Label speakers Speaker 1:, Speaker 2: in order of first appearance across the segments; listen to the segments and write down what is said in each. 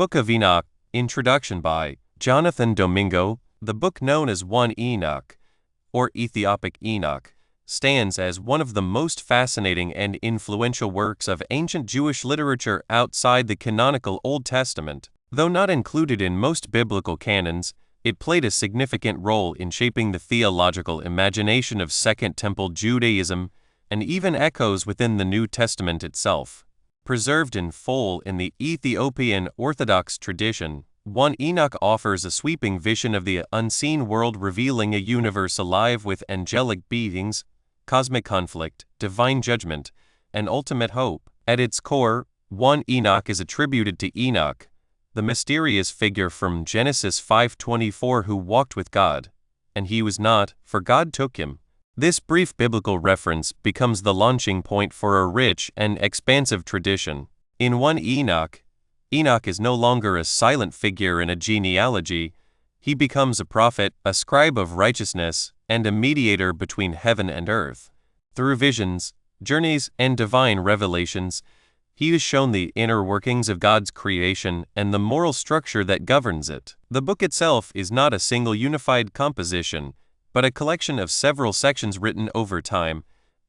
Speaker 1: Book of Enoch, Introduction by Jonathan Domingo. The book known as 1 Enoch, or Ethiopic Enoch, stands as one of the most fascinating and influential works of ancient Jewish literature outside the canonical Old Testament. Though not included in most biblical canons, it played a significant role in shaping the theological imagination of Second Temple Judaism and even echoes within the New Testament itself. Preserved in full in the Ethiopian Orthodox tradition, 1 Enoch offers a sweeping vision of the unseen world, revealing a universe alive with angelic beings, cosmic conflict, divine judgment, and ultimate hope. At its core, 1 Enoch is attributed to Enoch, the mysterious figure from Genesis 5:24 who walked with God, and he was not, for God took him. This brief biblical reference becomes the launching point for a rich and expansive tradition. In 1 Enoch, Enoch is no longer a silent figure in a genealogy. He becomes a prophet, a scribe of righteousness, and a mediator between heaven and earth. Through visions, journeys, and divine revelations, he is shown the inner workings of God's creation and the moral structure that governs it. The book itself is not a single unified composition, but a collection of several sections written over time,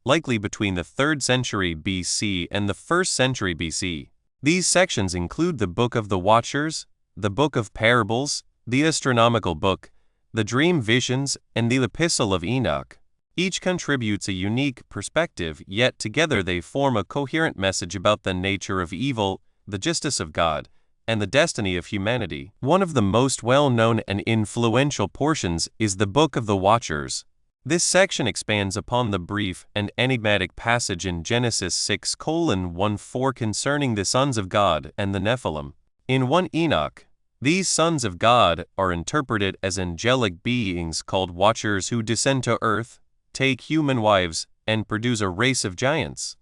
Speaker 1: likely between the 3rd century BC and the 1st century BC. These sections include the Book of the Watchers, the Book of Parables, the Astronomical Book, the Dream Visions, and the Epistle of Enoch. Each contributes a unique perspective, yet together they form a coherent message about the nature of evil, the justice of God, and the destiny of humanity. One of the most well-known and influential portions is the Book of the Watchers. This section expands upon the brief and enigmatic passage in Genesis 6:1-4 concerning the sons of God and the Nephilim. In 1 Enoch, these sons of God are interpreted as angelic beings called watchers who descend to earth, take human wives, and produce a race of giants.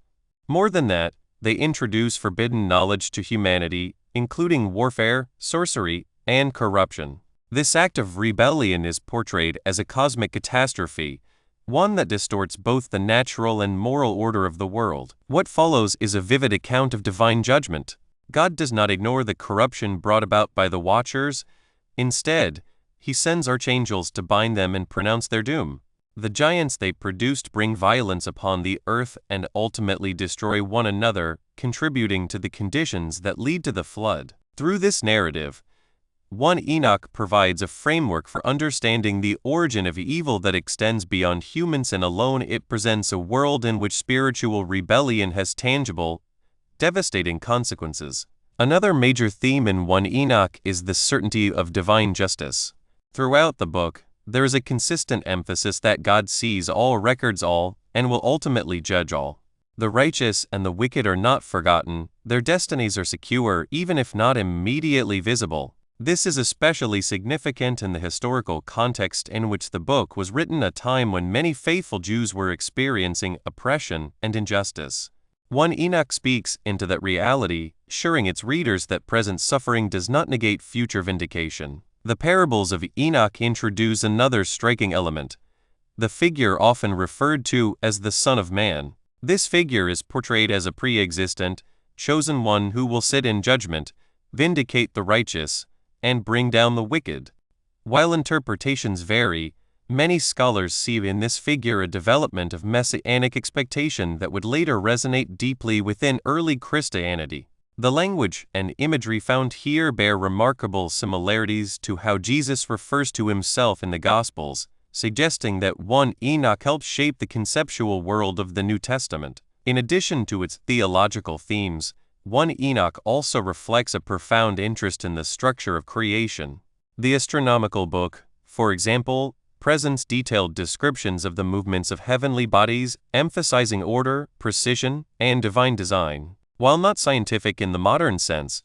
Speaker 1: More than that, they introduce forbidden knowledge to humanity, including warfare, sorcery, and corruption. This act of rebellion is portrayed as a cosmic catastrophe, one that distorts both the natural and moral order of the world. What follows is a vivid account of divine judgment. God does not ignore the corruption brought about by the Watchers. Instead, he sends archangels to bind them and pronounce their doom. The giants they produced bring violence upon the earth and ultimately destroy one another, contributing to the conditions that lead to the flood. Through this narrative, 1 Enoch provides a framework for understanding the origin of evil that extends beyond humans, and alone it presents a world in which spiritual rebellion has tangible, devastating consequences. Another major theme in 1 Enoch is the certainty of divine justice. Throughout the book, there is a consistent emphasis that God sees all, records all, and will ultimately judge all. The righteous and the wicked are not forgotten, their destinies are secure even if not immediately visible. This is especially significant in the historical context in which the book was written, a time when many faithful Jews were experiencing oppression and injustice. 1 Enoch speaks into that reality, assuring its readers that present suffering does not negate future vindication. The parables of Enoch introduce another striking element, the figure often referred to as the Son of Man. This figure is portrayed as a pre-existent, chosen one who will sit in judgment, vindicate the righteous, and bring down the wicked. While interpretations vary, many scholars see in this figure a development of messianic expectation that would later resonate deeply within early Christianity. The language and imagery found here bear remarkable similarities to how Jesus refers to himself in the Gospels, suggesting that 1 Enoch helps shape the conceptual world of the New Testament. In addition to its theological themes, 1 Enoch also reflects a profound interest in the structure of creation. The Astronomical Book, for example, presents detailed descriptions of the movements of heavenly bodies, emphasizing order, precision, and divine design. While not scientific in the modern sense,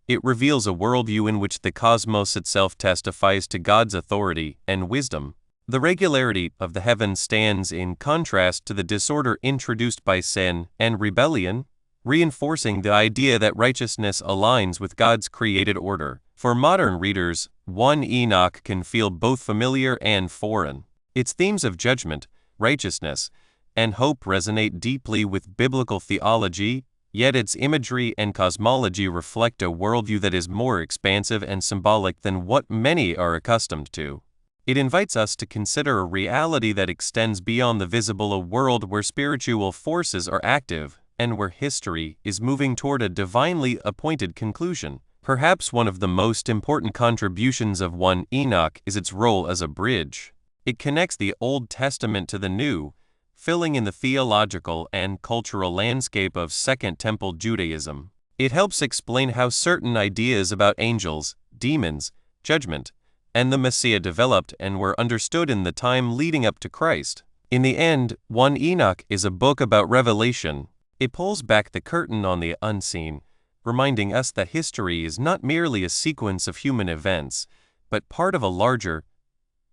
Speaker 1: it reveals a worldview in which the cosmos itself testifies to God's authority and wisdom. The regularity of the heavens stands in contrast to the disorder introduced by sin and rebellion, reinforcing the idea that righteousness aligns with God's created order. For modern readers, 1 Enoch can feel both familiar and foreign. Its themes of judgment, righteousness, and hope resonate deeply with biblical theology, yet its imagery and cosmology reflect a worldview that is more expansive and symbolic than what many are accustomed to. It invites us to consider a reality that extends beyond the visible, a world where spiritual forces are active and where history is moving toward a divinely appointed conclusion. Perhaps one of the most important contributions of 1 Enoch is its role as a bridge. It connects the Old Testament to the New, filling in the theological and cultural landscape of Second Temple Judaism. It helps explain how certain ideas about angels, demons, judgment, and the Messiah developed and were understood in the time leading up to Christ. In the end, 1 Enoch is a book about revelation. It pulls back the curtain on the unseen, reminding us that history is not merely a sequence of human events, but part of a larger,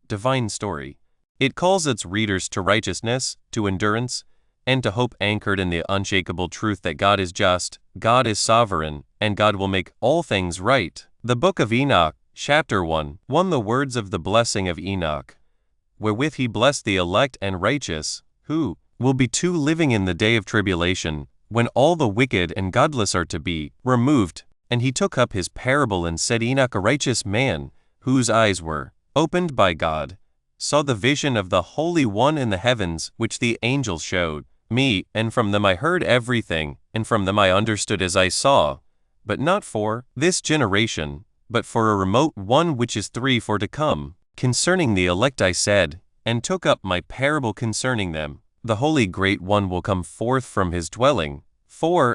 Speaker 1: divine story. It calls its readers to righteousness, to endurance, and to hope anchored in the unshakable truth that God is just, God is sovereign, and God will make all things right. The Book of Enoch, Chapter 1. The words of the blessing of Enoch, wherewith he blessed the elect and righteous, who will be two living in the day of tribulation, when all the wicked and godless are to be removed. And he took up his parable and said, Enoch, a righteous man, whose eyes were opened by God, saw the vision of the Holy One in the heavens, which the angel showed me, and from them I heard everything, and from them I understood as I saw, but not for this generation, but for a remote one which is for to come. Concerning the elect I said, and took up my parable concerning them, the Holy Great One will come forth from his dwelling,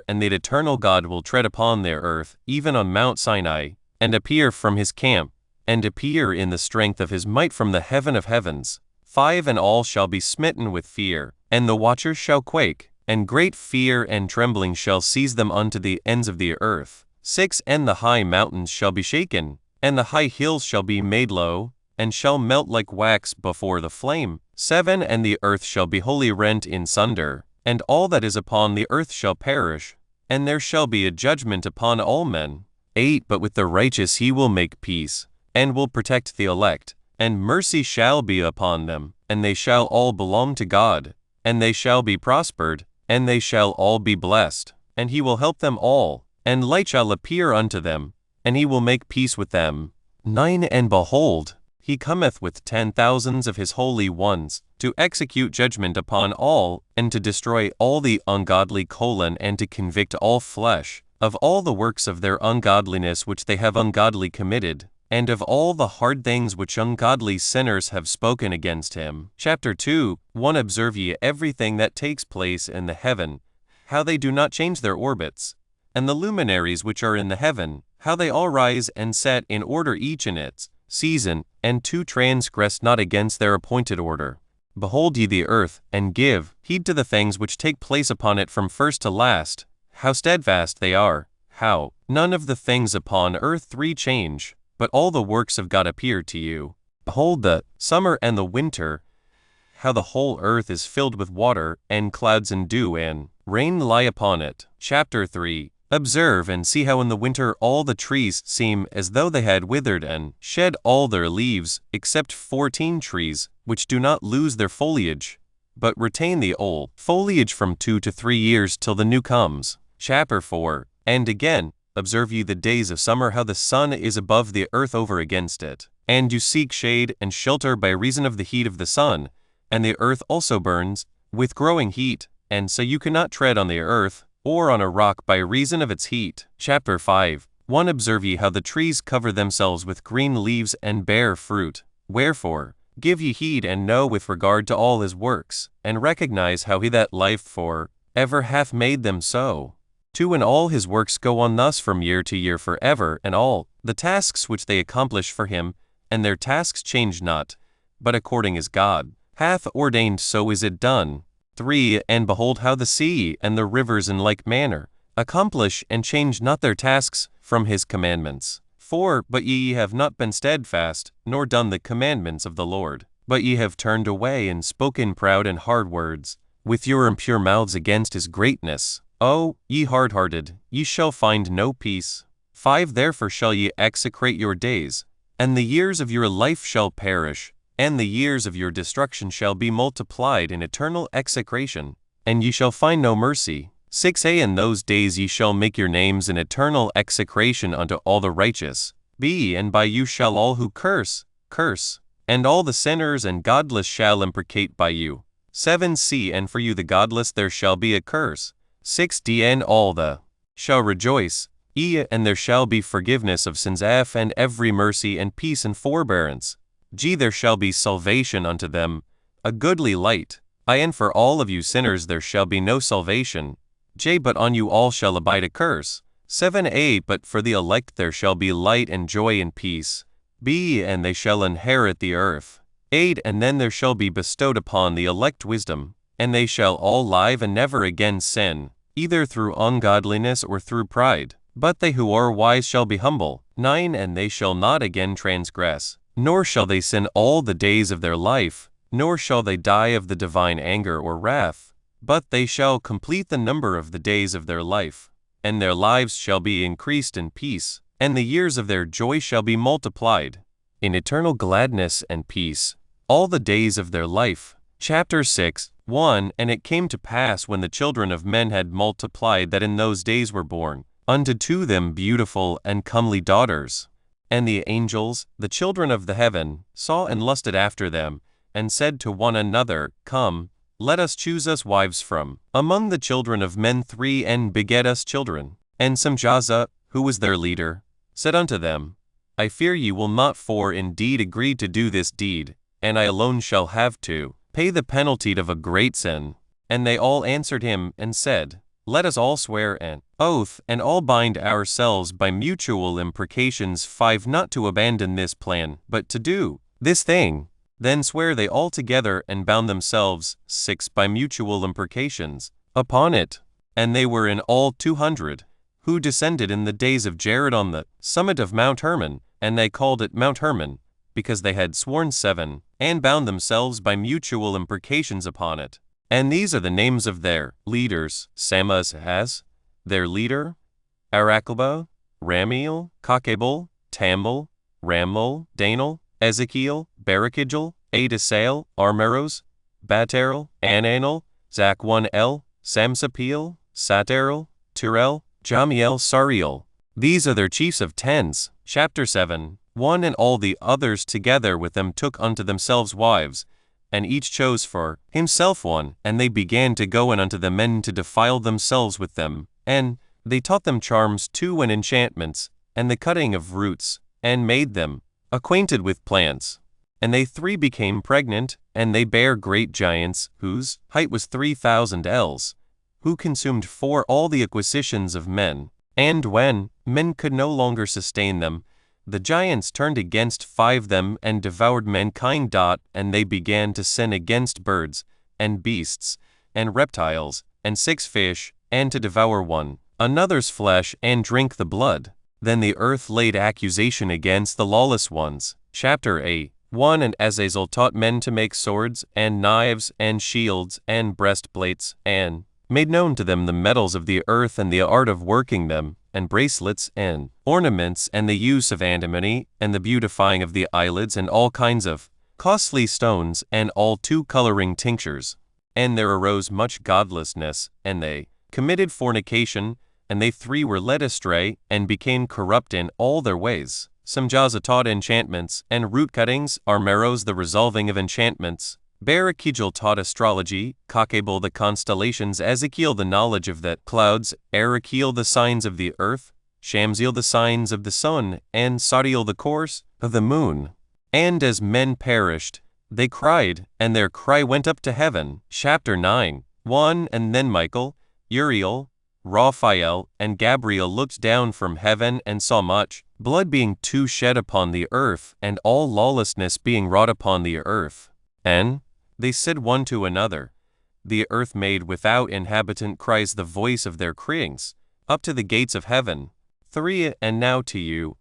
Speaker 1: and the eternal God will tread upon their earth, even on Mount Sinai, and appear from his camp, and appear in the strength of his might from the heaven of heavens. 5 And all shall be smitten with fear, and the watchers shall quake, and great fear and trembling shall seize them unto the ends of the earth. 6 And the high mountains shall be shaken, and the high hills shall be made low, and shall melt like wax before the flame. 7 And the earth shall be wholly rent in sunder, and all that is upon the earth shall perish, and there shall be a judgment upon all men. 8 But with the righteous he will make peace, and will protect the elect, and mercy shall be upon them, and they shall all belong to God, and they shall be prospered, and they shall all be blessed, and he will help them all, and light shall appear unto them, and he will make peace with them. 9 And behold, he cometh with 10,000s of his holy ones, to execute judgment upon all, and to destroy all the ungodly, and to convict all flesh of all the works of their ungodliness which they have ungodly committed, and of all the hard things which ungodly sinners have spoken against him. Chapter 2. Observe ye everything that takes place in the heaven, how they do not change their orbits, and the luminaries which are in the heaven, how they all rise and set in order each in its season, and to transgress not against their appointed order. Behold ye the earth, and give heed to the things which take place upon it from first to last, how steadfast they are, how none of the things upon earth change, but all the works of God appear to you. Behold the summer and the winter, how the whole earth is filled with water, and clouds and dew and rain lie upon it. Chapter 3. Observe and see how in the winter all the trees seem as though they had withered and shed all their leaves, except 14 trees, which do not lose their foliage, but retain the old foliage from 2 to 3 years till the new comes. Chapter 4. And again, observe ye the days of summer, how the sun is above the earth over against it, and you seek shade and shelter by reason of the heat of the sun, and the earth also burns with growing heat, and so you cannot tread on the earth, or on a rock by reason of its heat. Chapter 5. Observe ye how the trees cover themselves with green leaves and bear fruit. Wherefore, give ye heed and know with regard to all his works, and recognize how he that life for ever hath made them so. 2 And all his works go on thus from year to year forever, and all the tasks which they accomplish for him, and their tasks change not, but according as God hath ordained so is it done. 3 And behold how the sea and the rivers in like manner accomplish and change not their tasks from his commandments. 4 But ye have not been steadfast, nor done the commandments of the Lord, but ye have turned away and spoken proud and hard words, with your impure mouths against his greatness. O ye hard-hearted, ye shall find no peace. 5 Therefore shall ye execrate your days, and the years of your life shall perish, and the years of your destruction shall be multiplied in eternal execration, and ye shall find no mercy. 6a In those days ye shall make your names an eternal execration unto all the righteous. b And by you shall all who curse, curse, and all the sinners and godless shall imprecate by you. 7c And for you the godless there shall be a curse. 6d And all the shall rejoice. And there shall be forgiveness of sins. And every mercy and peace and forbearance. There shall be salvation unto them, a goodly light. And for all of you sinners there shall be no salvation. But on you all shall abide a curse. 7a But for the elect there shall be light and joy and peace. And they shall inherit the earth. 8 And then there shall be bestowed upon the elect wisdom, and they shall all live and never again sin, either through ungodliness or through pride. But they who are wise shall be humble. 9 And they shall not again transgress, nor shall they sin all the days of their life, nor shall they die of the divine anger or wrath, but they shall complete the number of the days of their life, and their lives shall be increased in peace, and the years of their joy shall be multiplied in eternal gladness and peace, all the days of their life. Chapter 6 1 And it came to pass when the children of men had multiplied that in those days were born unto them beautiful and comely daughters. And the angels, the children of the heaven, saw and lusted after them, and said to one another, Come, let us choose us wives from among the children of men 3 and beget us children. And Samjaza, who was their leader, said unto them, I fear ye will not, for indeed agreed to do this deed, and I alone shall have to pay the penalty of a great sin. And they all answered him and said, Let us all swear an oath, and all bind ourselves by mutual imprecations 5 not to abandon this plan, but to do this thing. Then swear they all together and bound themselves 6 by mutual imprecations upon it. And they were in all 200, who descended in the days of Jared on the summit of Mount Hermon, and they called it Mount Hermon, because they had sworn 7, and bound themselves by mutual imprecations upon it. And these are the names of their leaders: Samazaz, their leader, Arakelba, Ramiel, Kakebel, Tambal, Rammel, Danel, Ezekiel, Barakijel, Adasael, Armeros, Batarel, Ananel, Zach1el, Samsapeel, Satarel, Turel, Jamiel, Sariel. These are their chiefs of tens. Chapter 7 1 And all the others together with them took unto themselves wives, and each chose for himself one, and they began to go in unto the men to defile themselves with them. And they taught them charms too and enchantments, and the cutting of roots, and made them acquainted with plants. And they 3 became pregnant, and they bare great giants, whose height was 3,000 ells, who consumed 4 all the acquisitions of men. And when men could no longer sustain them, the giants turned against 5 them and devoured mankind. And they began to sin against birds, and beasts, and reptiles, and 6 fish, and to devour one another's flesh, and drink the blood. Then the earth laid accusation against the lawless ones. Chapter 8 1 And Azazel taught men to make swords, and knives, and shields, and breastplates, and made known to them the metals of the earth, and the art of working them, and bracelets, and ornaments, and the use of antimony, and the beautifying of the eyelids, and all kinds of costly stones, and all 2-coloring tinctures. And there arose much godlessness, and they committed fornication, and they 3 were led astray, and became corrupt in all their ways. Samjaza taught enchantments, and root cuttings, Armeros the resolving of enchantments, Barakijel taught astrology, Kakebel the constellations, Ezekiel the knowledge of the clouds, Arakiel the signs of the earth, Shamziel the signs of the sun, and Sadiel the course of the moon. And as men perished, they cried, and their cry went up to heaven. Chapter 9 1 And then Michael, Uriel, Raphael, and Gabriel looked down from heaven and saw much blood being shed upon the earth, and all lawlessness being wrought upon the earth. And they said one to another, The earth made without inhabitant cries the voice of their cryings, up to the gates of heaven. 3 And now to you,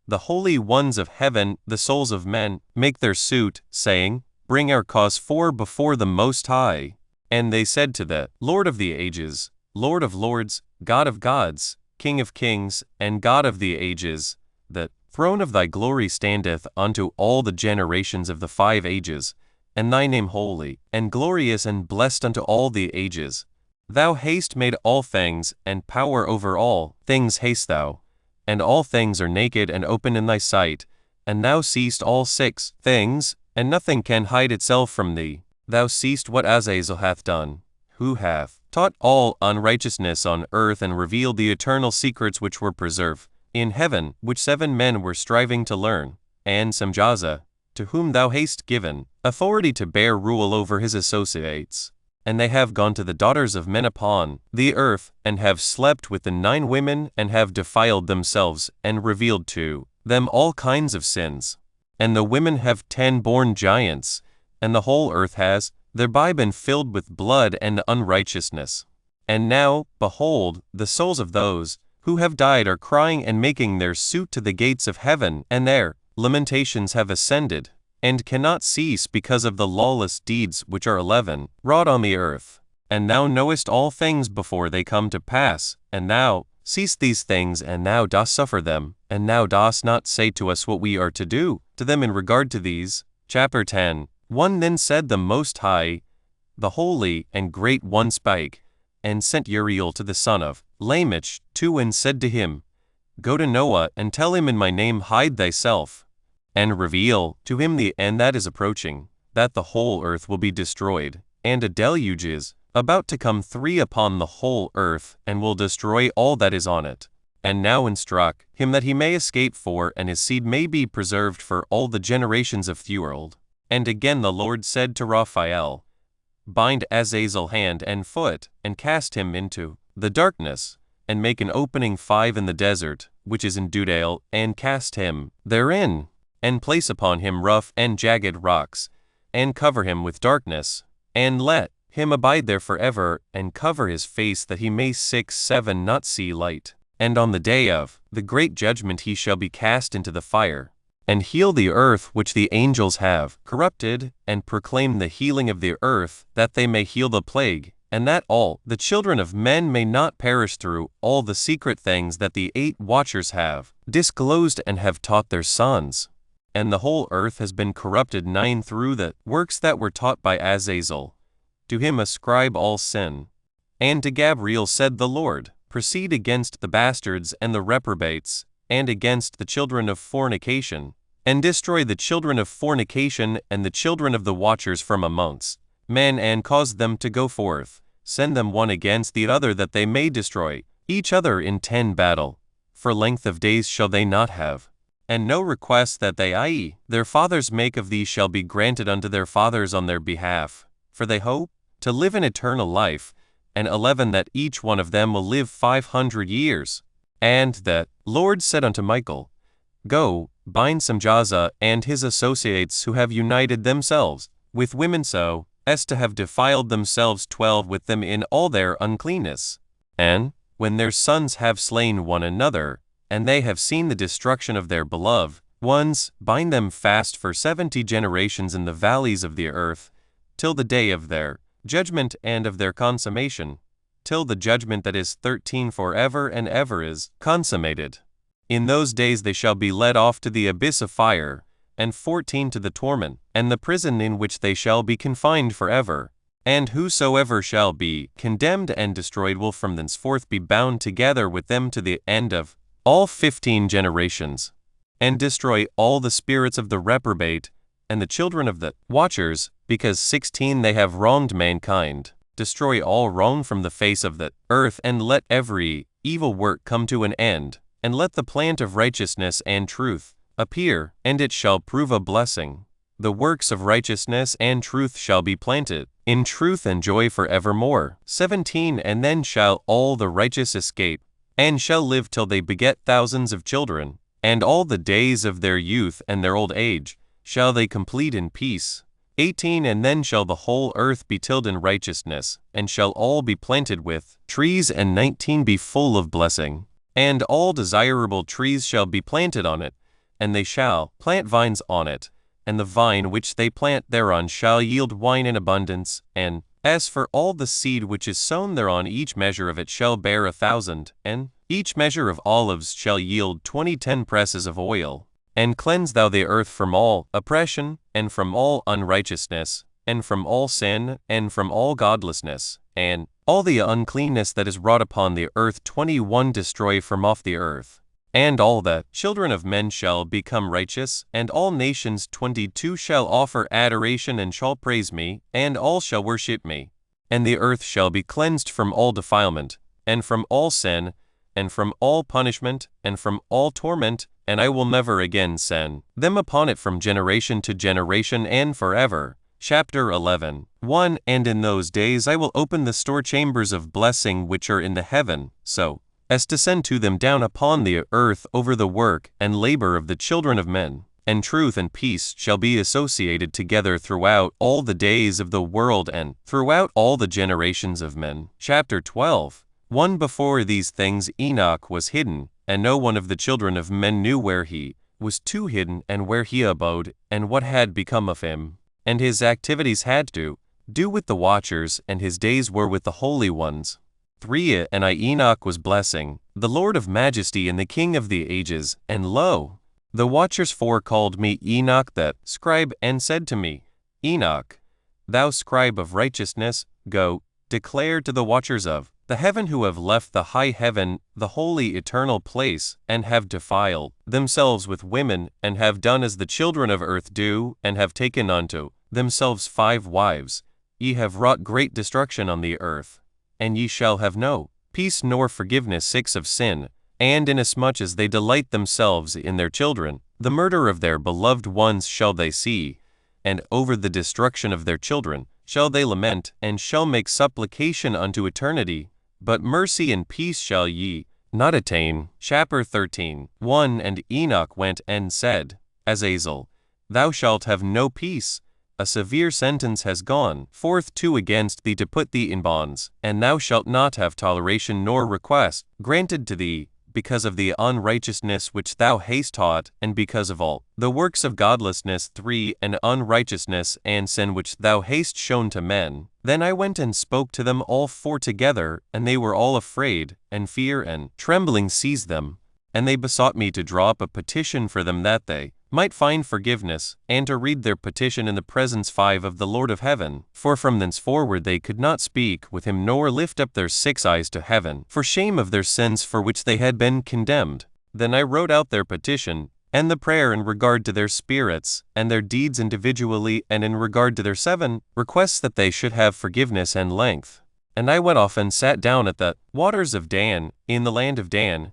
Speaker 1: the holy ones of heaven, the souls of men, make their suit, saying, Bring our cause before the Most High. And they said to the Lord of the ages, Lord of lords, God of gods, King of kings, and God of the ages, the throne of thy glory standeth unto all the generations of the 5 ages, and thy name holy, and glorious, and blessed unto all the ages. Thou hast made all things, and power over all things hast thou. And all things are naked and open in thy sight, and thou seest all 6 things, and nothing can hide itself from thee. Thou seest what Azazel hath done, who hath taught all unrighteousness on earth and revealed the eternal secrets which were preserved in heaven, which 7 men were striving to learn, and Samjaza, to whom thou hast given authority to bear rule over his associates. And they have gone to the daughters of men upon the earth, and have slept with the 9 women, and have defiled themselves, and revealed to them all kinds of sins. And the women have 10 born giants, and the whole earth has thereby been filled with blood and unrighteousness. And now, behold, the souls of those who have died are crying and making their suit to the gates of heaven, and their lamentations have ascended, and cannot cease because of the lawless deeds which are 11 wrought on the earth. And thou knowest all things before they come to pass, and thou seest these things, and thou dost suffer them, and thou dost not say to us what we are to do to them in regard to these. Chapter 10. One then said the Most High, the Holy and Great One spake, and sent Uriel to the son of Lamech to and said to him, Go to Noah, and tell him in my name hide thyself, and reveal to him the end that is approaching, that the whole earth will be destroyed, and a deluge is about to come 3 upon the whole earth, and will destroy all that is on it. And now instruct him that he may escape for, and his seed may be preserved for all the generations of the world. And again the Lord said to Raphael, Bind Azazel hand and foot, and cast him into the darkness, and make an opening 5 in the desert, which is in Dudale, and cast him therein, and place upon him rough and jagged rocks, and cover him with darkness, and let him abide there forever, and cover his face that he may 6-7 not see light. And on the day of the great judgment he shall be cast into the fire, and heal the earth which the angels have corrupted, and proclaim the healing of the earth, that they may heal the plague, and that all the children of men may not perish through all the secret things that the 8 watchers have disclosed and have taught their sons. And the whole earth has been corrupted 9 through the works that were taught by Azazel. To him ascribe all sin. And to Gabriel said the Lord, Proceed against the bastards and the reprobates, and against the children of fornication, and destroy the children of fornication and the children of the watchers from amongst men, and cause them to go forth. Send them one against the other, that they may destroy each other in 10 battle. For length of days shall they not have. And no request that they, i.e., their fathers, make of thee shall be granted unto their fathers on their behalf. For they hope to live in eternal life, and 11 that each one of them will live 500 years. And that Lord said unto Michael, Go, bind Samjaza and his associates who have united themselves with women so as to have defiled themselves 12 with them in all their uncleanness. And when their sons have slain one another, and they have seen the destruction of their beloved ones, bind them fast for 70 generations in the valleys of the earth, till the day of their judgment and of their consummation, till the judgment that is 13 forever and ever is consummated. In those days they shall be led off to the abyss of fire, and 14 to the torment, and the prison in which they shall be confined forever. And whosoever shall be condemned and destroyed will from thenceforth be bound together with them to the end of all 15 generations, and destroy all the spirits of the reprobate, and the children of the watchers, because 16 they have wronged mankind. Destroy all wrong from the face of the earth, and let every evil work come to an end, and let the plant of righteousness and truth appear, and it shall prove a blessing. The works of righteousness and truth shall be planted in truth and joy forevermore. 17 And then shall all the righteous escape, and shall live till they beget thousands of children, and all the days of their youth and their old age shall they complete in peace. 18 And then shall the whole earth be tilled in righteousness, and shall all be planted with trees, and 19 be full of blessing. And all desirable trees shall be planted on it, and they shall plant vines on it, and the vine which they plant thereon shall yield wine in abundance. And as for all the seed which is sown thereon, each measure of it shall bear 1,000, and each measure of olives shall yield 10 presses of oil. And cleanse thou the earth from all oppression, and from all unrighteousness, and from all sin, and from all godlessness, and all the uncleanness that is wrought upon the earth 21 destroy from off the earth. And all the children of men shall become righteous, and all nations 22 shall offer adoration and shall praise me, and all shall worship me. And the earth shall be cleansed from all defilement, and from all sin, and from all punishment, and from all torment, and I will never again send them upon it from generation to generation and forever. Chapter 11. 1. And in those days I will open the store chambers of blessing which are in the heaven, so as to send to them down upon the earth over the work and labor of the children of men. And truth and peace shall be associated together throughout all the days of the world and throughout all the generations of men. Chapter 12. 1. Before these things Enoch was hidden, and no one of the children of men knew where he was to hidden and where he abode, and what had become of him. And his activities had to do with the watchers, and his days were with the holy ones. 3. And I Enoch was blessing the Lord of majesty and the King of the ages, and lo, the watchers 4 called me Enoch the scribe, and said to me, Enoch, thou scribe of righteousness, go, declare to the watchers of the heaven who have left the high heaven, the holy eternal place, and have defiled themselves with women, and have done as the children of earth do, and have taken unto themselves 5 wives. Ye have wrought great destruction on the earth, and ye shall have no peace nor forgiveness 6 of sin, and inasmuch as they delight themselves in their children, the murder of their beloved ones shall they see, and over the destruction of their children shall they lament, and shall make supplication unto eternity. But mercy and peace shall ye not attain. Chapter 13. 1. And Enoch went and said, Azazel, thou shalt have no peace. A severe sentence has gone forth to against thee to put thee in bonds, and thou shalt not have toleration nor request granted to thee, because of the unrighteousness which thou hast taught, and because of all the works of godlessness 3 and unrighteousness and sin which thou hast shown to men. Then I went and spoke to them all 4 together, and they were all afraid, and fear and trembling seized them. And they besought me to draw up a petition for them that they might find forgiveness, and to read their petition in the presence 5 of the Lord of heaven. For from thenceforward they could not speak with him nor lift up their 6 eyes to heaven, for shame of their sins for which they had been condemned. Then I wrote out their petition, and the prayer in regard to their spirits, and their deeds individually, and in regard to their 7 requests that they should have forgiveness and length. And I went off and sat down at the waters of Dan, in the land of Dan,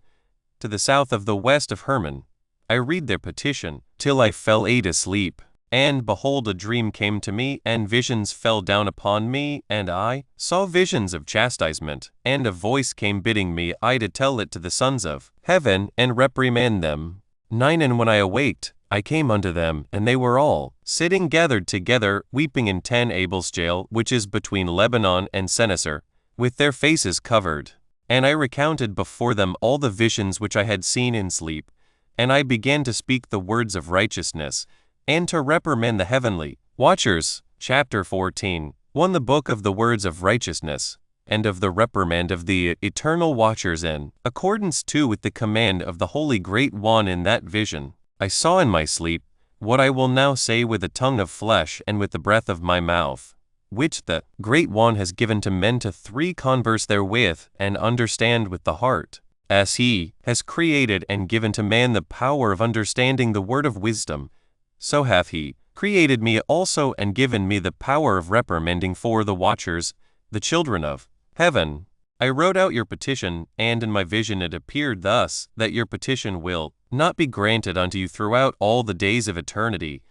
Speaker 1: to the south of the west of Hermon. I read their petition, till I fell asleep. And behold, a dream came to me, and visions fell down upon me, and I saw visions of chastisement, and a voice came bidding me to tell it to the sons of heaven, and reprimand them. 9. And when I awaked, I came unto them, and they were all sitting gathered together, weeping in 10 Abel's jail, which is between Lebanon and Sennacer, with their faces covered. And I recounted before them all the visions which I had seen in sleep, and I began to speak the words of righteousness, and to reprimand the heavenly watchers. Chapter 14. 1. The book of the words of righteousness, and of the reprimand of the eternal watchers in accordance too with the command of the Holy Great One in that vision. I saw in my sleep what I will now say with the tongue of flesh and with the breath of my mouth, which the Great One has given to men to 3 converse therewith, and understand with the heart. As he has created and given to man the power of understanding the word of wisdom, so hath he created me also and given me the power of reprimanding for the watchers, the children of heaven. I wrote out your petition, and in my vision it appeared thus, that your petition will not be granted unto you throughout all the days of eternity,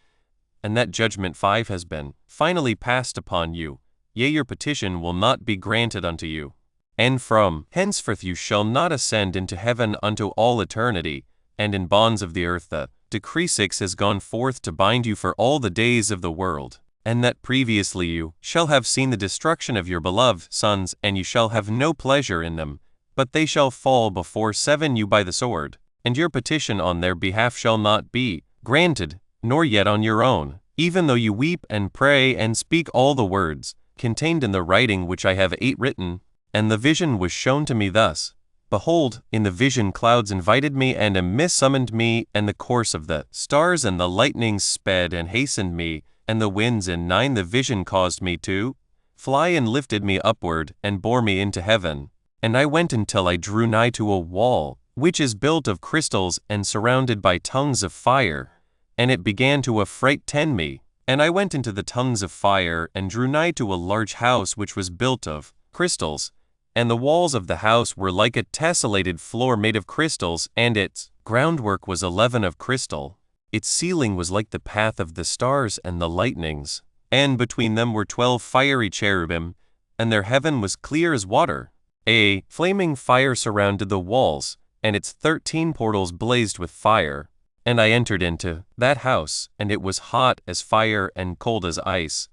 Speaker 1: and that judgment 5 has been finally passed upon you. Yea, your petition will not be granted unto you. And from henceforth you shall not ascend into heaven unto all eternity, and in bonds of the earth the decree 6 has gone forth to bind you for all the days of the world, and that previously you shall have seen the destruction of your beloved sons, and you shall have no pleasure in them, but they shall fall before 7 you by the sword, and your petition on their behalf shall not be granted, nor yet on your own, even though you weep and pray and speak all the words contained in the writing which I have written. And the vision was shown to me thus. Behold, in the vision clouds invited me, and a mist summoned me, and the course of the stars and the lightnings sped and hastened me, and the winds in 9 the vision caused me to fly and lifted me upward and bore me into heaven. And I went until I drew nigh to a wall, which is built of crystals and surrounded by tongues of fire. And it began to affrighten me. And I went into the tongues of fire and drew nigh to a large house which was built of crystals. And the walls of the house were like a tessellated floor made of crystals, and its groundwork was 11 of crystal. Its ceiling was like the path of the stars and the lightnings. And between them were 12 fiery cherubim, and their heaven was clear as water. A flaming fire surrounded the walls, and its 13 portals blazed with fire. And I entered into that house, and it was hot as fire and cold as ice.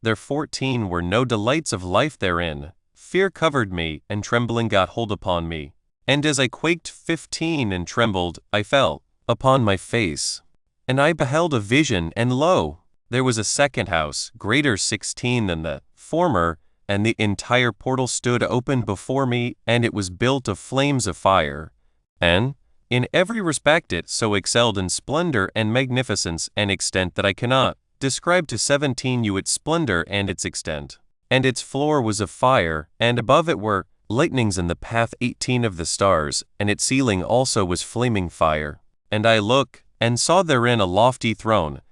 Speaker 1: There 14 were no delights of life therein. Fear covered me, and trembling got hold upon me. And as I quaked 15 and trembled, I fell upon my face. And I beheld a vision, and lo, there was a second house, greater 16 than the former, and the entire portal stood open before me, and it was built of flames of fire. And in every respect it so excelled in splendor and magnificence and extent that I cannot describe to 17 you its splendor and its extent. And its floor was of fire, and above it were lightnings in the path 18 of the stars, and its ceiling also was flaming fire. And I looked, and saw therein a lofty throne.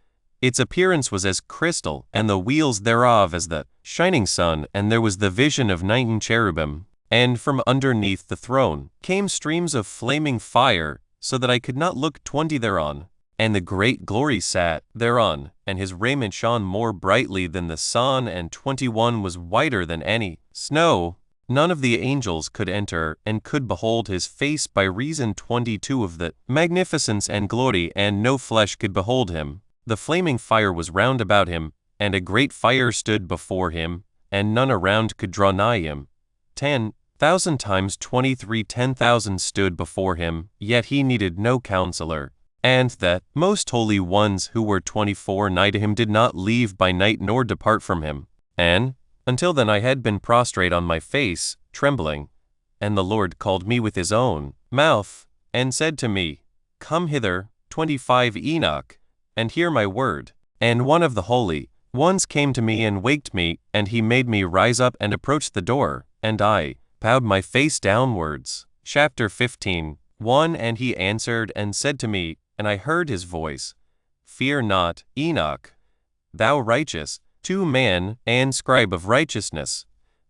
Speaker 1: Its appearance was as crystal, and the wheels thereof as the shining sun, and there was the vision of 19 cherubim. And from underneath the throne came streams of flaming fire, so that I could not look 20 thereon. And the great glory sat thereon, and his raiment shone more brightly than the sun, and 21 was whiter than any snow. None of the angels could enter, and could behold his face by reason 22 of the magnificence and glory, and no flesh could behold him. The flaming fire was round about him, and a great fire stood before him, and none around could draw nigh him. 10,000 times 23 10,000 stood before him, yet he needed no counselor. And the most holy ones who were 24 nigh to him did not leave by night nor depart from him. And until then I had been prostrate on my face, trembling. And the Lord called me with his own mouth, and said to me, Come hither, 25 Enoch, and hear my word. And one of the holy ones came to me and waked me, and he made me rise up and approach the door, and I bowed my face downwards. Chapter 15 1 And he answered and said to me, and I heard his voice, Fear not, Enoch, thou righteous, 2 man and scribe of righteousness,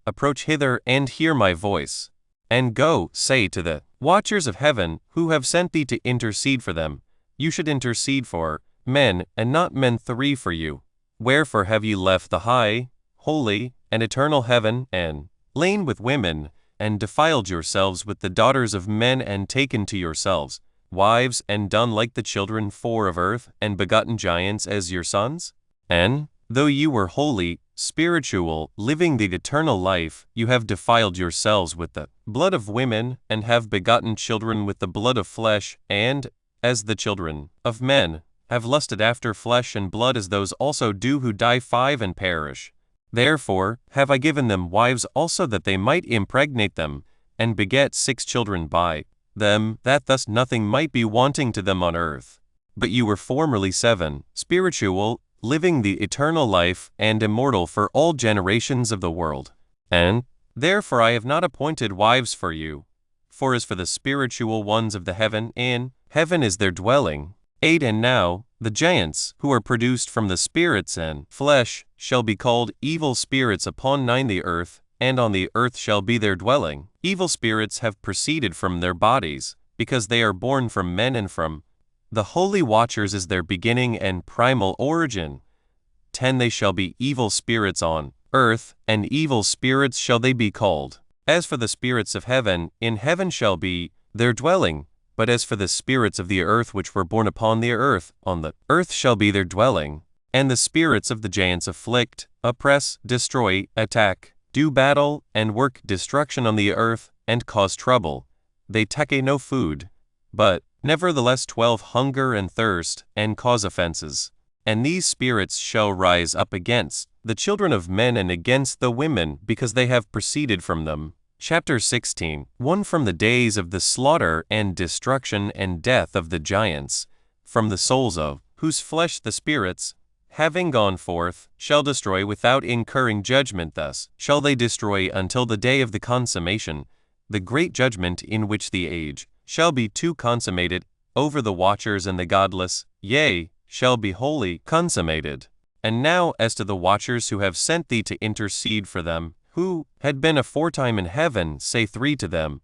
Speaker 1: approach hither and hear my voice. And go, say to the watchers of heaven, who have sent thee to intercede for them, you should intercede for men, and not men 3 for you. Wherefore have ye left the high, holy, and eternal heaven, and lain with women, and defiled yourselves with the daughters of men, and taken to yourselves wives, and done like the children 4 of earth, and begotten giants as your sons? And, though you were holy, spiritual, living the eternal life, you have defiled yourselves with the blood of women, and have begotten children with the blood of flesh, and, as the children of men, have lusted after flesh and blood, as those also do who die 5 and perish. Therefore have I given them wives also, that they might impregnate them, and beget 6 children by them, that thus nothing might be wanting to them on earth. But you were formerly 7, spiritual, living the eternal life, and immortal for all generations of the world. And therefore I have not appointed wives for you. For as for the spiritual ones of the heaven, in heaven is their dwelling. 8 And now the giants, who are produced from the spirits and flesh, shall be called evil spirits upon 9 the earth, and on the earth shall be their dwelling. Evil spirits have proceeded from their bodies, because they are born from men, and from the holy watchers is their beginning and primal origin. 10 They shall be evil spirits on earth, and evil spirits shall they be called. As for the spirits of heaven, in heaven shall be their dwelling. But as for the spirits of the earth which were born upon the earth, on the earth shall be their dwelling. And the spirits of the giants afflict, oppress, destroy, attack, do battle, and work destruction on the earth, and cause trouble. They take no food, but nevertheless 12 hunger and thirst, and cause offenses. And these spirits shall rise up against the children of men and against the women, because they have proceeded from them. Chapter 16 1 From the days of the slaughter and destruction and death of the giants, from the souls of whose flesh the spirits having gone forth, shall destroy without incurring judgment. Thus shall they destroy until the day of the consummation, the great judgment in which the age shall be too consummated over the watchers and the godless, yea, shall be wholly consummated. And now as to the watchers who have sent thee to intercede for them, who had been aforetime in heaven, say 3 to them,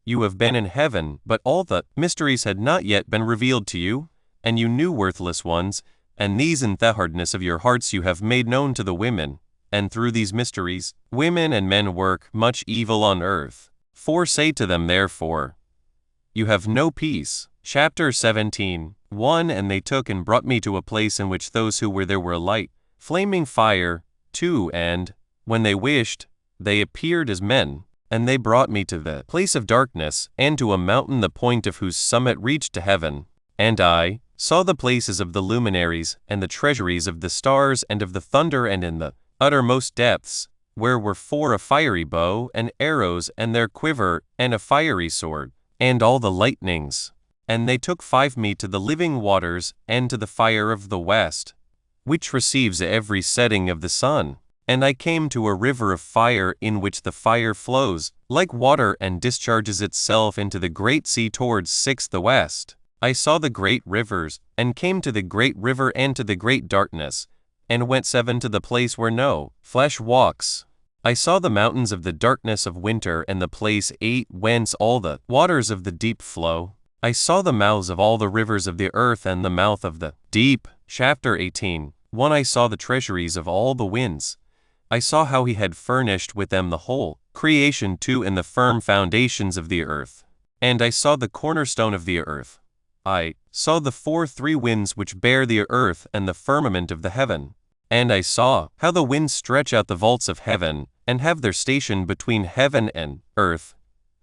Speaker 1: you have been in heaven, but all the mysteries had not yet been revealed to you, and you knew worthless ones, and these in the hardness of your hearts you have made known to the women, and through these mysteries, women and men work much evil on earth. 4 Say to them therefore, you have no peace. Chapter 17 1 And they took and brought me to a place in which those who were there were a light, flaming fire. 2 And, when they wished, they appeared as men. And they brought me to the place of darkness, and to a mountain the point of whose summit reached to heaven. And I saw the places of the luminaries, and the treasuries of the stars and of the thunder, and in the uttermost depths, where were 4 a fiery bow, and arrows, and their quiver, and a fiery sword, and all the lightnings. And they took 5 me to the living waters, and to the fire of the west, which receives every setting of the sun. And I came to a river of fire, in which the fire flows like water, and discharges itself into the great sea towards 6 the west. I saw the great rivers, and came to the great river and to the great darkness, and went 7 to the place where no flesh walks. I saw the mountains of the darkness of winter, and the place 8 whence all the waters of the deep flow. I saw the mouths of all the rivers of the earth, and the mouth of the deep. Chapter 18 1 I saw the treasuries of all the winds. I saw how he had furnished with them the whole creation. 2 And the firm foundations of the earth. And I saw the cornerstone of the earth. I saw the 3 winds which bear the earth, and the firmament of the heaven. And I saw how the winds stretch out the vaults of heaven, and have their station between heaven and earth.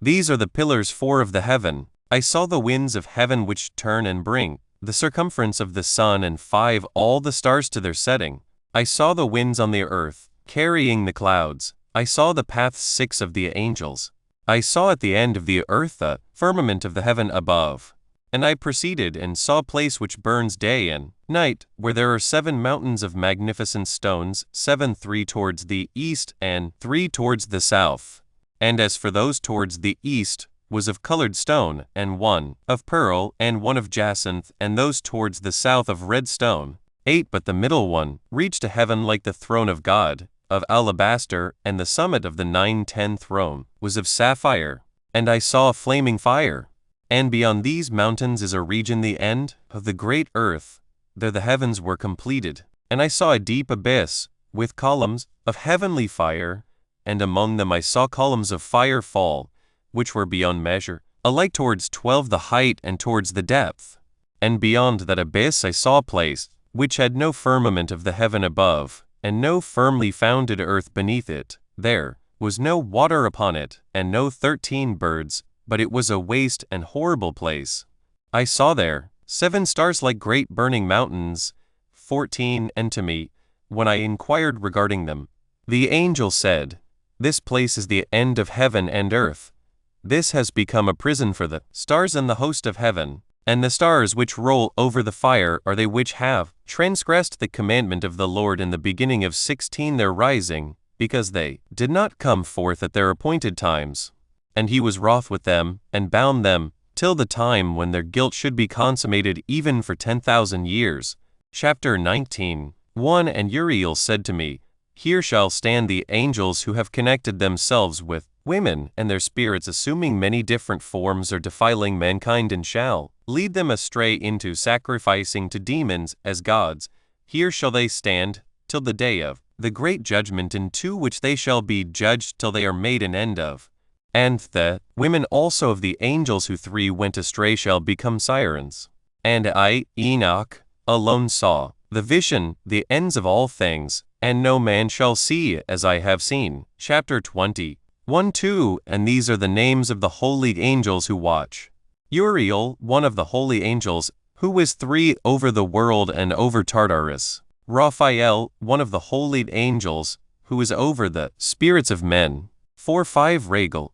Speaker 1: These are the pillars 4 of the heaven. I saw the winds of heaven which turn and bring the circumference of the sun, and 5 all the stars to their setting. I saw the winds on the earth, carrying the clouds. I saw the paths 6 of the angels. I saw at the end of the earth the firmament of the heaven above. And I proceeded and saw a place which burns day and night, where there are 7 mountains of magnificent stones, 7 3 towards the east, and 3 towards the south. And as for those towards the east, was of colored stone, and 1 of pearl, and 1 of jacinth, and those towards the south of red stone. 8 But the middle one reached to heaven like the throne of God, of alabaster, and the summit of the 9-10 throne was of sapphire. And I saw a flaming fire. And beyond these mountains is a region, the end of the great earth. There the heavens were completed. And I saw a deep abyss, with columns of heavenly fire, and among them I saw columns of fire fall, which were beyond measure, alike towards 12 the height and towards the depth. And beyond that abyss I saw a place, which had no firmament of the heaven above, and no firmly founded earth beneath it. There was no water upon it, and no 13 birds, but it was a waste and horrible place. I saw there 7 stars like great burning mountains. 14 And to me, when I inquired regarding them, the angel said, this place is the end of heaven and earth. This has become a prison for the stars and the host of heaven. And the stars which roll over the fire are they which have transgressed the commandment of the Lord in the beginning of 16 their rising, because they did not come forth at their appointed times. And he was wroth with them, and bound them, till the time when their guilt should be consummated, even for 10,000 years. Chapter 19 1 And Uriel said to me, here shall stand the angels who have connected themselves with women, and their spirits assuming many different forms are defiling mankind, and shall lead them astray into sacrificing to demons as gods. Here shall they stand till the day of the great judgment, in to which they shall be judged till they are made an end of. And the women also of the angels who 3 went astray shall become sirens. And I, Enoch, alone saw the vision, the ends of all things, and no man shall see as I have seen. Chapter 20 1-2 And these are the names of the holy angels who watch. Uriel, one of the holy angels, who is 3 over the world and over Tartarus. Raphael, one of the holy angels, who is over the spirits of men. 4-5 Regal,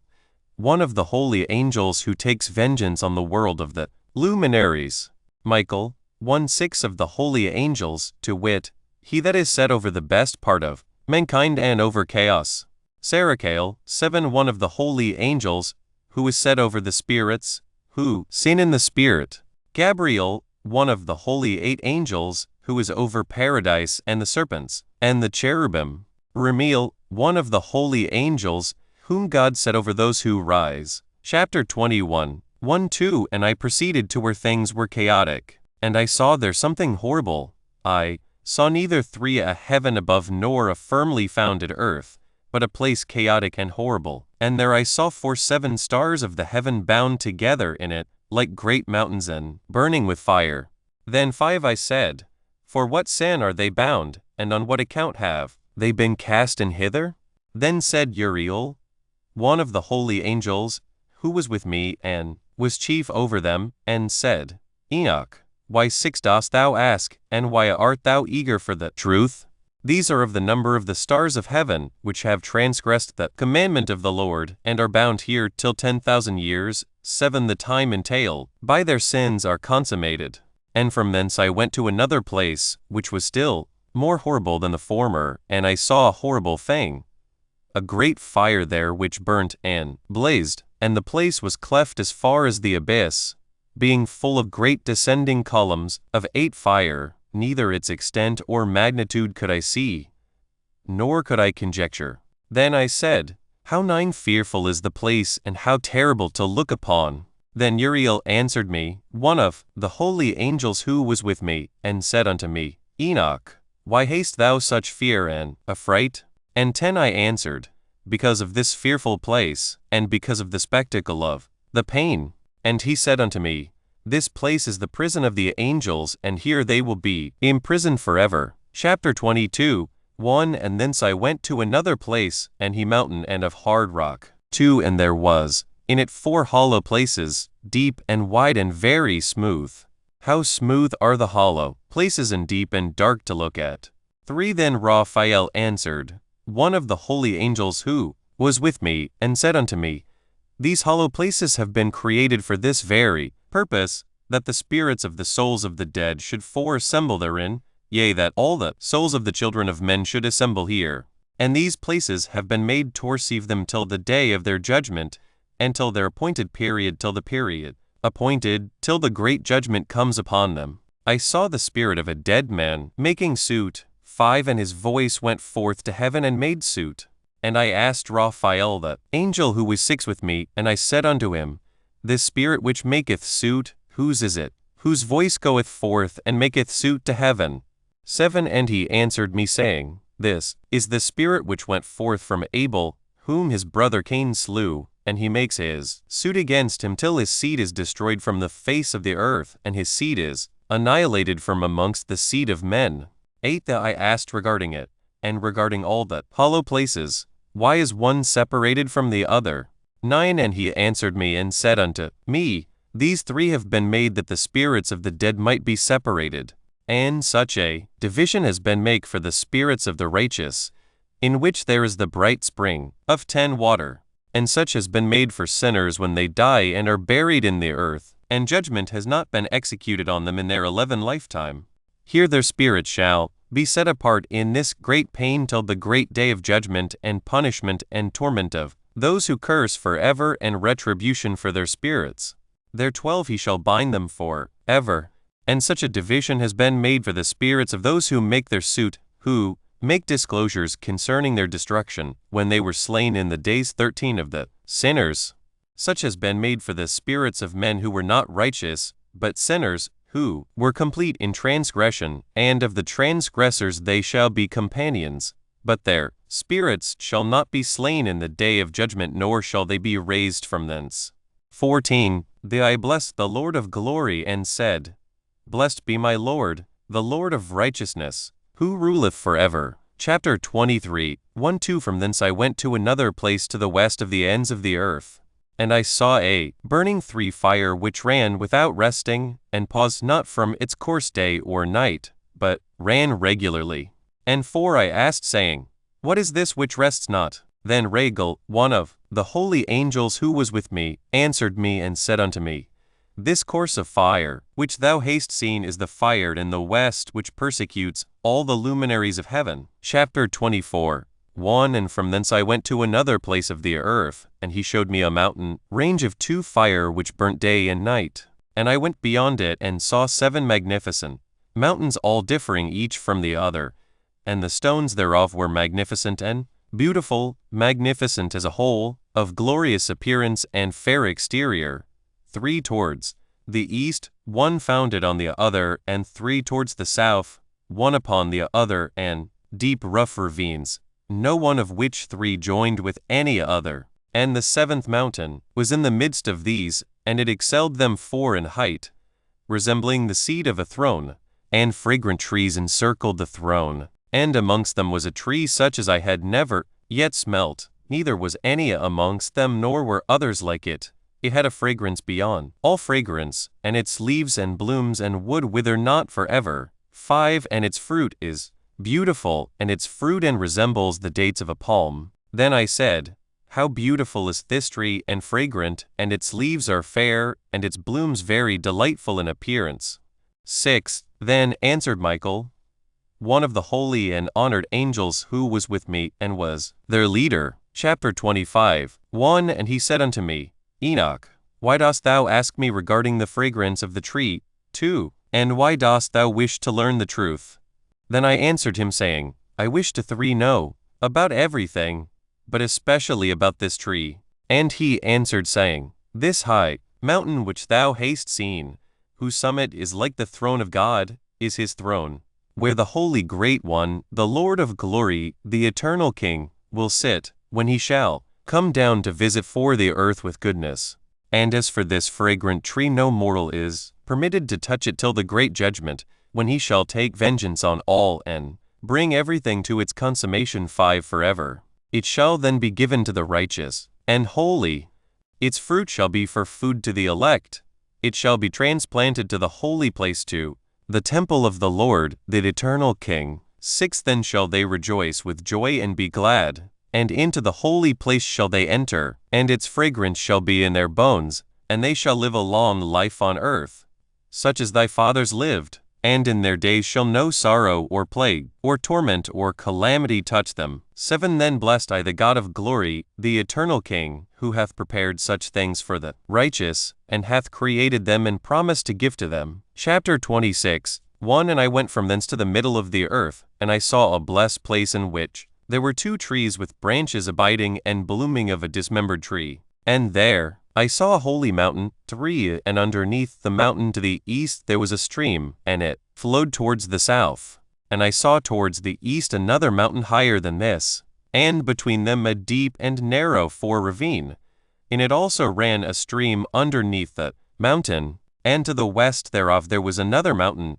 Speaker 1: one of the holy angels who takes vengeance on the world of the luminaries. Michael, 1-6 of the holy angels, to wit, he that is set over the best part of mankind and over chaos. Serachael, 7 one of the holy angels, who is set over the spirits, who sin in the spirit. Gabriel, one of the holy 8 angels, who is over paradise and the serpents, and the cherubim. Remiel, one of the holy angels, whom God set over those who rise. Chapter 21, 1-2 And I proceeded to where things were chaotic, and I saw there something horrible. I saw neither a heaven above nor a firmly founded earth, but a place chaotic and horrible. And there I saw 7 stars of the heaven bound together in it, like great mountains and burning with fire. Then 5 I said, For what sin are they bound, and on what account have they been cast in hither? Then said Uriel, one of the holy angels, who was with me and was chief over them, and said, Enoch, why 6 dost thou ask, and why art thou eager for the truth? These are of the number of the stars of heaven, which have transgressed the commandment of the Lord, and are bound here till 10,000 years, 7 the time entailed, by their sins are consummated. And from thence I went to another place, which was still more horrible than the former, and I saw a horrible thing. A great fire there which burnt and blazed, and the place was cleft as far as the abyss, being full of great descending columns of 8 fire. Neither its extent or magnitude could I see, nor could I conjecture. Then I said, How fearful is the place, and how terrible to look upon! Then Uriel answered me, one of the holy angels who was with me, and said unto me, Enoch, why hast thou such fear and affright? And 10 I answered, Because of this fearful place, and because of the spectacle of the pain. And he said unto me, This place is the prison of the angels, and here they will be imprisoned forever. Chapter 22, 1 And thence I went to another place, and he mountain and of hard rock. 2 And there was in it 4 hollow places, deep and wide and very smooth. How smooth are the hollow places, and deep and dark to look at. 3 Then Raphael answered, one of the holy angels who was with me, and said unto me, These hollow places have been created for this very purpose, that the spirits of the souls of the dead should assemble therein, yea, that all the souls of the children of men should assemble here. And these places have been made to receive them till the day of their judgment, and till their appointed period, till the period appointed, till the great judgment comes upon them. I saw the spirit of a dead man making suit. 5 And his voice went forth to heaven and made suit. And I asked Raphael the angel who was 6 with me, and I said unto him, This spirit which maketh suit, whose is it, whose voice goeth forth and maketh suit to heaven? 7 And he answered me, saying, This is the spirit which went forth from Abel, whom his brother Cain slew, and he makes his suit against him till his seed is destroyed from the face of the earth, and his seed is annihilated from amongst the seed of men. 8 That I asked regarding it, and regarding all the hollow places, why is one separated from the other? 9 And he answered me and said unto me, These 3 have been made that the spirits of the dead might be separated, and such a division has been made for the spirits of the righteous, in which there is the bright spring of 10 water, and such has been made for sinners when they die and are buried in the earth, and judgment has not been executed on them in their 11 lifetime. Here their spirits shall be set apart in this great pain till the great day of judgment and punishment and torment of those who curse forever, and retribution for their spirits. There 12 he shall bind them for ever. And such a division has been made for the spirits of those who make their suit, who make disclosures concerning their destruction, when they were slain in the days 13 of the sinners. Such has been made for the spirits of men who were not righteous, but sinners, who were complete in transgression, and of the transgressors they shall be companions. But their spirits shall not be slain in the day of judgment, nor shall they be raised from thence. 14 Then I blessed the Lord of glory, and said, Blessed be my Lord, the Lord of righteousness, who ruleth forever. Chapter 23, 1-2 From thence I went to another place to the west of the ends of the earth. And I saw a burning 3 fire which ran without resting, and paused not from its course day or night, but ran regularly. And 4 I asked, saying, What is this which rests not? Then Raguel, one of the holy angels who was with me, answered me and said unto me, This course of fire, which thou hast seen, is the fire in the west which persecutes all the luminaries of heaven. Chapter 24. 1 And from thence I went to another place of the earth, and he showed me a mountain, range of 2 fire which burnt day and night. And I went beyond it, and saw 7 magnificent mountains, all differing each from the other, and the stones thereof were magnificent and beautiful, magnificent as a whole, of glorious appearance and fair exterior. 3 towards the east, 1 founded on the other, and 3 towards the south, 1 upon the other, and deep rough ravines, no one of which 3 joined with any other. And the 7th mountain was in the midst of these, and it excelled them 4 in height, resembling the seat of a throne, and fragrant trees encircled the throne. And amongst them was a tree such as I had never yet smelt, neither was any amongst them, nor were others like it. It had a fragrance beyond all fragrance, and its leaves and blooms and wood wither not forever. 5 And its fruit is beautiful, and its fruit and resembles the dates of a palm. Then I said, How beautiful is this tree, and fragrant, and its leaves are fair, and its blooms very delightful in appearance. 6 Then answered Michael, one of the holy and honored angels, who was with me, and was their leader. Chapter 25. 1 And he said unto me, Enoch, why dost thou ask me regarding the fragrance of the tree? 2 And why dost thou wish to learn the truth? Then I answered him, saying, I wish to know about everything, but especially about this tree. And he answered, saying, This high mountain which thou hast seen, whose summit is like the throne of God, is his throne, where the Holy Great One, the Lord of glory, the eternal King, will sit, when he shall come down to visit for the earth with goodness. And as for this fragrant tree, no mortal is permitted to touch it till the great judgment, when he shall take vengeance on all, and bring everything to its consummation. 5 Forever. It shall then be given to the righteous and holy. Its fruit shall be for food to the elect. It shall be transplanted to the holy place, to the temple of the Lord, the eternal King. 6 Then shall they rejoice with joy and be glad, and into the holy place shall they enter, and its fragrance shall be in their bones, and they shall live a long life on earth, such as thy fathers lived, and in their days shall no sorrow or plague, or torment, or calamity touch them. 7 Then blessed I the God of glory, the eternal King, who hath prepared such things for the righteous, and hath created them and promised to give to them. Chapter 26. 1 And I went from thence to the middle of the earth, and I saw a blessed place, in which there were 2 trees with branches abiding and blooming of a dismembered tree. And there I saw a holy mountain, 3 And underneath the mountain to the east there was a stream, and it flowed towards the south. And I saw towards the east another mountain higher than this, and between them a deep and narrow ravine. In it also ran a stream underneath the mountain, and to the west thereof there was another mountain,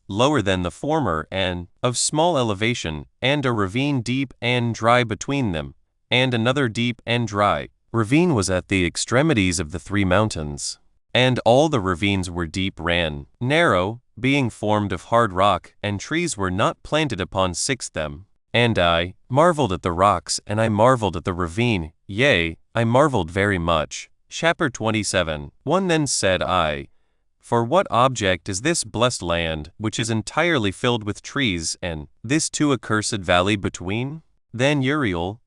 Speaker 1: lower than the former, and of small elevation, and a ravine deep and dry between them, and another deep and dry ravine was at the extremities of the 3 mountains. And all the ravines were deep, ran narrow, being formed of hard rock, and trees were not planted upon 6 them. And I marveled at the rocks, and I marveled at the ravine, yea, I marveled very much. Chapter 27. 1 Then said I, For what object is this blessed land, which is entirely filled with trees, and this too accursed valley between? Then Uriel,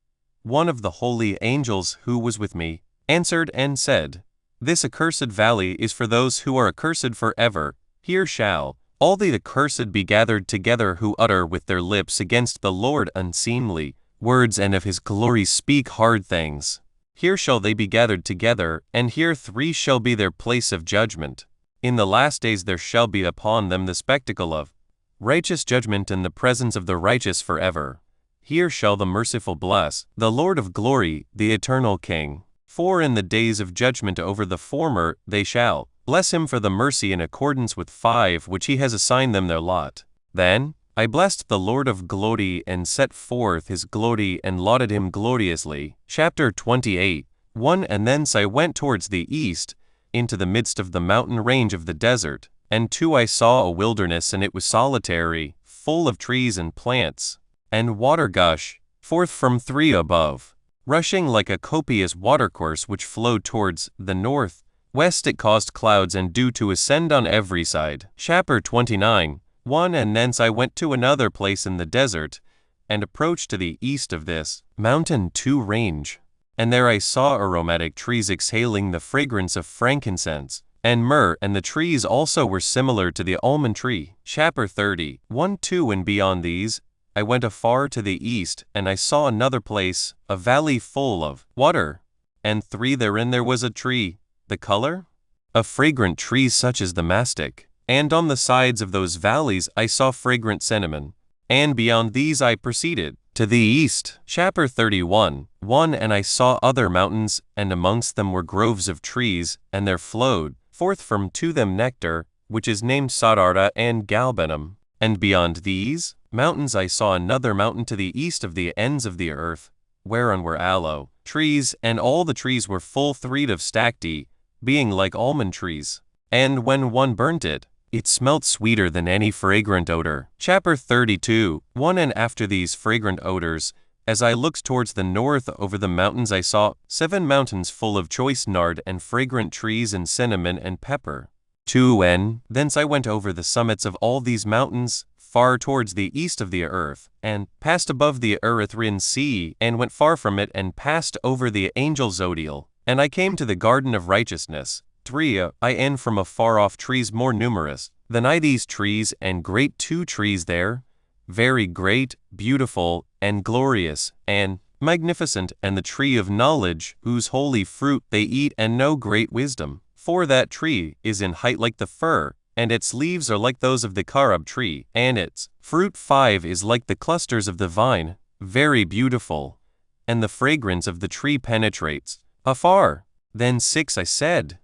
Speaker 1: one of the holy angels who was with me, answered and said, This accursed valley is for those who are accursed forever. Here shall all the accursed be gathered together, who utter with their lips against the Lord unseemly words, and of his glory speak hard things. Here shall they be gathered together, and here 3 shall be their place of judgment. In the last days there shall be upon them the spectacle of righteous judgment in the presence of the righteous forever. Here shall the merciful bless the Lord of glory, the eternal King. 4 In the days of judgment over the former they shall bless him for the mercy in accordance with 5 which he has assigned them their lot. Then I blessed the Lord of glory, and set forth his glory, and lauded him gloriously. Chapter 28. 1 And thence I went towards the east, into the midst of the mountain range of the desert. And 2 I saw a wilderness, and it was solitary, full of trees and plants, and water gush forth from 3 above, rushing like a copious watercourse which flowed towards the north, west it caused clouds and dew to ascend on every side. Chapter 29. 1 And thence I went to another place in the desert, and approached to the east of this mountain 2 range. And there I saw aromatic trees exhaling the fragrance of frankincense and myrrh, and the trees also were similar to the almond tree. Chapter 30. 1, 2 And beyond these, I went afar to the east, and I saw another place, a valley full of water, and 3 therein there was a tree, the color? A fragrant tree such as the mastic. And on the sides of those valleys I saw fragrant cinnamon. And beyond these I proceeded to the east. Chapter 31. 1 And I saw other mountains, and amongst them were groves of trees, and there flowed forth from to them nectar, which is named Sadarta and Galbanum. And beyond these mountains I saw another mountain to the east of the ends of the earth, whereon were aloe trees, and all the trees were full 3 of stacte, being like almond trees. And when one burnt it, it smelt sweeter than any fragrant odor. Chapter 32. 1 And after these fragrant odors, as I looked towards the north over the mountains, I saw 7 mountains full of choice nard and fragrant trees and cinnamon and pepper. 2 And thence I went over the summits of all these mountains, far towards the east of the earth, and passed above the Erythraean Sea, and went far from it, and passed over the angel Zodiel. And I came to the garden of righteousness. 3 I and from afar off trees more numerous than I these trees, and great 2 trees there, very great, beautiful, and glorious, and magnificent, and the tree of knowledge, whose holy fruit they eat and know great wisdom. For that tree is in height like the fir, and its leaves are like those of the carob tree, and its fruit 5 is like the clusters of the vine, very beautiful, and the fragrance of the tree penetrates afar. Then 6 I said,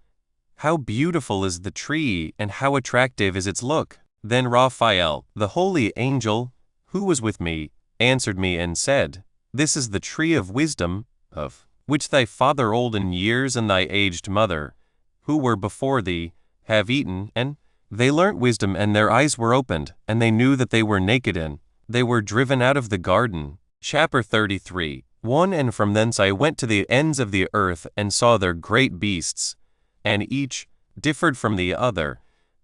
Speaker 1: how beautiful is the tree, and how attractive is its look. Then Raphael, the holy angel, who was with me, answered me and said, this is the tree of wisdom, of which thy father old in years and thy aged mother, who were before thee, have eaten, and they learnt wisdom, and their eyes were opened, and they knew that they were naked, and they were driven out of the garden. Chapter 33. 1 And from thence I went to the ends of the earth, and saw their great beasts, and each differed from the other.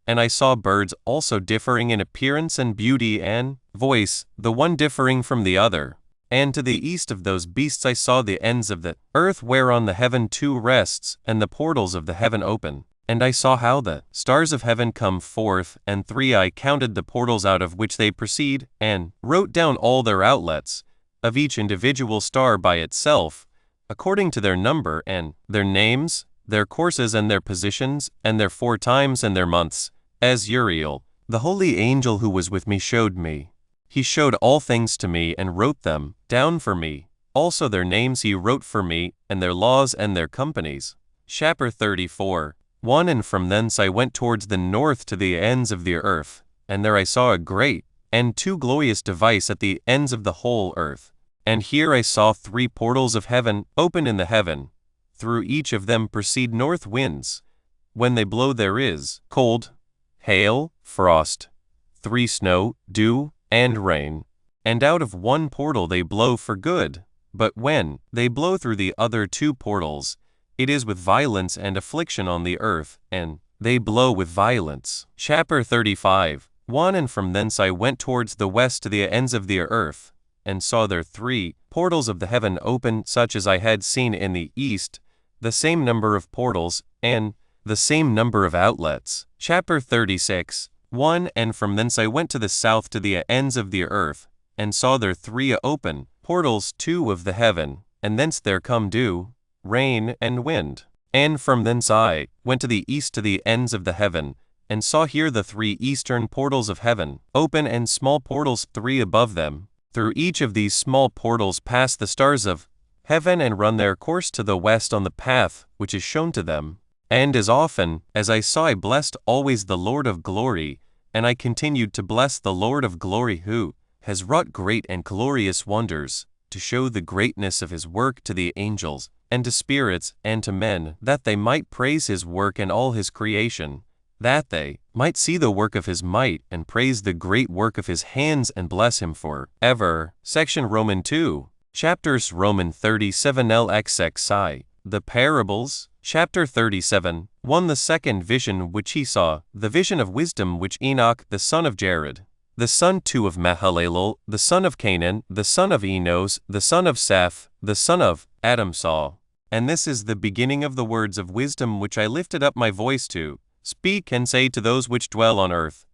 Speaker 1: And I saw birds also differing in appearance and beauty and voice, the one differing from the other. And to the east of those beasts I saw the ends of the earth, whereon the heaven 2 rests, and the portals of the heaven open. And I saw how the stars of heaven come forth, and 3 I counted the portals out of which they proceed, and wrote down all their outlets, of each individual star by itself, according to their number, and their names, their courses and their positions, and their 4 times and their months, as Uriel, the holy angel who was with me, showed me. He showed all things to me and wrote them down for me. Also their names he wrote for me, and their laws and their companies. Chapter 34. 1 And from thence I went towards the north to the ends of the earth, and there I saw a great and 2 glorious device at the ends of the whole earth. And here I saw 3 portals of heaven open in the heaven. Through each of them proceed north winds. When they blow there is cold, hail, frost, 3 snow, dew, and rain. And out of one portal they blow for good. But when they blow through the other 2 portals, it is with violence and affliction on the earth, and they blow with violence. Chapter 35. 1 And from thence I went towards the west to the ends of the earth, and saw there 3 portals of the heaven open, such as I had seen in the east, the same number of portals, and the same number of outlets. Chapter 36. 1 And from thence I went to the south to the ends of the earth, and saw there 3 open portals, 2 of the heaven, and thence there come dew, rain, and wind. And from thence I went to the east to the ends of the heaven, and saw here the 3 eastern portals of heaven open, and small portals 3 above them. Through each of these small portals pass the stars of heaven, and run their course to the west on the path which is shown to them. And as often as I saw, I blessed always the Lord of glory, and I continued to bless the Lord of glory, who has wrought great and glorious wonders, to show the greatness of his work to the angels, and to spirits, and to men, that they might praise his work and all his creation, that they might see the work of his might, and praise the great work of his hands, and bless him for ever. Section Roman 2. Chapters Roman 37 LXXI. The parables. Chapter 37. 1. The second vision which he saw, the vision of wisdom which Enoch the son of Jared, the son 2 of Mahalalel, the son of Canaan, the son of Enos, the son of Seth, the son of Adam saw. And this is the beginning of the words of wisdom which I lifted up my voice to speak and say to those which dwell on earth.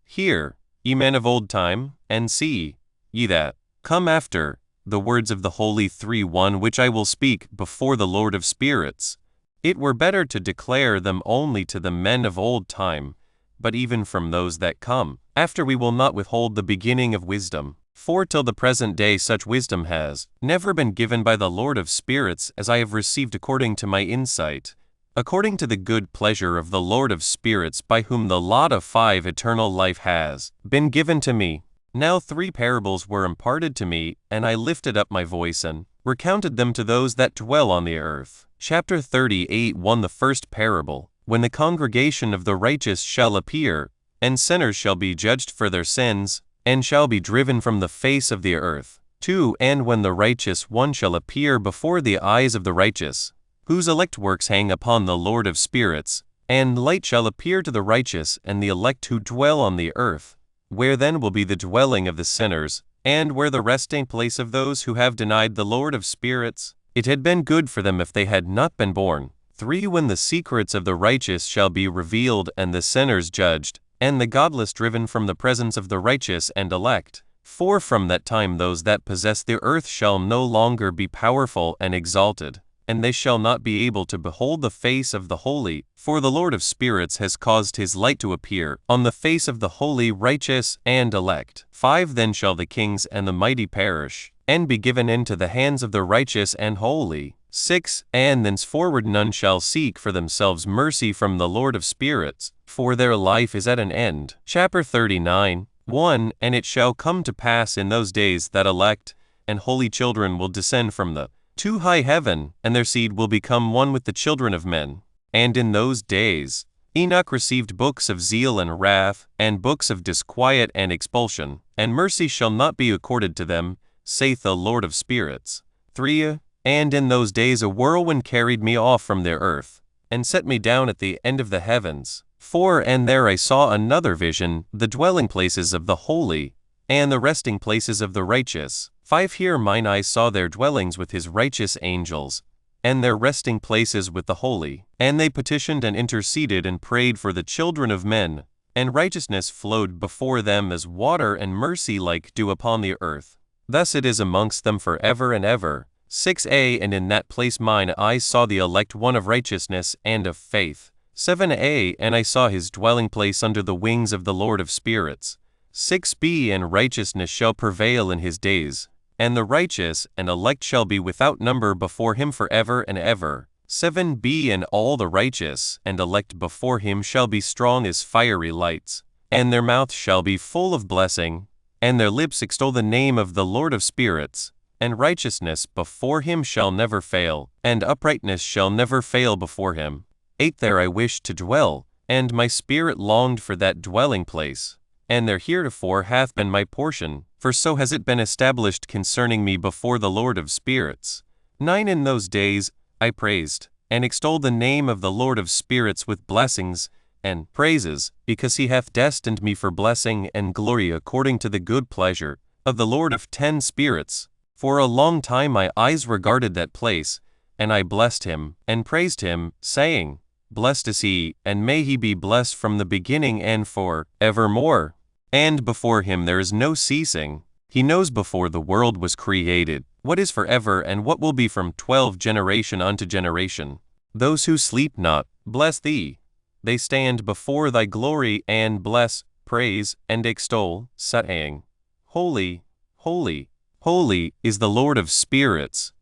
Speaker 1: Hear, ye men of old time, and see, ye that come after, the words of the Holy 3:1 which I will speak before the Lord of spirits. It were better to declare them only to the men of old time, but even from those that come after we will not withhold the beginning of wisdom. For till the present day such wisdom has never been given by the Lord of spirits as I have received according to my insight, according to the good pleasure of the Lord of spirits, by whom the lot of 5 eternal life has been given to me. Now 3 parables were imparted to me, and I lifted up my voice and recounted them to those that dwell on the earth. Chapter 38. 1. The first parable. When the congregation of the righteous shall appear, and sinners shall be judged for their sins, and shall be driven from the face of the earth. 2. And when the righteous one shall appear before the eyes of the righteous, whose elect works hang upon the Lord of spirits, and light shall appear to the righteous and the elect who dwell on the earth, where then will be the dwelling of the sinners, and where the resting place of those who have denied the Lord of spirits. It had been good for them if they had not been born. 3. When the secrets of the righteous shall be revealed, and the sinners judged, and the godless driven from the presence of the righteous and elect. 4. From that time those that possess the earth shall no longer be powerful and exalted, and they shall not be able to behold the face of the holy, for the Lord of spirits has caused his light to appear on the face of the holy, righteous, and elect. 5. Then shall the kings and the mighty perish, and be given into the hands of the righteous and holy. 6. And thenceforward none shall seek for themselves mercy from the Lord of spirits, for their life is at an end. Chapter 39. 1. And it shall come to pass in those days that elect and holy children will descend from the to high heaven, and their seed will become one with the children of men. And in those days Enoch received books of zeal and wrath, and books of disquiet and expulsion, and mercy shall not be accorded to them, saith the Lord of spirits. 3. And in those days a whirlwind carried me off from the earth, and set me down at the end of the heavens. 4. And there I saw another vision, the dwelling places of the holy, and the resting places of the righteous. 5. Here mine eyes saw their dwellings with his righteous angels, and their resting places with the holy. And they petitioned and interceded and prayed for the children of men, and righteousness flowed before them as water, and mercy like dew upon the earth. Thus it is amongst them for ever and ever. 6a. And in that place mine eyes saw the elect one of righteousness and of faith. 7a. And I saw his dwelling place under the wings of the Lord of spirits. 6b. And righteousness shall prevail in his days, and the righteous and elect shall be without number before him for ever and ever. 7b. And all the righteous and elect before him shall be strong as fiery lights, and their mouth shall be full of blessing, and their lips extol the name of the Lord of spirits. And righteousness before him shall never fail, and uprightness shall never fail before him. 8. There I wished to dwell, and my spirit longed for that dwelling place, and there heretofore hath been my portion, for so has it been established concerning me before the Lord of spirits. 9. In those days I praised and extolled the name of the Lord of spirits with blessings and praises, because he hath destined me for blessing and glory according to the good pleasure of the Lord of 10 spirits. For a long time my eyes regarded that place, and I blessed him and praised him, saying, Blessed is he, and may he be blessed from the beginning and for evermore. And before him there is no ceasing. He knows before the world was created what is forever, and what will be from 12 generation unto generation. Those who sleep not, bless thee. They stand before thy glory, and bless, praise, and extol, saying, Holy, holy, holy is the Lord of spirits.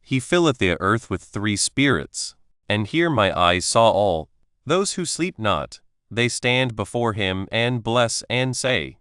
Speaker 1: He filleth the earth with 3 spirits. And here my eyes saw all those who sleep not. They stand before him, and bless, and say,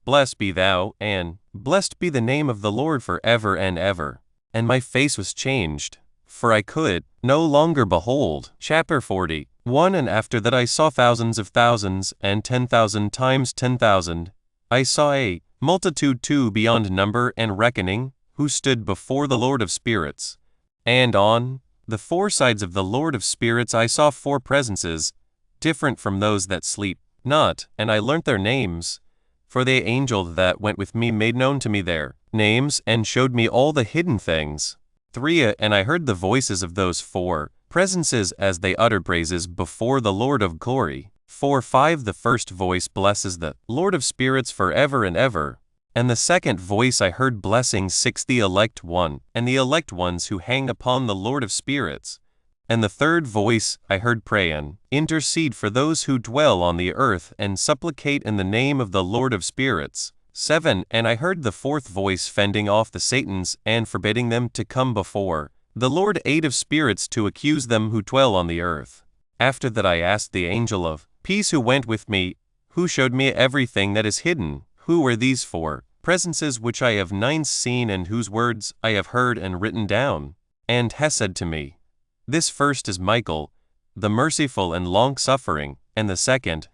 Speaker 1: Blessed be thou, and blessed be the name of the Lord for ever and ever. And my face was changed, for I could no longer behold. Chapter 40. 1. And after that I saw thousands of thousands, and 10,000 times 10,000. I saw a multitude too beyond number and reckoning, who stood before the Lord of spirits, and on the four sides of the Lord of Spirits I saw four presences, different from those that sleep not, and I learnt their names. For the angel that went with me made known to me their names, and showed me all the hidden things. 3 And I heard the voices of those four presences as they uttered praises before the Lord of glory. 4-5 The first voice blesses the Lord of Spirits forever and ever. And the second voice I heard blessing 6 the elect one, and the elect ones who hang upon the Lord of Spirits. And the third voice I heard praying, intercede for those who dwell on the earth and supplicate in the name of the Lord of Spirits. 7 And I heard the fourth voice fending off the Satans and forbidding them to come before the Lord of Spirits to accuse them who dwell on the earth. After that I asked the angel of peace who went with me, who showed me everything that is hidden, who were these four presences which I have seen and whose words I have heard and written down. And he said to me, this first is Michael, the merciful and long-suffering, and the second,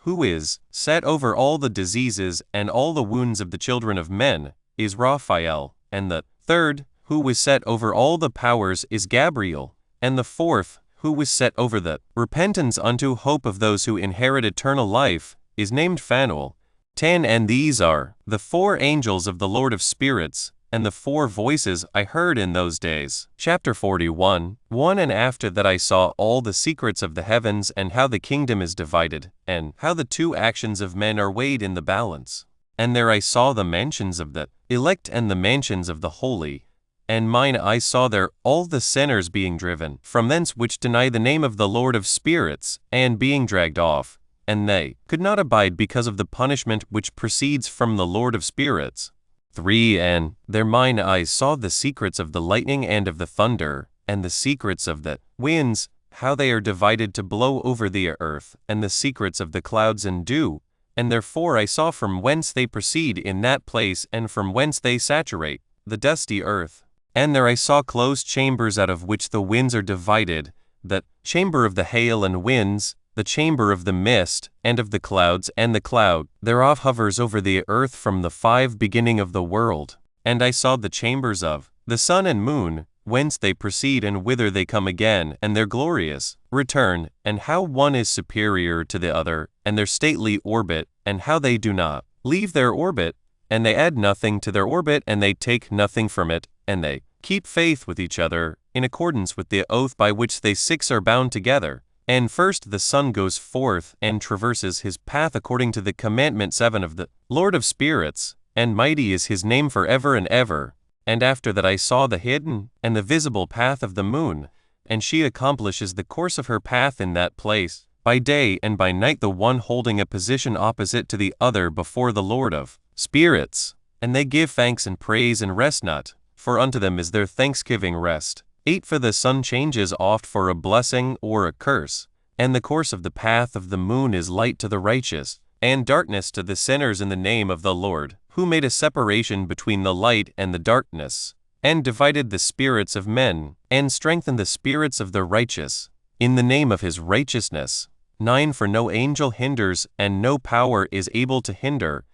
Speaker 1: who is set over all the diseases and all the wounds of the children of men, is Raphael, and the third, who was set over all the powers, is Gabriel, and the fourth, who was set over the repentance unto hope of those who inherit eternal life, is named Phanuel. 10 And these are the four angels of the Lord of Spirits, and the four voices I heard in those days. Chapter 41 1 And after that I saw all the secrets of the heavens, and how the kingdom is divided, and how the two actions of men are weighed in the balance. And there I saw the mansions of the elect and the mansions of the holy. And mine eyes saw there all the sinners being driven from thence which deny the name of the Lord of Spirits, and being dragged off. And they could not abide because of the punishment which proceeds from the Lord of Spirits. 3 And there mine eyes saw the secrets of the lightning and of the thunder, and the secrets of the winds, how they are divided to blow over the earth, and the secrets of the clouds and dew. And therefore I saw from whence they proceed in that place, and from whence they saturate the dusty earth. And there I saw closed chambers out of which the winds are divided, the chamber of the hail and winds, the chamber of the mist, and of the clouds, and the cloud thereof hovers over the earth from the 5 beginning of the world. And I saw the chambers of the sun and moon, whence they proceed and whither they come again, and their glorious return, and how one is superior to the other, and their stately orbit, and how they do not leave their orbit, and they add nothing to their orbit, and they take nothing from it, and they keep faith with each other, in accordance with the oath by which they 6 are bound together. And first the sun goes forth and traverses his path according to the commandment 7 of the Lord of Spirits, and mighty is his name forever and ever. And after that I saw the hidden and the visible path of the moon, and she accomplishes the course of her path in that place, by day and by night, the one holding a position opposite to the other before the Lord of Spirits. And they give thanks and praise and rest not, for unto them is their thanksgiving rest. 8 For the sun changes oft for a blessing or a curse, and the course of the path of the moon is light to the righteous, and darkness to the sinners in the name of the Lord, who made a separation between the light and the darkness, and divided the spirits of men, and strengthened the spirits of the righteous, in the name of his righteousness. 9 For no angel hinders, and no power is able to hinder,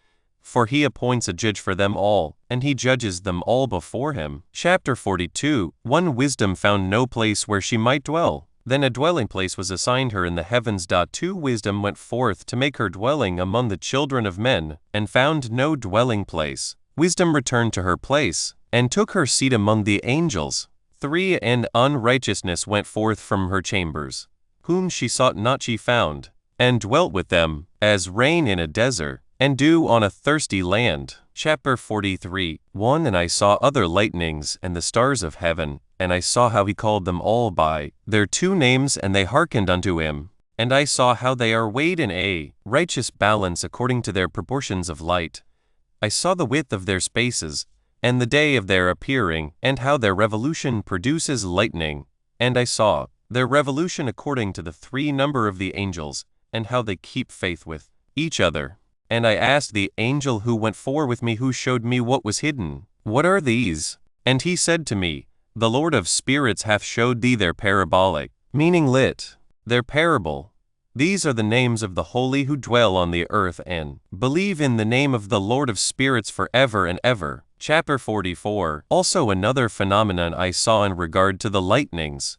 Speaker 1: for he appoints a judge for them all, and he judges them all before him. Chapter 42 1 Wisdom found no place where she might dwell. Then a dwelling place was assigned her in the heavens. 2 Wisdom went forth to make her dwelling among the children of men, and found no dwelling place. Wisdom returned to her place, and took her seat among the angels. 3 And unrighteousness went forth from her chambers, whom she sought not she found, and dwelt with them, as rain in a desert, and dew on a thirsty land. Chapter 43 1 And I saw other lightnings and the stars of heaven, and I saw how he called them all by their 2 names, and they hearkened unto him. And I saw how they are weighed in a righteous balance according to their proportions of light. I saw the width of their spaces, and the day of their appearing, and how their revolution produces lightning. And I saw their revolution according to the 3 number of the angels, and how they keep faith with each other. And I asked the angel who went forth with me, who showed me what was hidden, what are these? And he said to me, the Lord of Spirits hath showed thee their parabolic, meaning lit, their parable. These are the names of the holy who dwell on the earth, and believe in the name of the Lord of Spirits forever and ever. Chapter 44 Also another phenomenon I saw in regard to the lightnings,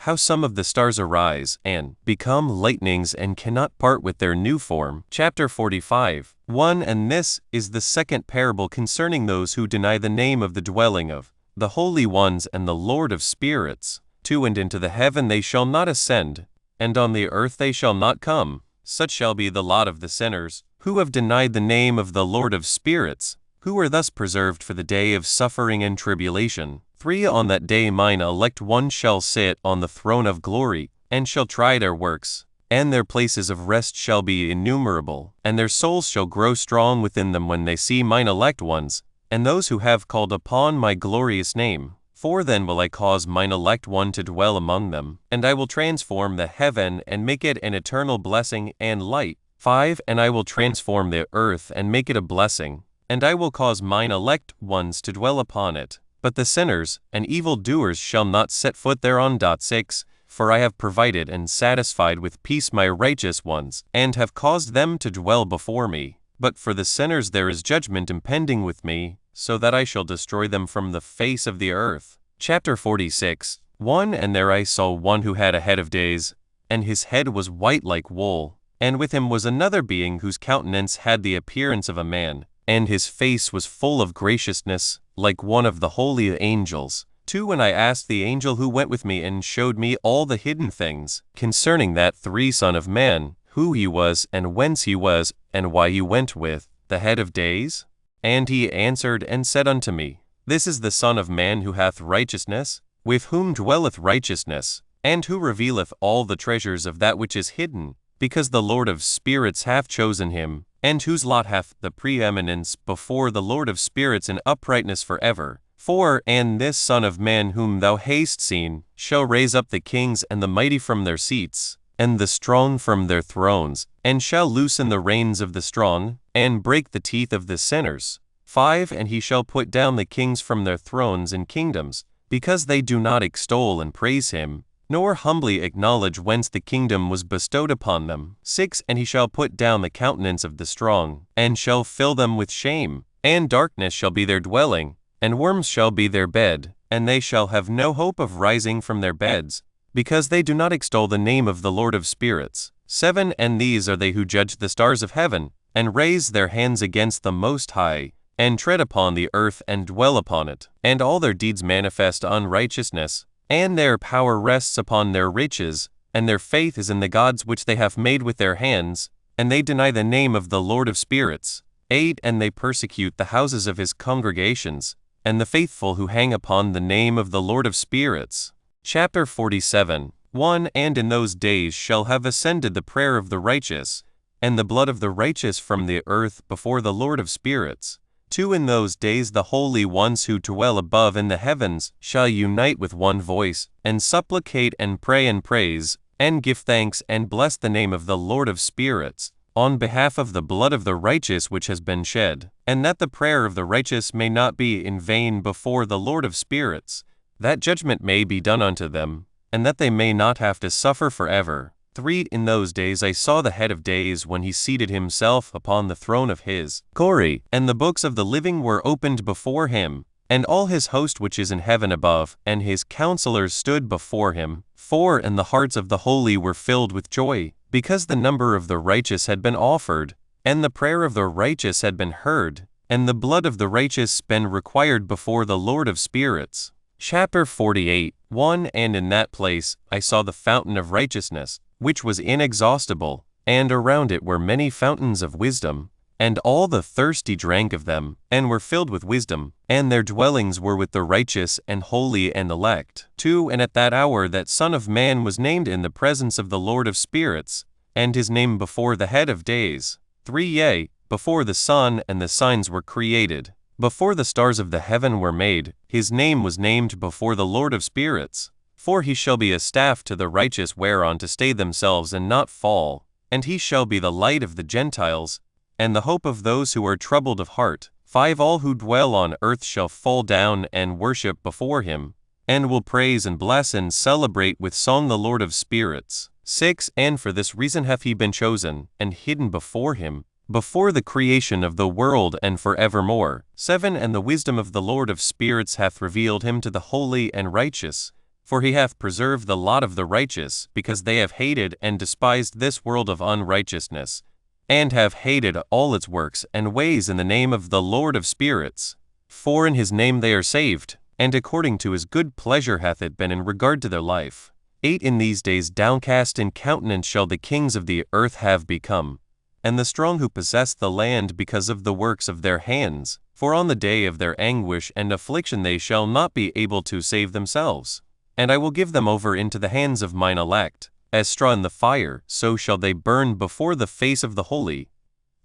Speaker 1: how some of the stars arise and become lightnings and cannot part with their new form. Chapter 45. 1. And this is the second parable concerning those who deny the name of the dwelling of the holy ones and the Lord of spirits. 2. And into the heaven they shall not ascend, and on the earth they shall not come. Such shall be the lot of the sinners, who have denied the name of the Lord of spirits, who are thus preserved for the day of suffering and tribulation. 3. On that day mine elect one shall sit on the throne of glory, and shall try their works, and their places of rest shall be innumerable, and their souls shall grow strong within them when they see mine elect ones, and those who have called upon my glorious name. 4. Then will I cause mine elect one to dwell among them, and I will transform the heaven and make it an eternal blessing and light. 5. And I will transform the earth and make it a blessing, and I will cause mine elect ones to dwell upon it. But the sinners and evil doers shall not set foot thereon. 6. For I have provided and satisfied with peace my righteous ones, and have caused them to dwell before me. But for the sinners there is judgment impending with me, so that I shall destroy them from the face of the earth. Chapter 46. 1. And there I saw one who had a head of days, and his head was white like wool, and with him was another being whose countenance had the appearance of a man, and his face was full of graciousness, like one of the holy angels. 2. And I asked the angel who went with me and showed me all the hidden things concerning that Son of Man, who he was, and whence he was, and why he went with the head of days? And he answered and said unto me, This is the Son of Man who hath righteousness, with whom dwelleth righteousness, and who revealeth all the treasures of that which is hidden, because the Lord of spirits hath chosen him, and whose lot hath the preeminence before the Lord of spirits in uprightness forever. 4. And this Son of Man whom thou hast seen shall raise up the kings and the mighty from their seats, and the strong from their thrones, and shall loosen the reins of the strong, and break the teeth of the sinners. 5. And he shall put down the kings from their thrones and kingdoms, because they do not extol and praise him, nor humbly acknowledge whence the kingdom was bestowed upon them. 6. And he shall put down the countenance of the strong, and shall fill them with shame, and darkness shall be their dwelling, and worms shall be their bed, and they shall have no hope of rising from their beds, because they do not extol the name of the Lord of spirits. 7. And these are they who judge the stars of heaven, and raise their hands against the Most High, and tread upon the earth and dwell upon it, and all their deeds manifest unrighteousness, and their power rests upon their riches, and their faith is in the gods which they have made with their hands, and they deny the name of the Lord of spirits. 8. And they persecute the houses of his congregations, and the faithful who hang upon the name of the Lord of spirits. Chapter 47. 1. And in those days shall have ascended the prayer of the righteous, and the blood of the righteous from the earth before the Lord of spirits. 2. In those days the holy ones who dwell above in the heavens shall unite with one voice, and supplicate and pray and praise, and give thanks and bless the name of the Lord of spirits, on behalf of the blood of the righteous which has been shed, and that the prayer of the righteous may not be in vain before the Lord of spirits, that judgment may be done unto them, and that they may not have to suffer forever. 3. In those days I saw the head of days when he seated himself upon the throne of his glory, and the books of the living were opened before him, and all his host which is in heaven above, and his counselors stood before him. 4. And the hearts of the holy were filled with joy, because the number of the righteous had been offered, and the prayer of the righteous had been heard, and the blood of the righteous been required before the Lord of spirits. Chapter 48. 1. And in that place I saw the fountain of righteousness, which was inexhaustible, and around it were many fountains of wisdom, and all the thirsty drank of them, and were filled with wisdom, and their dwellings were with the righteous and holy and elect. 2. And at that hour that Son of Man was named in the presence of the Lord of spirits, and his name before the head of days. 3. Yea, before the sun and the signs were created, before the stars of the heaven were made, his name was named before the Lord of spirits. 4. He shall be a staff to the righteous whereon to stay themselves and not fall, and he shall be the light of the Gentiles, and the hope of those who are troubled of heart. 5. All who dwell on earth shall fall down and worship before him, and will praise and bless and celebrate with song the Lord of spirits. 6. And for this reason hath he been chosen, and hidden before him, before the creation of the world and forevermore. 7. And the wisdom of the Lord of spirits hath revealed him to the holy and righteous, For he hath preserved the lot of the righteous, because they have hated and despised this world of unrighteousness, and have hated all its works and ways in the name of the Lord of spirits. For in his name they are saved, and according to his good pleasure hath it been in regard to their life. 8 In these days downcast in countenance shall the kings of the earth have become, and the strong who possess the land because of the works of their hands. For on the day of their anguish and affliction they shall not be able to save themselves. And I will give them over into the hands of mine elect. As straw in the fire, so shall they burn before the face of the holy.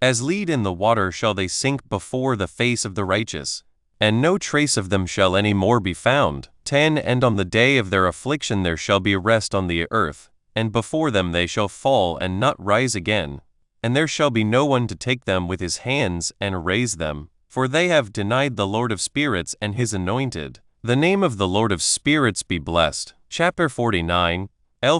Speaker 1: As lead in the water shall they sink before the face of the righteous. And no trace of them shall any more be found. 10 And on the day of their affliction there shall be rest on the earth, and before them they shall fall and not rise again. And there shall be no one to take them with his hands and raise them, for they have denied the Lord of spirits and his anointed. The name of the Lord of spirits be blessed. Chapter 49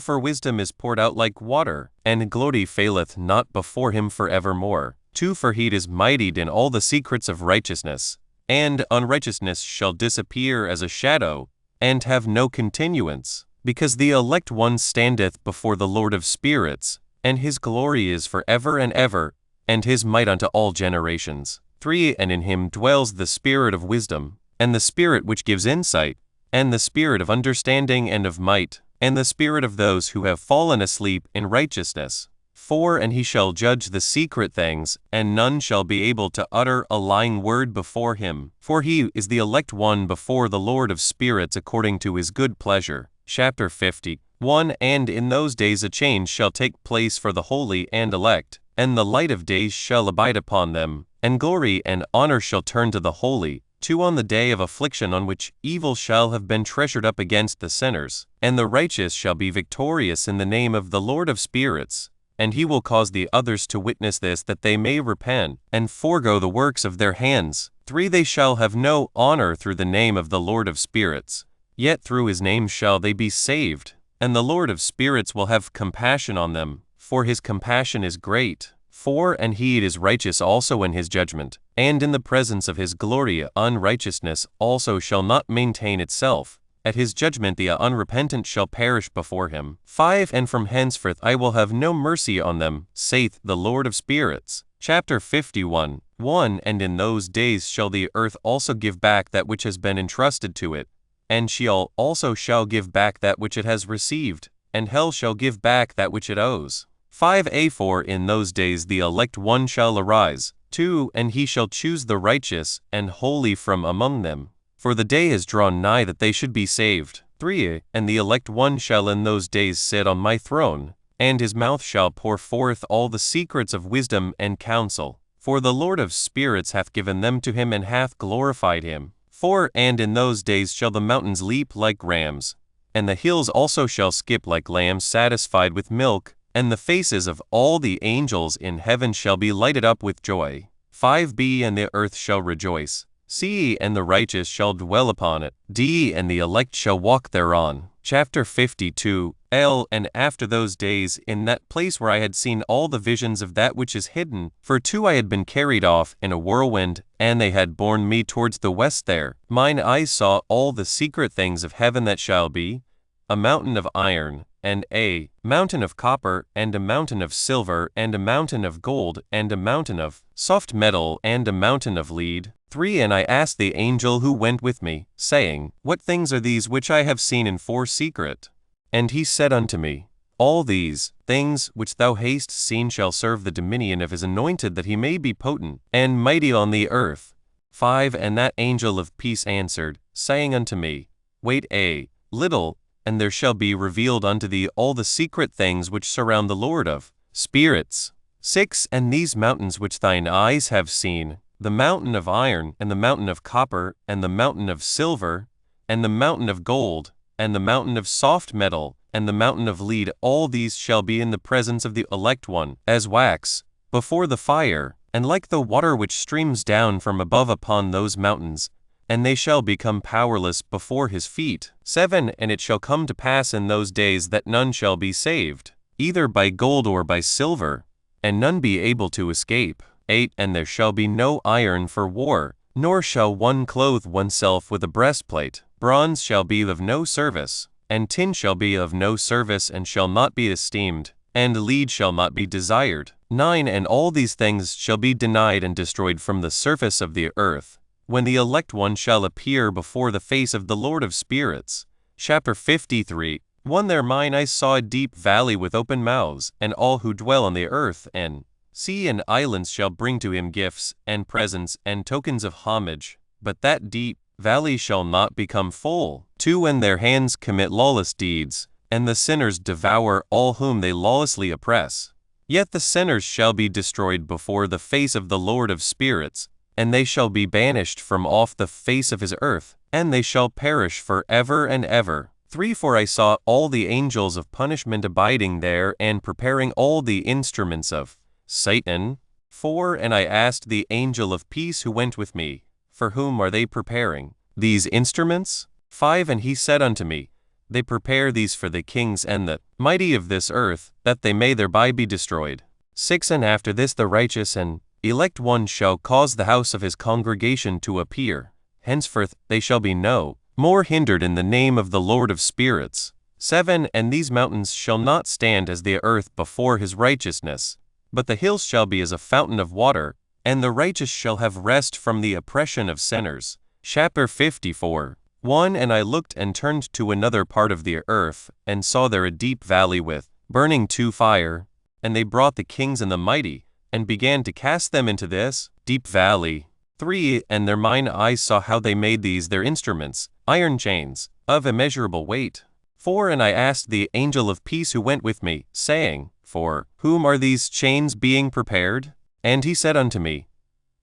Speaker 1: For wisdom is poured out like water, and glory faileth not before him for evermore. 2 For he is mightied in all the secrets of righteousness, and unrighteousness shall disappear as a shadow, and have no continuance, because the elect one standeth before the Lord of spirits, and his glory is for ever and ever, and his might unto all generations. 3 And in him dwells the spirit of wisdom, and the spirit which gives insight, and the spirit of understanding and of might, and the spirit of those who have fallen asleep in righteousness. 4 And he shall judge the secret things, and none shall be able to utter a lying word before him. For he is the elect one before the Lord of spirits according to his good pleasure. Chapter 51 And in those days a change shall take place for the holy and elect, and the light of days shall abide upon them, and glory and honor shall turn to the holy. 2 On the day of affliction on which evil shall have been treasured up against the sinners, and the righteous shall be victorious in the name of the Lord of spirits. And he will cause the others to witness this, that they may repent, and forego the works of their hands. 3 They shall have no honor through the name of the Lord of spirits, yet through his name shall they be saved. And the Lord of spirits will have compassion on them, for his compassion is great. 4 And he is righteous also in his judgment, and in the presence of his glory unrighteousness also shall not maintain itself. At his judgment the unrepentant shall perish before him. 5 And from henceforth I will have no mercy on them, saith the Lord of spirits. Chapter 51 1 And in those days shall the earth also give back that which has been entrusted to it, and Sheol also shall give back that which it has received, and hell shall give back that which it owes. 5 For in those days the elect one shall arise. 2 And he shall choose the righteous and holy from among them. For the day is drawn nigh that they should be saved. 3 And the elect one shall in those days sit on my throne, and his mouth shall pour forth all the secrets of wisdom and counsel. For the Lord of spirits hath given them to him and hath glorified him. 4 And in those days shall the mountains leap like rams, and the hills also shall skip like lambs satisfied with milk, and the faces of all the angels in heaven shall be lighted up with joy. 5b And the earth shall rejoice. C And the righteous shall dwell upon it. D And the elect shall walk thereon. Chapter 52 And after those days, in that place where I had seen all the visions of that which is hidden, for 2 I had been carried off in a whirlwind, and they had borne me towards the west there. Mine eyes saw all the secret things of heaven that shall be, a mountain of iron, and a mountain of copper, and a mountain of silver, and a mountain of gold, and a mountain of soft metal, and a mountain of lead. 3 And I asked the angel who went with me, saying, What things are these which I have seen in for secret? And he said unto me, All these things which thou hast seen shall serve the dominion of his anointed, that he may be potent and mighty on the earth. 5 And that angel of peace answered, saying unto me, Wait a little, and there shall be revealed unto thee all the secret things which surround the Lord of spirits. 6 And these mountains which thine eyes have seen, the mountain of iron, and the mountain of copper, and the mountain of silver, and the mountain of gold, and the mountain of soft metal, and the mountain of lead, all these shall be in the presence of the elect one, as wax before the fire, and like the water which streams down from above upon those mountains, and they shall become powerless before his feet. 7 And it shall come to pass in those days that none shall be saved, either by gold or by silver, and none be able to escape. 8 And there shall be no iron for war, nor shall one clothe oneself with a breastplate. Bronze shall be of no service, and tin shall be of no service and shall not be esteemed, and lead shall not be desired. 9 And all these things shall be denied and destroyed from the surface of the earth, when the elect one shall appear before the face of the Lord of spirits. Chapter 53 1 There mine eyes saw a deep valley with open mouths, and all who dwell on the earth, and sea and islands shall bring to him gifts, and presents, and tokens of homage. But that deep valley shall not become full. 2 When their hands commit lawless deeds, and the sinners devour all whom they lawlessly oppress. Yet the sinners shall be destroyed before the face of the Lord of spirits, and they shall be banished from off the face of his earth, and they shall perish for ever and ever. 3 For I saw all the angels of punishment abiding there, and preparing all the instruments of Satan. 4 And I asked the angel of peace who went with me, for whom are they preparing these instruments? 5 And he said unto me, They prepare these for the kings and the mighty of this earth, that they may thereby be destroyed. 6 And after this the righteous and elect one shall cause the house of his congregation to appear. Henceforth they shall be no more hindered in the name of the Lord of spirits. 7 And these mountains shall not stand as the earth before his righteousness, but the hills shall be as a fountain of water, and the righteous shall have rest from the oppression of sinners. Chapter 54 1 And I looked and turned to another part of the earth, and saw there a deep valley with burning fire, and they brought the kings and the mighty, and began to cast them into this deep valley. 3 And their mine eyes saw how they made these their instruments, iron chains, of immeasurable weight. 4 And I asked the angel of peace who went with me, saying, For whom are these chains being prepared? And he said unto me,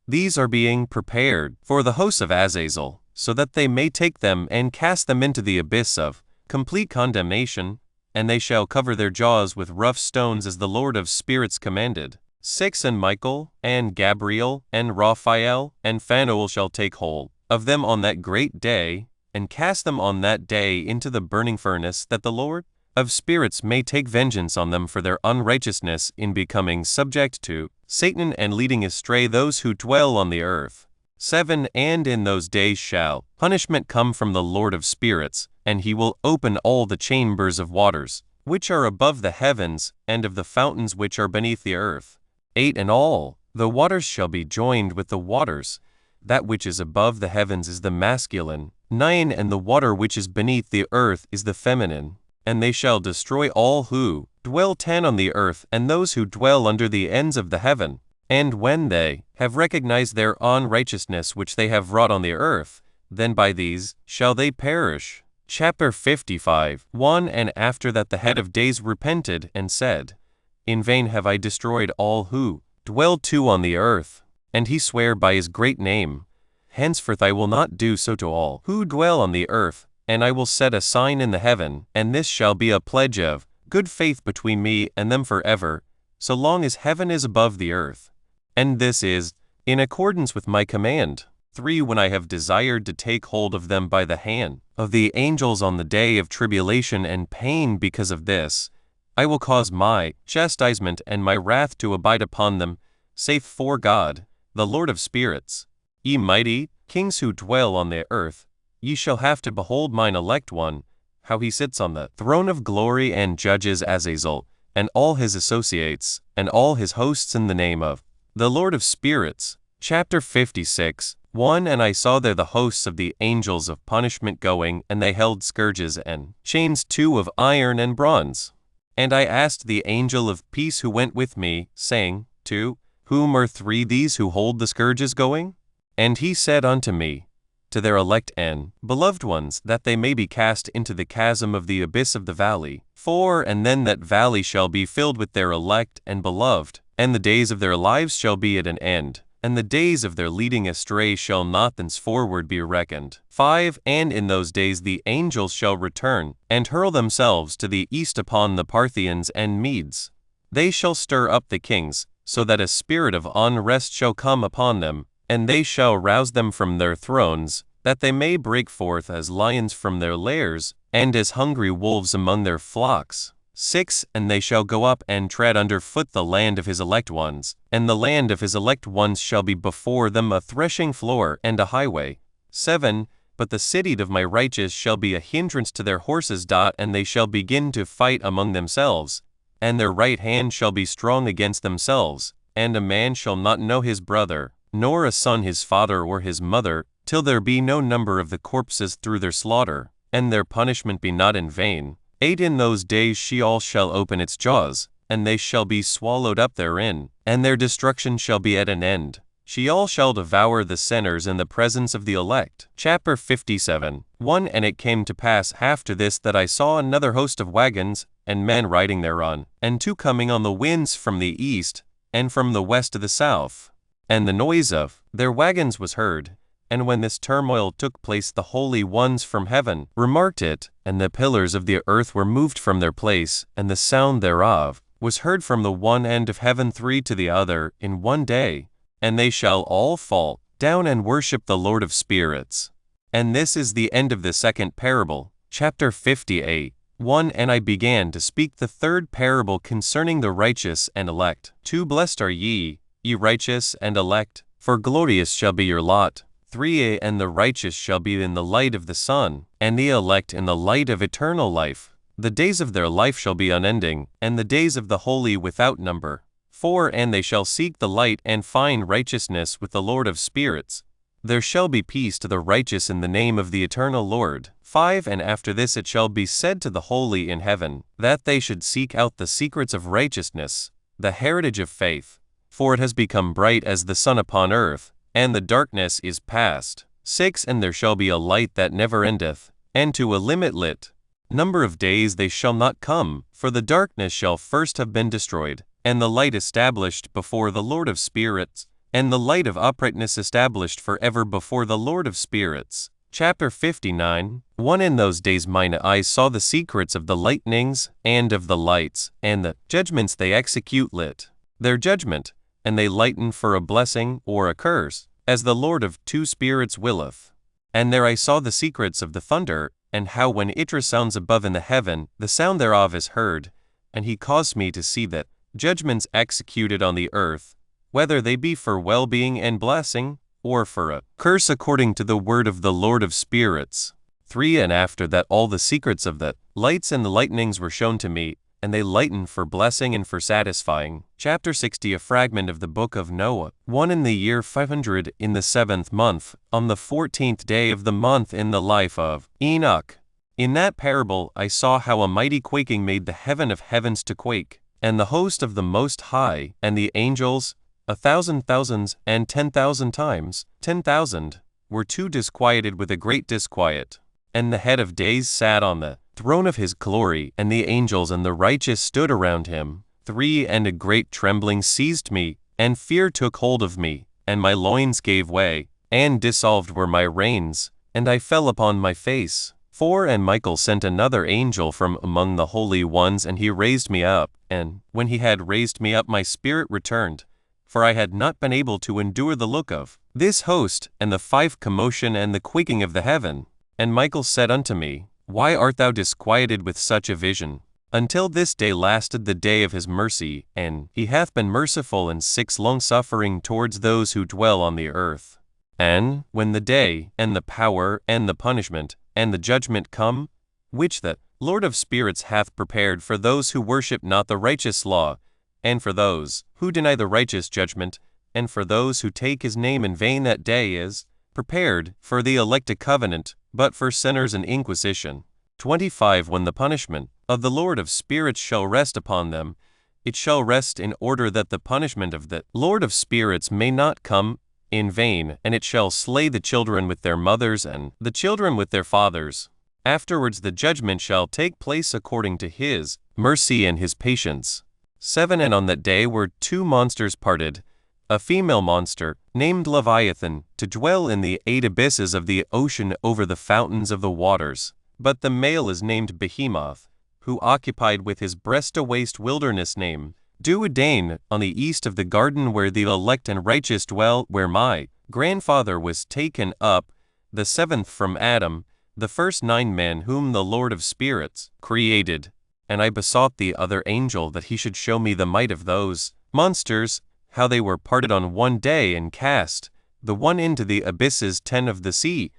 Speaker 1: These are being prepared for the hosts of Azazel, so that they may take them and cast them into the abyss of complete condemnation, and they shall cover their jaws with rough stones as the Lord of spirits commanded. 6 And Michael, and Gabriel, and Raphael, and Phanuel shall take hold of them on that great day, and cast them on that day into the burning furnace, that the Lord of spirits may take vengeance on them for their unrighteousness in becoming subject to Satan and leading astray those who dwell on the earth. 7 And in those days shall punishment come from the Lord of spirits, and he will open all the chambers of waters, which are above the heavens, and of the fountains which are beneath the earth. 8 And all the waters shall be joined with the waters. That which is above the heavens is the masculine. 9 And the water which is beneath the earth is the feminine. And they shall destroy all who dwell 10 on the earth, and those who dwell under the ends of the heaven. And when they have recognized their unrighteousness which they have wrought on the earth, then by these shall they perish. Chapter 55 1 And after that the head of days repented, and said, In vain have I destroyed all who dwell on the earth. And he sware by his great name, Henceforth I will not do so to all who dwell on the earth, and I will set a sign in the heaven, and this shall be a pledge of good faith between me and them forever, so long as heaven is above the earth. And this is in accordance with my command. 3 When I have desired to take hold of them by the hand of the angels on the day of tribulation and pain because of this, I will cause my chastisement and my wrath to abide upon them, saith for God, the Lord of spirits. Ye mighty kings who dwell on the earth, ye shall have to behold mine elect one, how he sits on the throne of glory and judges Azazel, and all his associates, and all his hosts in the name of the Lord of spirits. Chapter 56 1 And I saw there the hosts of the angels of punishment going, and they held scourges and chains 2 of iron and bronze. And I asked the angel of peace who went with me, saying, 2 Whom are 3 these who hold the scourges going? And he said unto me, To their elect and beloved ones, that they may be cast into the chasm of the abyss of the valley. 4 And then that valley shall be filled with their elect and beloved, and the days of their lives shall be at an end, and the days of their leading astray shall not thenceforward be reckoned. 5 And in those days the angels shall return, and hurl themselves to the east upon the Parthians and Medes. They shall stir up the kings, so that a spirit of unrest shall come upon them, and they shall rouse them from their thrones, that they may break forth as lions from their lairs, and as hungry wolves among their flocks. 6 And they shall go up and tread under foot the land of his elect ones, and the land of his elect ones shall be before them a threshing floor and a highway. 7 but the city of my righteous shall be a hindrance to their horses. And they shall begin to fight among themselves, and their right hand shall be strong against themselves, and a man shall not know his brother, nor a son his father or his mother, till there be no number of the corpses through their slaughter, and their punishment be not in vain. 8 In those days Sheol shall open its jaws, and they shall be swallowed up therein, and their destruction shall be at an end. Sheol shall devour the sinners in the presence of the elect. Chapter 57. 1 And it came to pass after this that I saw another host of wagons, and men riding thereon, and 2 coming on the winds from the east, and from the west to the south. And the noise of their wagons was heard. And when this turmoil took place, the holy ones from heaven remarked it, and the pillars of the earth were moved from their place, and the sound thereof was heard from the one end of heaven 3 to the other in one day. And they shall all fall down and worship the Lord of spirits. And this is the end of the second parable. Chapter 58. 1 And I began to speak the third parable concerning the righteous and elect. 2 Blessed are ye, ye righteous and elect, for glorious shall be your lot. 3 And the righteous shall be in the light of the sun, and the elect in the light of eternal life. The days of their life shall be unending, and the days of the holy without number. 4 And they shall seek the light and find righteousness with the Lord of spirits. There shall be peace to the righteous in the name of the eternal Lord. 5 And after this it shall be said to the holy in heaven, that they should seek out the secrets of righteousness, the heritage of faith. For it has become bright as the sun upon earth, and the darkness is past. 6 And there shall be a light that never endeth, and to a limitless number of days they shall not come, for the darkness shall first have been destroyed, and the light established before the Lord of spirits, and the light of uprightness established forever before the Lord of spirits. Chapter 59. 1 In those days mine eyes saw the secrets of the lightnings, and of the lights, and the judgments they execute their judgment, and they lighten for a blessing or a curse, as the Lord of 2 spirits willeth. And there I saw the secrets of the thunder, and how when it resounds above in the heaven, the sound thereof is heard. And he caused me to see that judgments executed on the earth, whether they be for well-being and blessing, or for a curse according to the word of the Lord of spirits. 3 And after that all the secrets of the lights and the lightnings were shown to me, and they lighten for blessing and for satisfying. Chapter 60. A fragment of the book of Noah. 1 In the year 500 in the 7th month, on the 14th day of the month in the life of Enoch. In that parable I saw how a mighty quaking made the heaven of heavens to quake, and the host of the Most High, and the angels, 1,000 thousands, and 10,000 times 10,000, were too disquieted with a great disquiet. And the head of days sat on the throne of his glory, and the angels and the righteous stood around him. 3 And a great trembling seized me, and fear took hold of me, and my loins gave way, and dissolved were my reins, and I fell upon my face. 4 And Michael sent another angel from among the holy ones, and he raised me up, and when he had raised me up my spirit returned, for I had not been able to endure the look of this host, and the 5 commotion and the quaking of the heaven. And Michael said unto me, Why art thou disquieted with such a vision? Until this day lasted the day of his mercy, and he hath been merciful and 6 long-suffering towards those who dwell on the earth. And when the day, and the power, and the punishment, and the judgment come, which the Lord of spirits hath prepared for those who worship not the righteous law, and for those who deny the righteous judgment, and for those who take his name in vain, that day is prepared for the elect a covenant, but for sinners an inquisition. 25 When the punishment of the Lord of spirits shall rest upon them, it shall rest in order that the punishment of the Lord of spirits may not come in vain, and it shall slay the children with their mothers, and the children with their fathers. Afterwards the judgment shall take place according to his mercy and his patience. 7 And on that day were 2 monsters parted, a female monster, named Leviathan, to dwell in the 8 abysses of the ocean over the fountains of the waters. But the male is named Behemoth, who occupied with his breast a waste wilderness named Duodain, on the east of the garden where the elect and righteous dwell, where my grandfather was taken up, the 7th from Adam, the first 9 men whom the Lord of spirits created. And I besought the other angel that he should show me the might of those monsters, how they were parted on one day and cast, the one into the abysses 10 of the sea,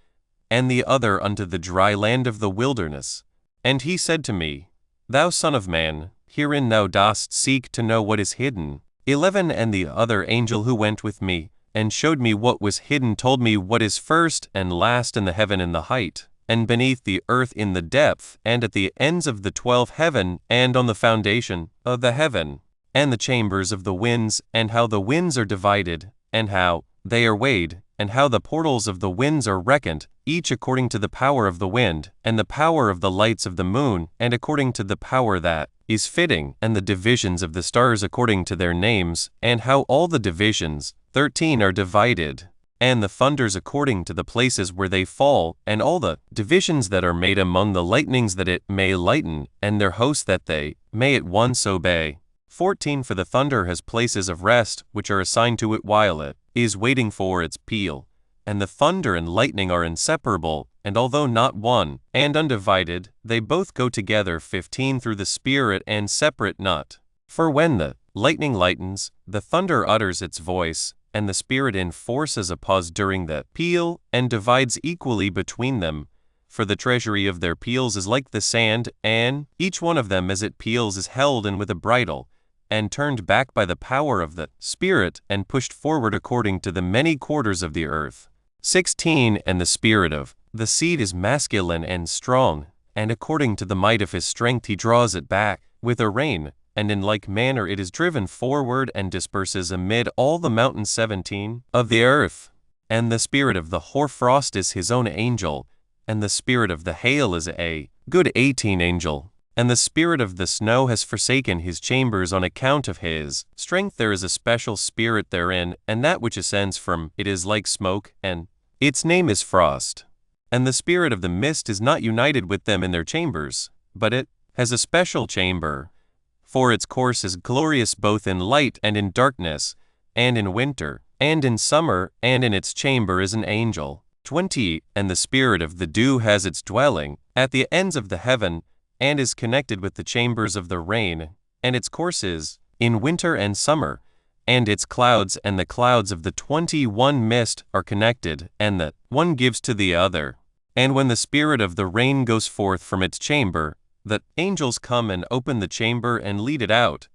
Speaker 1: and the other unto the dry land of the wilderness. And he said to me, Thou son of man, herein thou dost seek to know what is hidden. 11 And the other angel who went with me, and showed me what was hidden, told me what is first and last in the heaven in the height, and beneath the earth in the depth, and at the ends of the 12 heaven, and on the foundation of the heaven, and the chambers of the winds, and how the winds are divided, and how they are weighed, and how the portals of the winds are reckoned, each according to the power of the wind, and the power of the lights of the moon, and according to the power that is fitting, and the divisions of the stars according to their names, and how all the divisions, 13, are divided, and the thunders according to the places where they fall, and all the divisions that are made among the lightnings, that it may lighten, and their hosts that they may at once obey. 14 For the thunder has places of rest, which are assigned to it while it is waiting for its peal. And the thunder and lightning are inseparable, and although not one, and undivided, they both go together. 15 Through the spirit and separate not. For when the lightning lightens, the thunder utters its voice, and the spirit enforces a pause during the peal, and divides equally between them. For the treasury of their peals is like the sand, and each one of them as it peals is held in with a bridle, and turned back by the power of the Spirit, and pushed forward according to the many quarters of the earth. 16 And the spirit of the seed is masculine and strong, and according to the might of his strength he draws it back with a rein, and in like manner it is driven forward and disperses amid all the mountains. 17 Of the earth. And the spirit of the hoarfrost is his own angel, and the spirit of the hail is a good 18 angel. And the spirit of the snow has forsaken his chambers on account of his strength. There is a special spirit therein, and that which ascends from it is like smoke, and its name is frost. And the spirit of the mist is not united with them in their chambers, but it has a special chamber. For its course is glorious both in light and in darkness, and in winter, and in summer, and in its chamber is an angel. 20 And the spirit of the dew has its dwelling at the ends of the heaven, and is connected with the chambers of the rain, and its course is in winter and summer, and its clouds and the clouds of the 21 mist are connected, and the one gives to the other. And when the spirit of the rain goes forth from its chamber, the angels come and open the chamber and lead it out,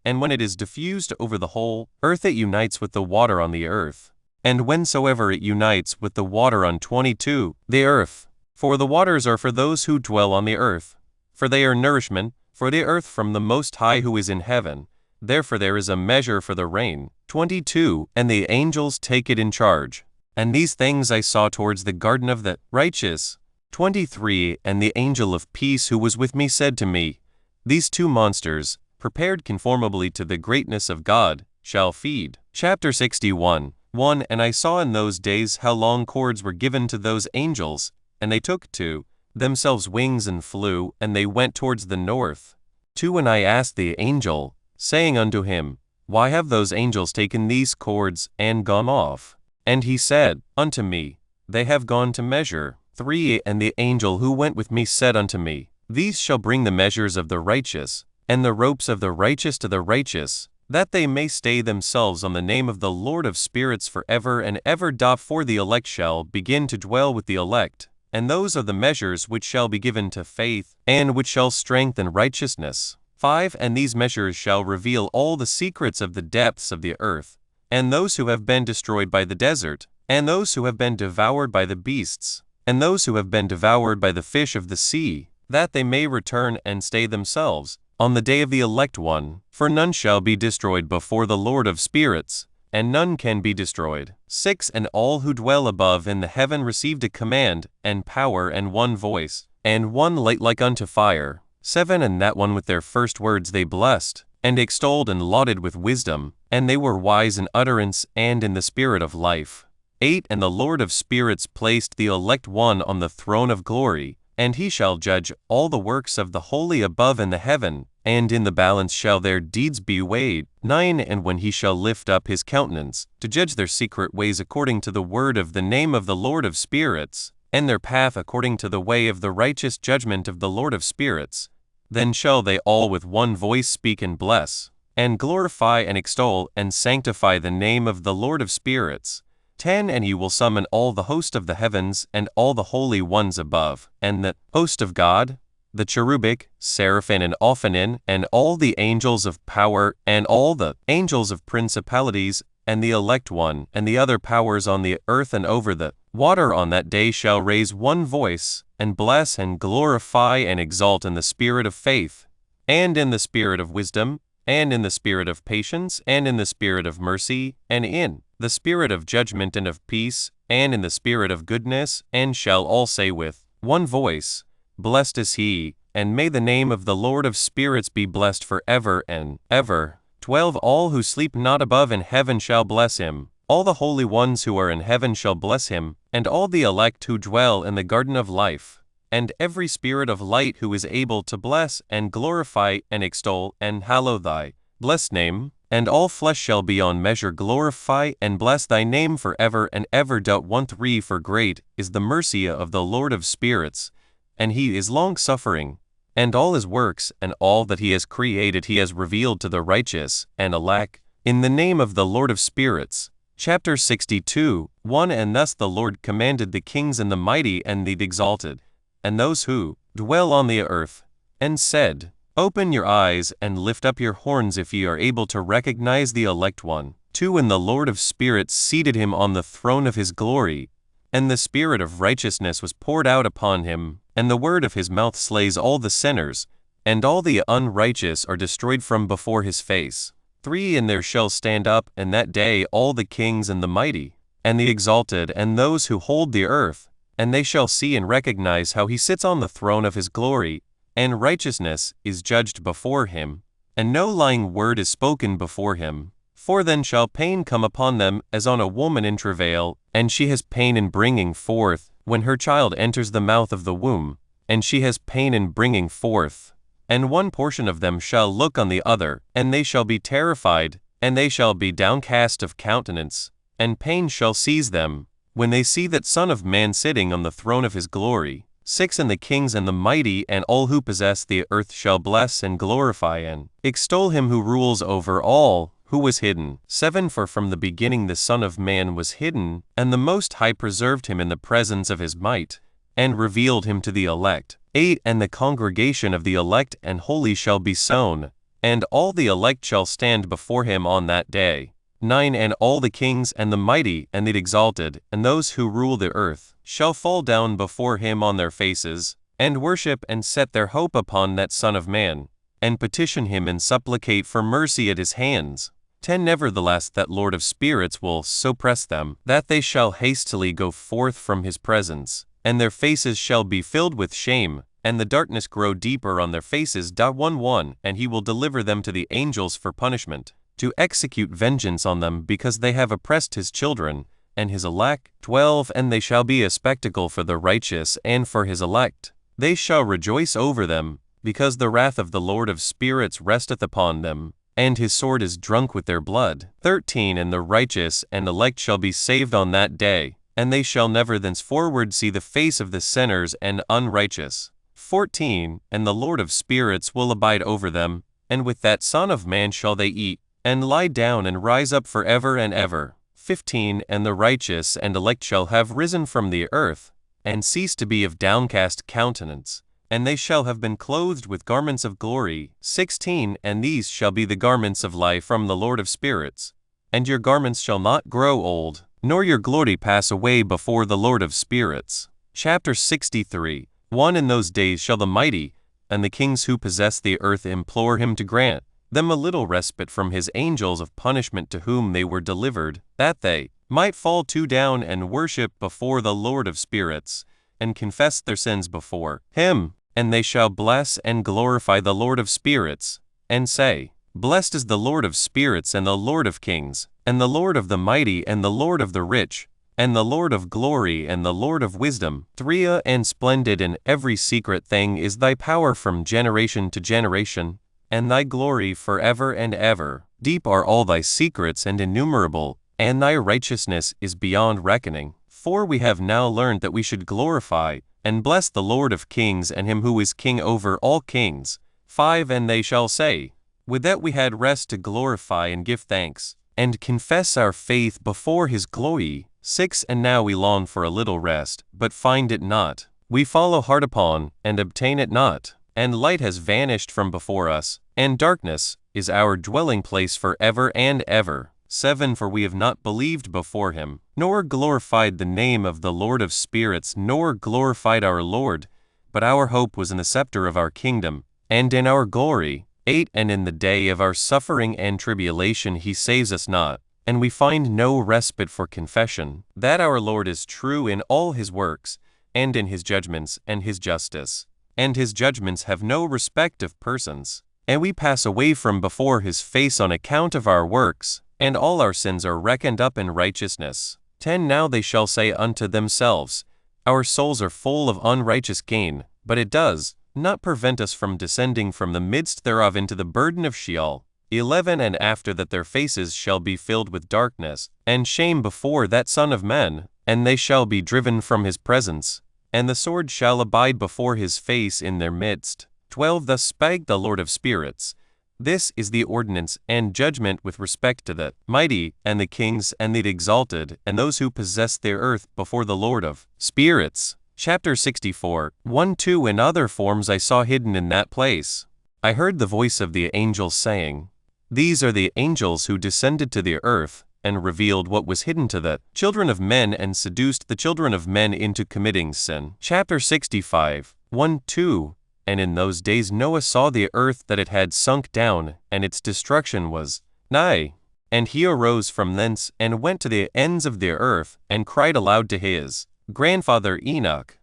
Speaker 1: and when it is diffused over the whole earth, it unites with the water on the earth. And whensoever it unites with the water on 22 the earth, for the waters are for those who dwell on the earth, for they are nourishment for the earth from the Most High who is in heaven. Therefore there is a measure for the rain. 22 And the angels take it in charge. And these things I saw towards the garden of the righteous. 23 And the angel of peace who was with me said to me, These two monsters, prepared conformably to the greatness of God, shall feed. Chapter 61 1 And I saw in those days how long cords were given to those angels, and they took to themselves wings and flew, and they went towards the north. 2 And I asked the angel, saying unto him, Why have those angels taken these cords, and gone off? And he said unto me, They have gone to measure. 3 And the angel who went with me said unto me, These shall bring the measures of the righteous, and the ropes of the righteous to the righteous, that they may stay themselves on the name of the Lord of spirits forever and ever. For the elect shall begin to dwell with the elect, and those are the measures which shall be given to faith, and which shall strengthen righteousness. 5 And these measures shall reveal all the secrets of the depths of the earth, and those who have been destroyed by the desert, and those who have been devoured by the beasts, and those who have been devoured by the fish of the sea, that they may return and stay themselves on the day of the elect one. For none shall be destroyed before the Lord of spirits, and none can be destroyed. 6 And all who dwell above in the heaven received a command, and power, and one voice, and one light like unto fire. 7 And that one with their first words they blessed, and extolled and lauded with wisdom, and they were wise in utterance and in the spirit of life. 8 And the Lord of spirits placed the elect one on the throne of glory, and he shall judge all the works of the holy above in the heaven, and in the balance shall their deeds be weighed. 9 And when he shall lift up his countenance, to judge their secret ways according to the word of the name of the Lord of spirits, and their path according to the way of the righteous judgment of the Lord of spirits, then shall they all with one voice speak and bless, and glorify and extol and sanctify the name of the Lord of spirits, 10 And he will summon all the host of the heavens and all the holy ones above, and the host of God, the cherubic, seraphim and ophanim, and all the angels of power, and all the angels of principalities, and the elect one, and the other powers on the earth and over the water on that day shall raise one voice, and bless and glorify and exalt in the spirit of faith, and in the spirit of wisdom, and in the spirit of patience, and in the spirit of mercy, and in the spirit of judgment and of peace, and in the spirit of goodness, and shall all say with one voice, Blessed is he, and may the name of the Lord of spirits be blessed forever and ever. 12 All who sleep not above in heaven shall bless him, all the holy ones who are in heaven shall bless him, and all the elect who dwell in the garden of life, and every spirit of light who is able to bless and glorify and extol and hallow thy blessed name, and all flesh shall beyond measure glorify and bless thy name forever and ever. 13 For great is the mercy of the Lord of spirits, and he is long-suffering, and all his works and all that he has created he has revealed to the righteous and elect, in the name of the Lord of spirits. Chapter 62 1 And thus the Lord commanded the kings and the mighty and the exalted, and those who dwell on the earth, and said, Open your eyes and lift up your horns if ye are able to recognize the elect one. 2 And the Lord of spirits seated him on the throne of his glory, and the spirit of righteousness was poured out upon him, and the word of his mouth slays all the sinners, and all the unrighteous are destroyed from before his face. 3 And there shall stand up in that day all the kings and the mighty, and the exalted, and those who hold the earth, and they shall see and recognize how he sits on the throne of his glory, and righteousness is judged before him, and no lying word is spoken before him. 4 Then shall pain come upon them as on a woman in travail, and she has pain in bringing forth, when her child enters the mouth of the womb, and she has pain in bringing forth. And one portion of them shall look on the other, and they shall be terrified, and they shall be downcast of countenance, and pain shall seize them, when they see that Son of Man sitting on the throne of his glory. 6 And the kings and the mighty and all who possess the earth shall bless and glorify and extol him who rules over all, who was hidden. 7 For from the beginning the Son of Man was hidden, and the Most High preserved him in the presence of his might, and revealed him to the elect. 8 And the congregation of the elect and holy shall be sown, and all the elect shall stand before him on that day. 9 And all the kings and the mighty and the exalted, and those who rule the earth, shall fall down before him on their faces, and worship and set their hope upon that Son of Man, and petition him and supplicate for mercy at his hands. 10 Nevertheless that Lord of spirits will so press them, that they shall hastily go forth from his presence, and their faces shall be filled with shame, and the darkness grow deeper on their faces. 11 And he will deliver them to the angels for punishment, to execute vengeance on them because they have oppressed his children, and his elect. 12 And they shall be a spectacle for the righteous and for his elect. They shall rejoice over them, because the wrath of the Lord of spirits resteth upon them, and his sword is drunk with their blood. 13 And the righteous and elect shall be saved on that day, and they shall never thenceforward see the face of the sinners and unrighteous. 14 And the Lord of spirits will abide over them, and with that Son of Man shall they eat, and lie down and rise up forever and ever. 15 And the righteous and elect shall have risen from the earth, and cease to be of downcast countenance, and they shall have been clothed with garments of glory. 16 And these shall be the garments of life from the Lord of spirits, and your garments shall not grow old, nor your glory pass away before the Lord of spirits. Chapter 63 1 In those days shall the mighty and the kings who possess the earth implore him to grant them a little respite from his angels of punishment to whom they were delivered, that they might fall down and worship before the Lord of spirits, and confess their sins before him. And they shall bless and glorify the Lord of spirits, and say, Blessed is the Lord of spirits and the Lord of kings, and the Lord of the mighty and the Lord of the rich, and the Lord of glory and the Lord of wisdom. 3 And splendid in every secret thing is thy power from generation to generation, and thy glory forever and ever. Deep are all thy secrets and innumerable, and thy righteousness is beyond reckoning. 4 We have now learned that we should glorify and bless the Lord of kings and him who is king over all kings. 5 And they shall say, With that we had rest to glorify and give thanks, and confess our faith before his glory. 6 And now we long for a little rest, but find it not. We follow hard upon, and obtain it not. And light has vanished from before us, and darkness is our dwelling place for ever and ever. 7 For we have not believed before him, nor glorified the name of the Lord of spirits, nor glorified our Lord, but our hope was in the scepter of our kingdom, and in our glory. 8 And in the day of our suffering and tribulation he saves us not, and we find no respite for confession, that our Lord is true in all his works, and in his judgments and his justice. And his judgments have no respect of persons. And we pass away from before his face on account of our works, and all our sins are reckoned up in righteousness. 10 Now they shall say unto themselves, Our souls are full of unrighteous gain, but it does not prevent us from descending from the midst thereof into the burden of Sheol. 11 And after that their faces shall be filled with darkness, and shame before that Son of Man, and they shall be driven from his presence, and the sword shall abide before his face in their midst. 12 Thus spake the Lord of spirits. This is the ordinance and judgment with respect to the mighty, and the kings, and the exalted, and those who possess the earth before the Lord of spirits. Chapter 64 1-2 In other forms I saw hidden in that place. I heard the voice of the angels saying, These are the angels who descended to the earth, and revealed what was hidden to the children of men, and seduced the children of men into committing sin. Chapter 65 1-2 And in those days Noah saw the earth that it had sunk down, and its destruction was nigh. And he arose from thence, and went to the ends of the earth, and cried aloud to his grandfather Enoch.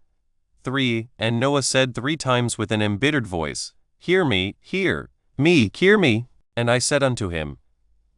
Speaker 1: 3 And Noah said 3 times with an embittered voice, Hear me, hear me. And I said unto him,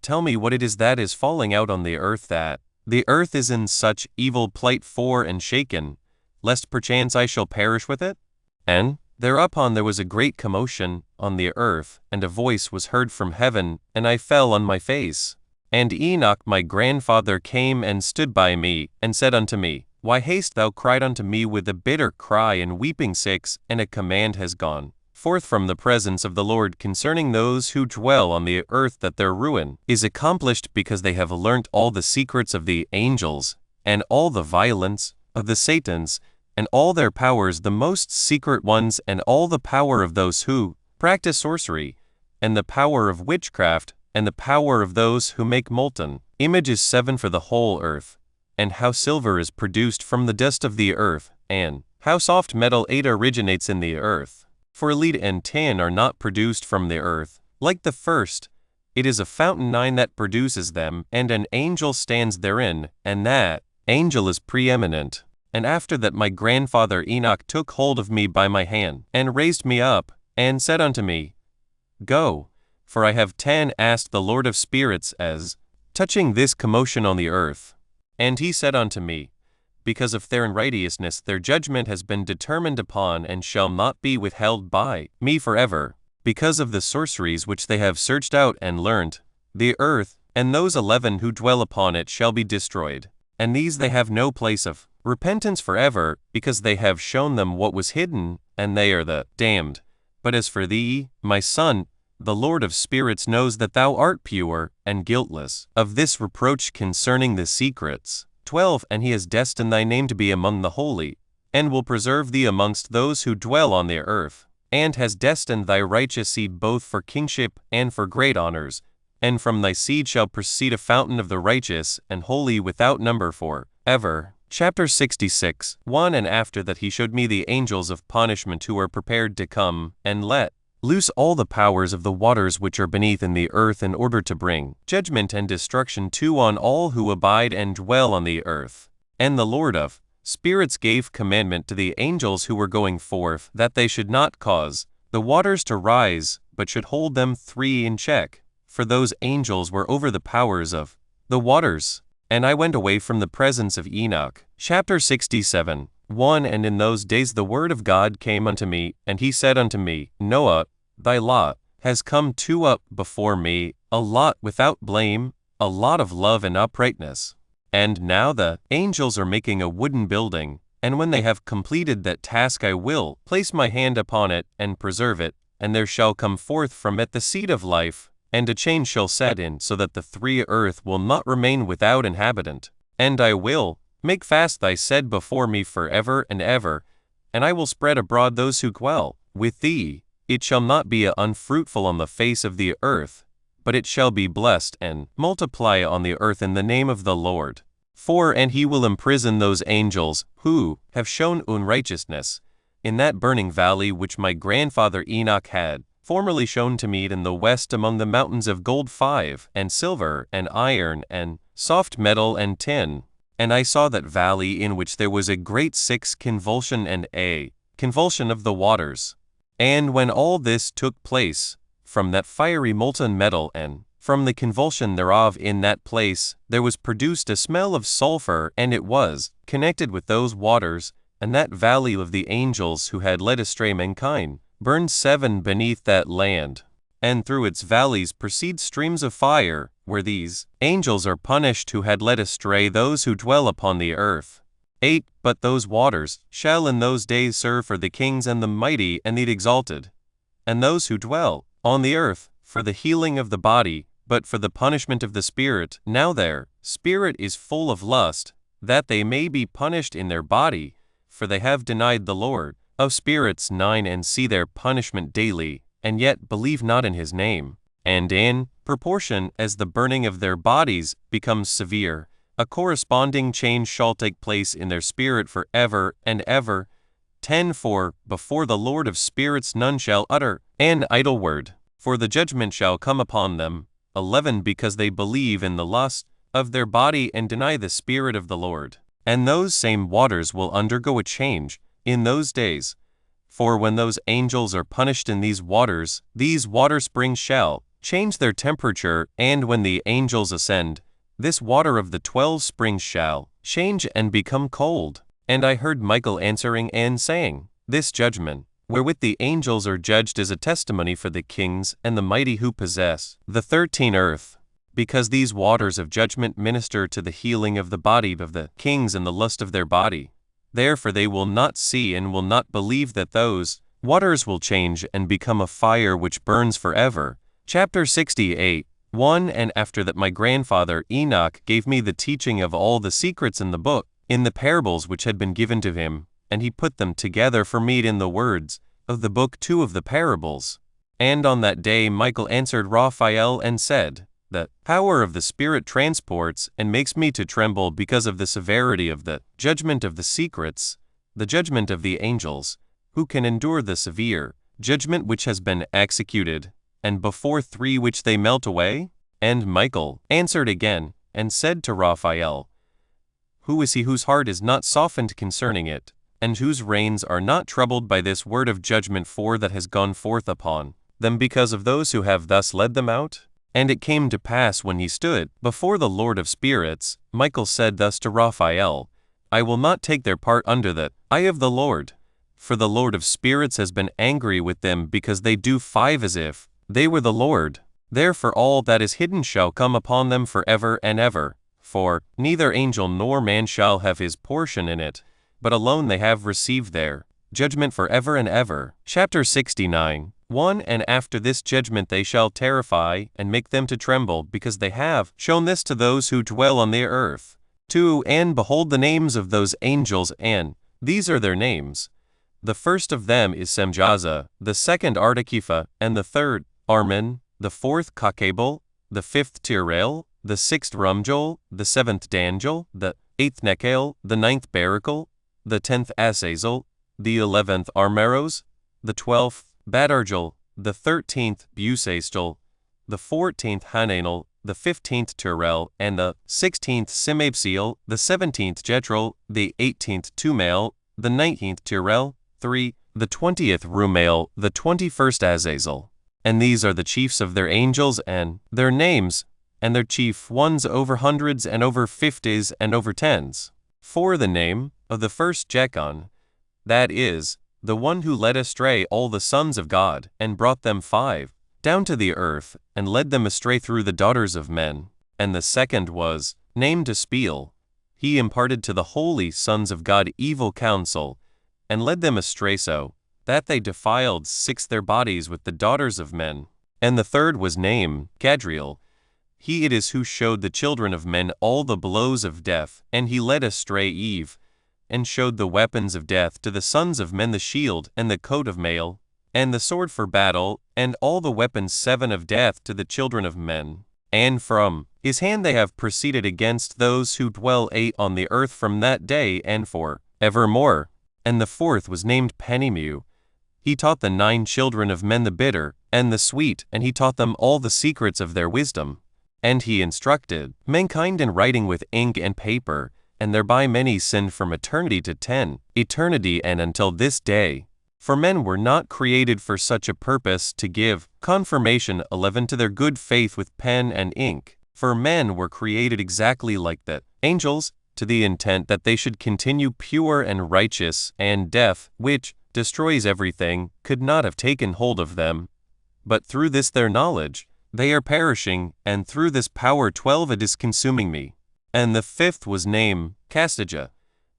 Speaker 1: Tell me what it is that is falling out on the earth, that the earth is in such evil plight for and shaken, lest perchance I shall perish with it? And thereupon there was a great commotion on the earth, and a voice was heard from heaven, and I fell on my face. And Enoch my grandfather came and stood by me, and said unto me, Why hast thou cried unto me with a bitter cry and weeping? 6 And a command has gone forth from the presence of the Lord concerning those who dwell on the earth, that their ruin is accomplished, because they have learnt all the secrets of the angels, and all the violence of the Satans, and all their powers, the most secret ones, and all the power of those who practice sorcery, and the power of witchcraft, and the power of those who make molten images. 7 For the whole earth, and how silver is produced from the dust of the earth, and how soft metal 8 originates in the earth. For lead and tin are not produced from the earth, like the first. It is a fountain 9 that produces them, and an angel stands therein, and that angel is preeminent. And after that my grandfather Enoch took hold of me by my hand, and raised me up, and said unto me, Go, for I have 10 asked the Lord of spirits as touching this commotion on the earth. And he said unto me, Because of their unrighteousness their judgment has been determined upon, and shall not be withheld by me forever. Because of the sorceries which they have searched out and learnt, the earth, and those 11 who dwell upon it, shall be destroyed. And these they have no place of repentance forever, because they have shown them what was hidden, and they are the damned. But as for thee, my son, the Lord of spirits knows that thou art pure and guiltless of this reproach concerning the secrets. 12 And he has destined thy name to be among the holy, and will preserve thee amongst those who dwell on the earth, and has destined thy righteous seed both for kingship and for great honors, and from thy seed shall proceed a fountain of the righteous and holy without number for ever. Chapter 66 1 And after that he showed me the angels of punishment, who are prepared to come and let loose all the powers of the waters which are beneath in the earth, in order to bring judgment and destruction 2 on all who abide and dwell on the earth. And the Lord of spirits gave commandment to the angels who were going forth, that they should not cause the waters to rise, but should hold them 3 in check. For those angels were over the powers of the waters. And I went away from the presence of Enoch. Chapter 67 1 And in those days the word of God came unto me, and he said unto me, Noah, thy lot has come up before me, a lot without blame, a lot of love and uprightness. And now the angels are making a wooden building, and when they have completed that task I will place my hand upon it and preserve it, and there shall come forth from it the seed of life, and a change shall set in, so that the 3 earth will not remain without inhabitant. And I will make fast thy said before me forever and ever, and I will spread abroad those who dwell with thee. It shall not be unfruitful on the face of the earth, but it shall be blessed and multiply on the earth in the name of the Lord. And he will imprison those angels who have shown unrighteousness in that burning valley which my grandfather Enoch had formerly shown to me in the west among the mountains of gold, 5, and silver, and iron, and soft metal, and tin. And I saw that valley in which there was a great 6 convulsion and a convulsion of the waters. And when all this took place, from that fiery molten metal and from the convulsion thereof in that place, there was produced a smell of sulfur, and it was connected with those waters, and that valley of the angels who had led astray mankind burned 7 beneath that land. And through its valleys proceed streams of fire, where these angels are punished who had led astray those who dwell upon the earth. 8. But those waters shall in those days serve for the kings and the mighty and the exalted, and those who dwell on the earth for the healing of the body, but for the punishment of the spirit. Now their spirit is full of lust, that they may be punished in their body, for they have denied the Lord of spirits. 9. And see their punishment daily, and yet believe not in his name. And in proportion as the burning of their bodies becomes severe, a corresponding change shall take place in their spirit for ever and ever. 10. For before the Lord of spirits none shall utter an idle word, for the judgment shall come upon them. 11. Because they believe in the lust of their body and deny the Spirit of the Lord. And those same waters will undergo a change in those days. For when those angels are punished in these water springs shall change their temperature, and when the angels ascend, this water of the 12 springs shall change and become cold. And I heard Michael answering and saying, This judgment, wherewith the angels are judged, is a testimony for the kings and the mighty who possess the 13 earth, because these waters of judgment minister to the healing of the body of the kings and the lust of their body. Therefore they will not see and will not believe that those waters will change and become a fire which burns forever. Chapter 68. 1. And after that my grandfather Enoch gave me the teaching of all the secrets in the book, in the parables which had been given to him, and he put them together for me in the words of the book 2 of the parables. And on that day Michael answered Raphael and said, The power of the Spirit transports and makes me to tremble because of the severity of the judgment of the secrets, the judgment of the angels, who can endure the severe judgment which has been executed, and before 3 which they melt away? And Michael answered again, and said to Raphael, Who is he whose heart is not softened concerning it, and whose reins are not troubled by this word of judgment that has gone forth upon them because of those who have thus led them out? And it came to pass when he stood before the Lord of spirits, Michael said thus to Raphael, I will not take their part under the eye of the Lord, for the Lord of spirits has been angry with them because they do 5 as if they were the Lord. Therefore all that is hidden shall come upon them forever and ever, for neither angel nor man shall have his portion in it, but alone they have received their judgment forever and ever. Chapter 69. 1. And after this judgment they shall terrify and make them to tremble, because they have shown this to those who dwell on the earth. 2. And behold the names of those angels, and these are their names. The first of them is Semjaza, the second Artakepha, and the third Armin, the fourth Kakabel, the 5th Tirel, the 6th Rumjol, the 7th Danjel, the 8th Nekel, the 9th Barakel, the 10th Azazel, the 11th Armeros, the 12th Badarjel, the 13th Busastel, the 14th Hananel, the 15th Tirel, and the 16th Simabseel, the 17th Jetrel, the 18th Tumael, the 19th Tirel, 3, the 20th Rumael, the 21st Azazel. And these are the chiefs of their angels and their names, and their chief ones over hundreds and over 50s and over 10s. 4. The name of the first Jechon, that is, the one who led astray all the sons of God, and brought them 5 down to the earth, and led them astray through the daughters of men. And the second was named Espiel. He imparted to the holy sons of God evil counsel, and led them astray so that they defiled 6 their bodies with the daughters of men. And the third was named Gadriel. He it is who showed the children of men all the blows of death, and he led astray Eve, and showed the weapons of death to the sons of men, the shield, and the coat of mail, and the sword for battle, and all the weapons 7 of death to the children of men. And from his hand they have proceeded against those who dwell on the earth from that day and for evermore. And the fourth was named Penemu. He taught the 9 children of men the bitter and the sweet, and he taught them all the secrets of their wisdom. And he instructed mankind in writing with ink and paper, and thereby many sinned from eternity to eternity and until this day. For men were not created for such a purpose, to give confirmation 11 to their good faith with pen and ink. For men were created exactly like the angels, to the intent that they should continue pure and righteous, and death, which destroys everything, could not have taken hold of them. But through this their knowledge, they are perishing, and through this power 12 it is consuming me. And the fifth was named Castija.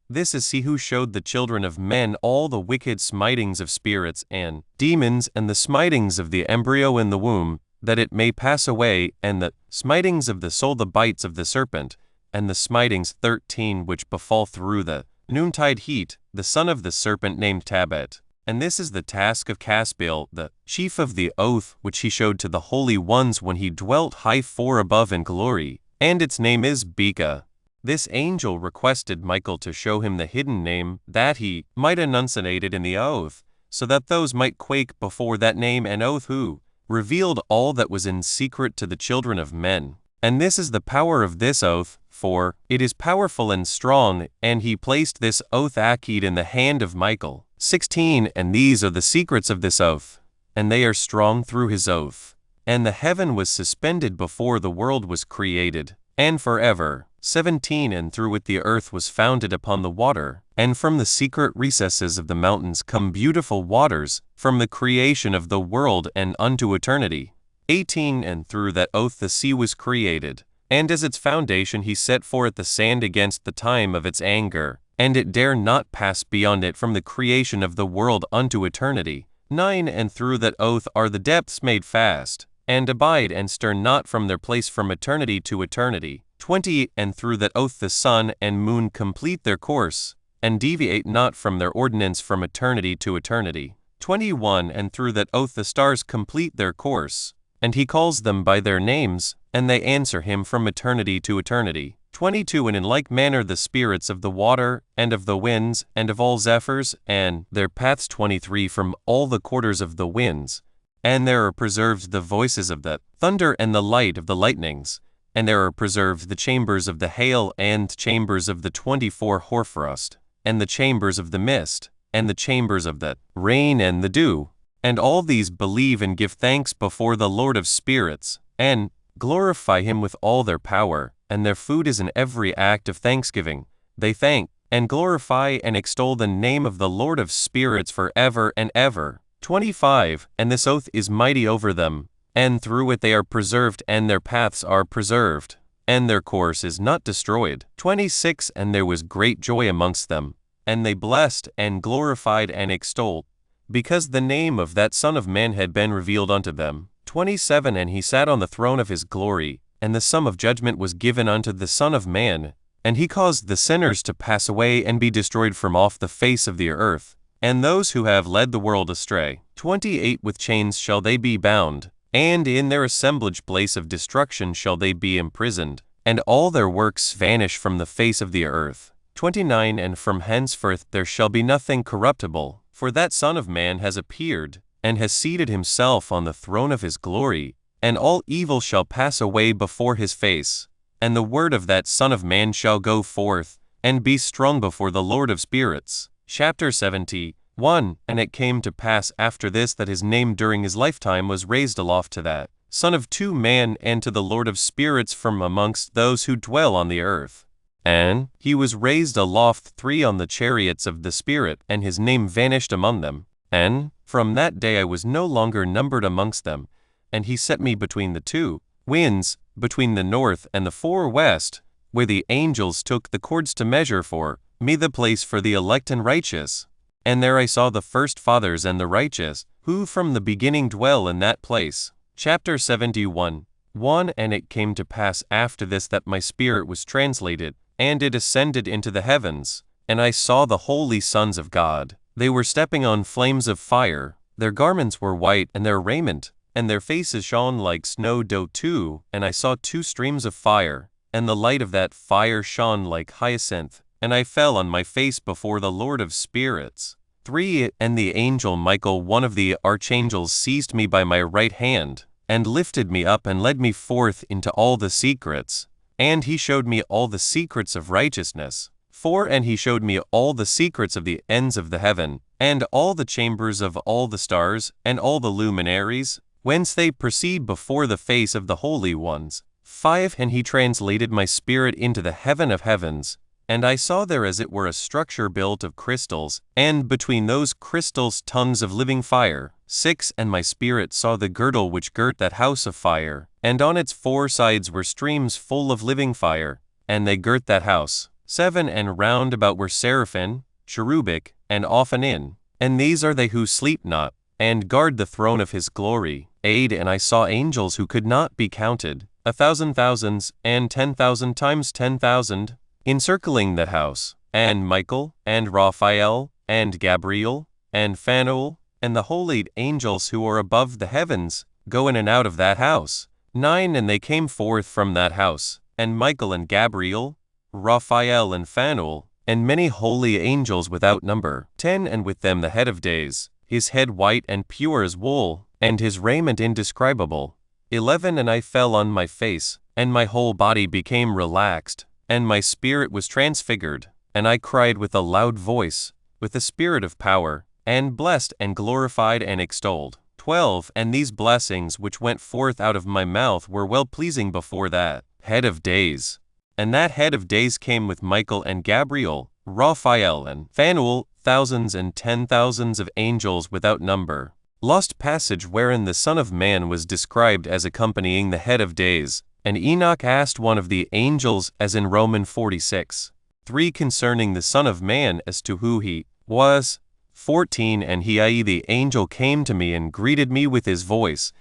Speaker 1: This is he who showed the children of men all the wicked smitings of spirits and demons, and the smitings of the embryo in the womb, that it may pass away, and the smitings of the soul, the bites of the serpent, and the smitings 13 which befall through the noontide heat, the son of the serpent named Tabet. And this is the task of Caspiel, the chief of the oath, which he showed to the holy ones when he dwelt high far above in glory, and its name is Beka. This angel requested Michael to show him the hidden name, that he might enunciate it in the oath, so that those might quake before that name and oath, who revealed all that was in secret to the children of men. And this is the power of this oath, for it is powerful and strong, and he placed this oath Akid in the hand of Michael. 16 And these are the secrets of this oath, and they are strong through his oath. And the heaven was suspended before the world was created, and forever. 17 And through it the earth was founded upon the water, and from the secret recesses of the mountains come beautiful waters, from the creation of the world and unto eternity. 18 And through that oath the sea was created, and as its foundation he set forth the sand against the time of its anger, and it dare not pass beyond it from the creation of the world unto eternity. 9 And through that oath are the depths made fast, and abide and stir not from their place from eternity to eternity. 20 And through that oath the sun and moon complete their course, and deviate not from their ordinance from eternity to eternity. 21 And through that oath the stars complete their course, and he calls them by their names, and they answer him from eternity to eternity. 22 And in like manner the spirits of the water, and of the winds, and of all zephyrs, and their paths. 23 From all the quarters of the winds, and there are preserved the voices of the thunder and the light of the lightnings, and there are preserved the chambers of the hail, and chambers of the 24 hoarfrost, and the chambers of the mist, and the chambers of the rain and the dew. And all these believe and give thanks before the Lord of spirits, and glorify him with all their power, and their food is in every act of thanksgiving. They thank, and glorify, and extol the name of the Lord of spirits forever and ever. 25 And this oath is mighty over them, and through it they are preserved, and their paths are preserved, and their course is not destroyed. 26 And there was great joy amongst them, and they blessed, and glorified, and extolled, because the name of that Son of Man had been revealed unto them. 27 And he sat on the throne of his glory, and the sum of judgment was given unto the Son of Man, and he caused the sinners to pass away and be destroyed from off the face of the earth, and those who have led the world astray. 28 With chains shall they be bound, and in their assemblage place of destruction shall they be imprisoned, and all their works vanish from the face of the earth. 29 And from henceforth there shall be nothing corruptible, for that Son of Man has appeared, and has seated himself on the throne of his glory, and all evil shall pass away before his face, and the word of that Son of Man shall go forth, and be strong before the Lord of spirits. Chapter 71 And it came to pass after this that his name during his lifetime was raised aloft to that Son of two man, and to the Lord of spirits from amongst those who dwell on the earth. And he was raised aloft 3 on the chariots of the Spirit, and his name vanished among them. And from that day I was no longer numbered amongst them, and he set me between the 2 winds, between the north and the 4 west, where the angels took the cords to measure for me the place for the elect and righteous. And there I saw the first fathers and the righteous, who from the beginning dwell in that place. Chapter 71 1. And it came to pass after this that my spirit was translated, and it ascended into the heavens, and I saw the holy sons of God. They were stepping on flames of fire. Their garments were white, and their raiment, and their faces shone like snow dough. 2. And I saw 2 streams of fire, and the light of that fire shone like hyacinth, and I fell on my face before the Lord of spirits. 3. And the angel Michael, one of the archangels, seized me by my right hand, and lifted me up and led me forth into all the secrets. And he showed me all the secrets of righteousness. 4. And he showed me all the secrets of the ends of the heaven, and all the chambers of all the stars, and all the luminaries, whence they proceed before the face of the holy ones. 5. And he translated my spirit into the heaven of heavens, and I saw there as it were a structure built of crystals, and between those crystals tongues of living fire. 6. And my spirit saw the girdle which girt that house of fire, and on its 4 sides were streams full of living fire, and they girt that house. 7. And round about were seraphim, cherubic, and Ophanim, and these are they who sleep not, and guard the throne of his glory. 8. And I saw angels who could not be counted, 1,000 thousands, and 10,000 times 10,000, encircling that house, and Michael, and Raphael, and Gabriel, and Phanuel, and the holy angels who are above the heavens, go in and out of that house. 9. And they came forth from that house, and Michael and Gabriel, Raphael and Phanuel, and many holy angels without number. 10. And with them the head of days, his head white and pure as wool, and his raiment indescribable. 11. And I fell on my face, and my whole body became relaxed, and my spirit was transfigured, and I cried with a loud voice, with a spirit of power, and blessed and glorified and extolled. 12. And these blessings which went forth out of my mouth were well-pleasing before that head of days. And that head of days came with Michael and Gabriel, Raphael and Phanuel, thousands and 10,000s of angels without number. Lost passage wherein the Son of Man was described as accompanying the head of days. And Enoch asked one of the angels, as in Romans 46. 3. Concerning the Son of Man as to who he was. 14. And he, i.e. the angel, came to me and greeted me with his voice,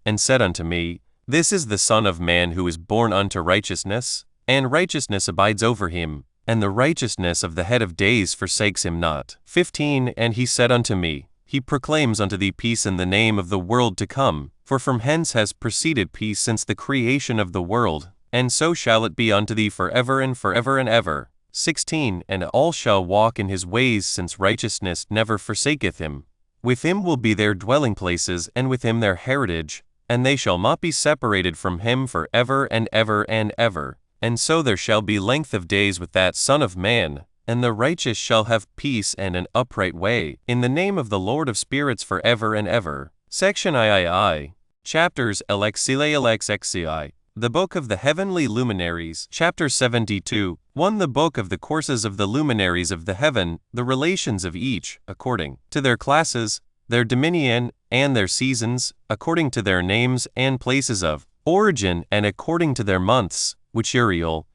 Speaker 1: and said unto me, This is the Son of Man who is born unto righteousness, and righteousness abides over him, and the righteousness of the head of days forsakes him not. 15. And he said unto me, He proclaims unto thee peace in the name of the world to come, for from hence has proceeded peace since the creation of the world, and so shall it be unto thee forever and forever and ever. 16. And all shall walk in his ways, since righteousness never forsaketh him. With him will be their dwelling places, and with him their heritage, and they shall not be separated from him for ever and ever and ever. And so there shall be length of days with that Son of Man, and the righteous shall have peace and an upright way, in the name of the Lord of spirits forever and ever. Section III. Chapters LXCI. The Book of the Heavenly Luminaries. Chapter 72. 1. The Book of the Courses of the Luminaries of the Heaven, the relations of each, according to their classes, their dominion, and their seasons, according to their names and places of origin, and according to their months, which Uriel,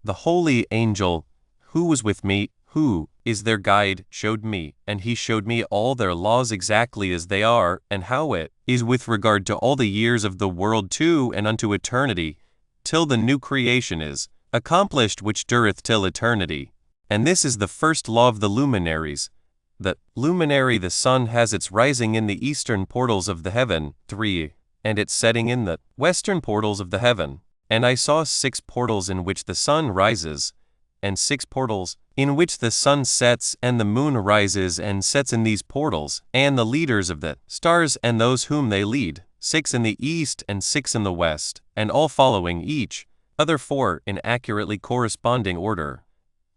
Speaker 1: the holy angel, who was with me, who is their guide, showed me, and he showed me all their laws exactly as they are, and how it is with regard to all the years of the world too, and unto eternity, till the new creation is accomplished which dureth till eternity. And this is the first law of the luminaries. The luminary, the sun, has its rising in the eastern portals of the heaven. 3. And its setting in the western portals of the heaven. And I saw 6 portals in which the sun rises, and 6 portals in which the sun sets, and the moon rises and sets in these portals, and the leaders of the stars and those whom they lead, 6 in the east and 6 in the west, and all following each other 4 in accurately corresponding order.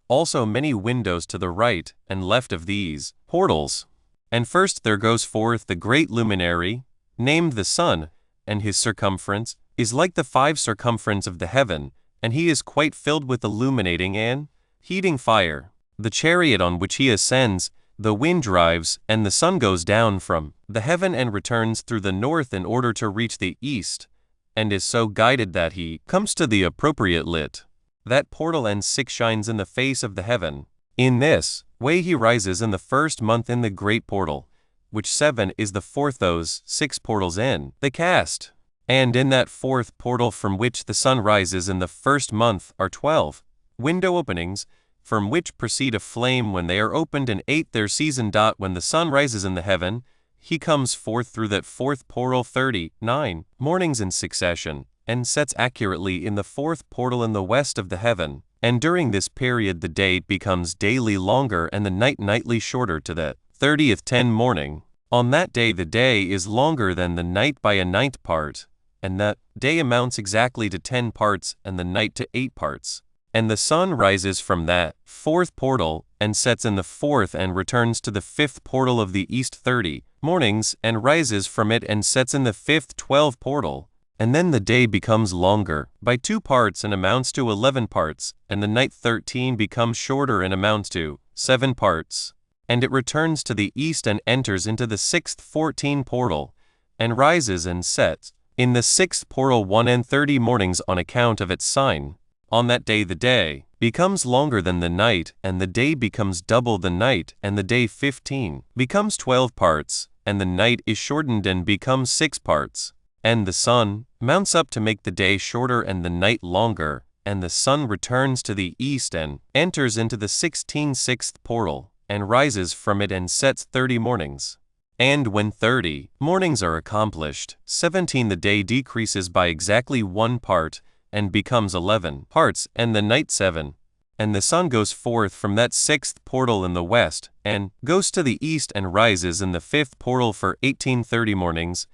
Speaker 1: Also many windows to the right and left of these portals. And first there goes forth the great luminary, named the sun, and his circumference is like the 5 circumference of the heaven, and he is quite filled with illuminating and heating fire. The chariot on which he ascends, the wind drives, and the sun goes down from the heaven and returns through the north in order to reach the east, and is so guided that he comes to the appropriate lit. That portal and 6 shines in the face of the heaven. In this way he rises in the first month in the great portal, which 7 is the 4th. Those 6 portals in the cast And in that fourth portal from which the sun rises in the first month are 12 window openings, from which proceed a flame when they are opened, and 8 their season. When the sun rises in the heaven, he comes forth through that fourth portal 39 mornings in succession, and sets accurately in the fourth portal in the west of the heaven. And during this period the day becomes daily longer and the night nightly shorter to the 30th 10 morning. On that day the day is longer than the night by a ninth part, and that day amounts exactly to 10 parts and the night to 8 parts. And the sun rises from that fourth portal and sets in the fourth and returns to the fifth portal of the east 30 mornings and rises from it and sets in the fifth 12 portal. And then the day becomes longer by 2 parts and amounts to 11 parts, and the night 13 becomes shorter and amounts to 7 parts. And it returns to the east and enters into the sixth 14 portal, and rises and sets in the sixth portal 1 and 30 mornings on account of its sign. On that day the day becomes longer than the night, and the day becomes double the night, and the day 15 becomes 12 parts, and the night is shortened and becomes 6 parts. And the sun mounts up to make the day shorter and the night longer, and the sun returns to the east and enters into the 16th portal, and rises from it and sets 30 mornings. And when 30 mornings are accomplished, 17 the day decreases by exactly 1 part, and becomes 11 parts, and the night 7. And the sun goes forth from that 6th portal in the west, and goes to the east and rises in the 5th portal for 18:30 mornings,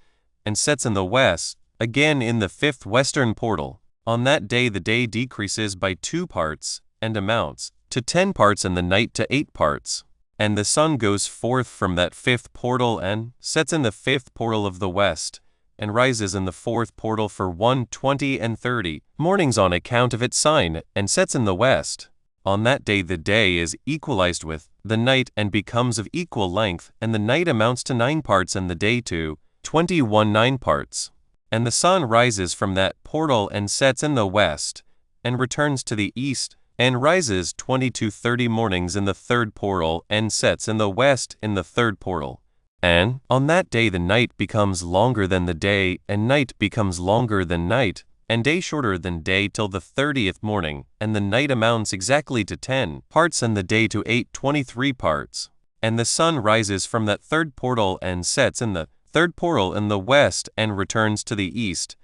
Speaker 1: and sets in the west, again in the 5th western portal. On that day the day decreases by 2 parts, and amounts to 10 parts and the night to 8 parts. And the sun goes forth from that 5th portal and sets in the 5th portal of the west, and rises in the 4th portal for 1, 20, and 30 mornings on account of its sign, and sets in the west. On that day the day is equalized with the night and becomes of equal length, and the night amounts to 9 parts and the day to 21 9 parts. And the sun rises from that portal and sets in the west, and returns to the east, and rises 22 30 mornings in the 3rd portal, and sets in the west in the 3rd portal. And on that day the night becomes longer than the day, and night becomes longer than night, and day shorter than day till the 30th morning, and the night amounts exactly to 10 parts and the day to 23 parts. And the sun rises from that 3rd portal and sets in the 3rd portal in the west and returns to the east,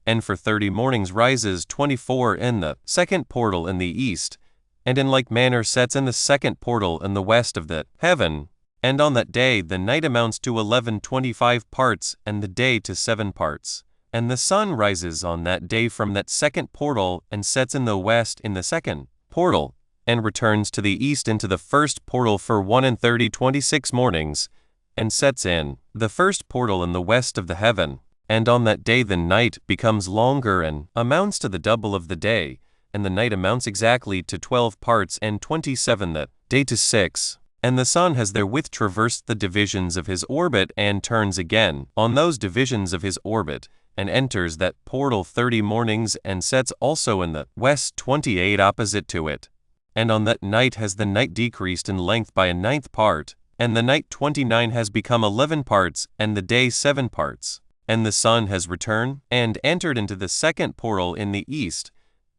Speaker 1: and for 30 mornings rises 24 in the 2nd portal in the east, and in like manner sets in the 2nd portal in the west of the heaven. And on that day the night amounts to 11:25 parts and the day to 7 parts. And the sun rises on that day from that 2nd portal and sets in the west in the 2nd portal, and returns to the east into the 1st portal for 1 and 26 mornings, and sets in the 1st portal in the west of the heaven. And on that day the night becomes longer and amounts to the double of the day, and the night amounts exactly to 12 parts and 27 the day to 6. And the sun has therewith traversed the divisions of his orbit and turns again on those divisions of his orbit, and enters that portal 30 mornings and sets also in the west 28 opposite to it. And on that night has the night decreased in length by a 9th part, and the night 29 has become 11 parts, and the day 7 parts. And the sun has returned and entered into the 2nd portal in the east,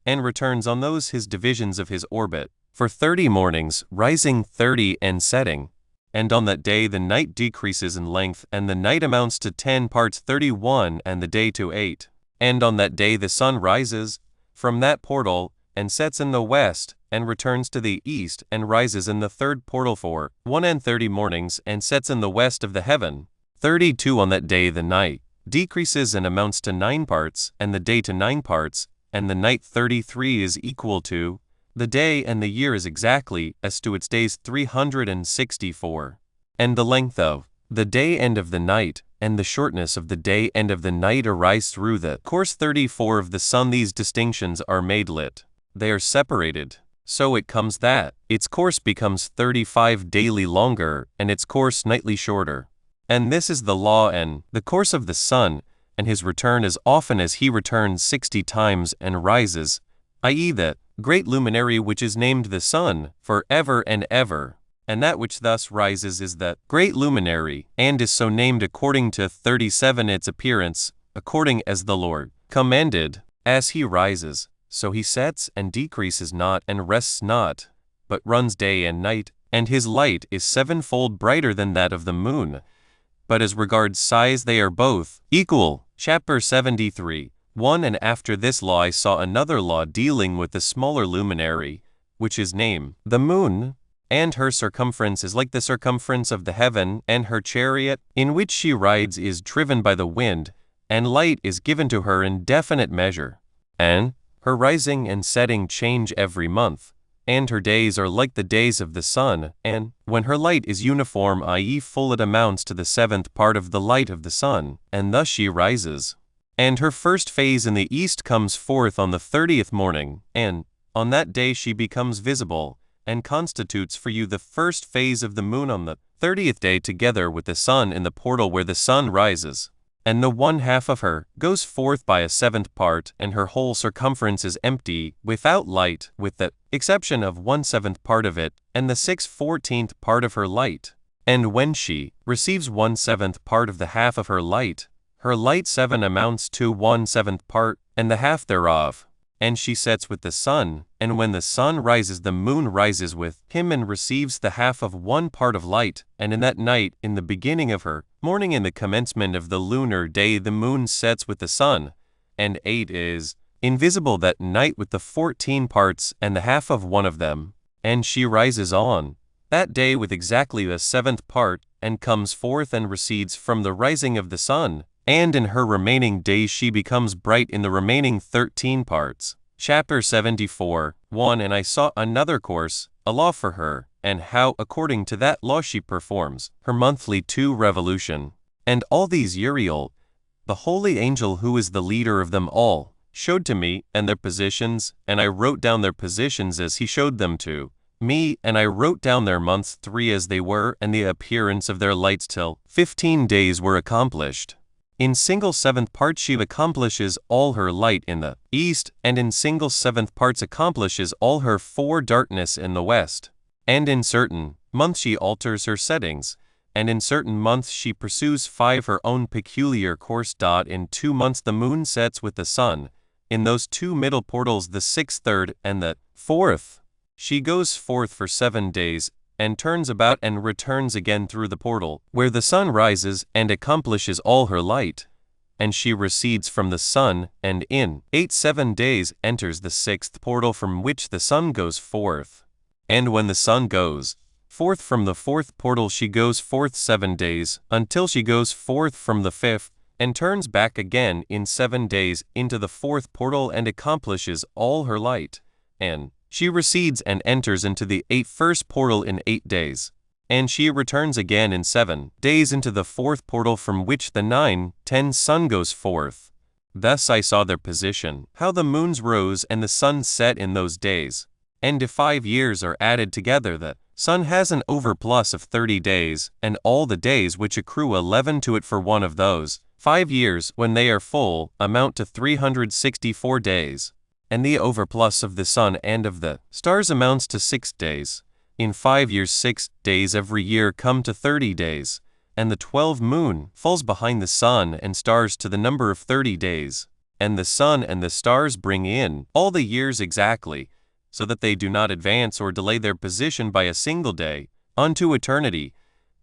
Speaker 1: and returns on those his divisions of his orbit, for 30 mornings, rising 30 and setting. And on that day the night decreases in length, and the night amounts to 10 parts 31 and the day to 8. And on that day the sun rises from that portal, and sets in the west, and returns to the east, and rises in the 3rd portal for 1 and 30 mornings, and sets in the west of the heaven. 32 On that day the night decreases and amounts to 9 parts, and the day to 9 parts, and the night 33 is equal to the day, and the year is exactly as to its days 364. And the length of the day and of the night, and the shortness of the day and of the night arise through the course 34 of the sun. These distinctions are made lit. They are separated. So it comes that its course becomes 35 daily longer, and its course nightly shorter. And this is the law and the course of the sun, and his return as often as he returns 60 times and rises, i.e. the great luminary which is named the sun, for ever and ever. And that which thus rises is the great luminary, and is so named according to 37 its appearance, according as the Lord commanded. As he rises, so he sets and decreases not and rests not, but runs day and night, and his light is sevenfold brighter than that of the moon. But as regards size they are both equal. Chapter 73. 1. And after this law I saw another law dealing with the smaller luminary, which is named the moon, and her circumference is like the circumference of the heaven, and her chariot, in which she rides, is driven by the wind, and light is given to her in definite measure. And her rising and setting change every month, and her days are like the days of the sun, and when her light is uniform, i.e. full, it amounts to the seventh part of the light of the sun, and thus she rises. And her first phase in the east comes forth on the 30th morning, and on that day she becomes visible, and constitutes for you the first phase of the moon on the 30th day, together with the sun in the portal where the sun rises. And the one half of her goes forth by a seventh part, and her whole circumference is empty, without light, with the exception of 1/7 part of it, and the 6/14 part of her light. And when she receives 1/7 part of the half of her light 7 amounts to 1/7 part, and the half thereof. And she sets with the sun, and when the sun rises, the moon rises with him and receives the half of 1 part of light. And in that night, in the beginning of her morning, in the commencement of the lunar day, the moon sets with the sun, and 8 is invisible that night with the 14 parts and the half of 1 of them. And she rises on that day with exactly the 7th part, and comes forth and recedes from the rising of the sun. And in her remaining days she becomes bright in the remaining 13 parts. Chapter 74. 1. And I saw another course, a law for her, and how according to that law she performs her monthly 2 revolution. And all these Uriel, the holy angel who is the leader of them all, showed to me, and their positions, and I wrote down their positions as he showed them to me, and I wrote down their months 3 as they were, and the appearance of their lights till 15 days were accomplished. In single 7th parts she accomplishes all her light in the east, and in single 7th parts accomplishes all her 4 darkness in the west. And in certain months she alters her settings, and in certain months she pursues 5 her own peculiar course. In 2 months the moon sets with the sun, in those 2 middle portals, the 6th, 3rd, and the 4th. She goes forth for 7 days, and turns about and returns again through the portal, where the sun rises, and accomplishes all her light. And she recedes from the sun, and in 7 days enters the 6th portal, from which the sun goes forth. And when the sun goes forth from the 4th portal, she goes forth 7 days, until she goes forth from the 5th, and turns back again in 7 days into the 4th portal, and accomplishes all her light. And she recedes and enters into the 1st portal in 8 days. And she returns again in 7 days into the 4th portal, from which the 9/10 sun goes forth. Thus I saw their position, how the moons rose and the sun set in those days. And if 5 years are added together, the sun has an overplus of 30 days, and all the days which accrue 11 to it for one of those 5 years, when they are full, amount to 364 days. And the overplus of the sun and of the stars amounts to 6 days. In 5 years 6 days every year come to 30 days, and the 12th moon falls behind the sun and stars to the number of 30 days. And the sun and the stars bring in all the years exactly, so that they do not advance or delay their position by a single day unto eternity,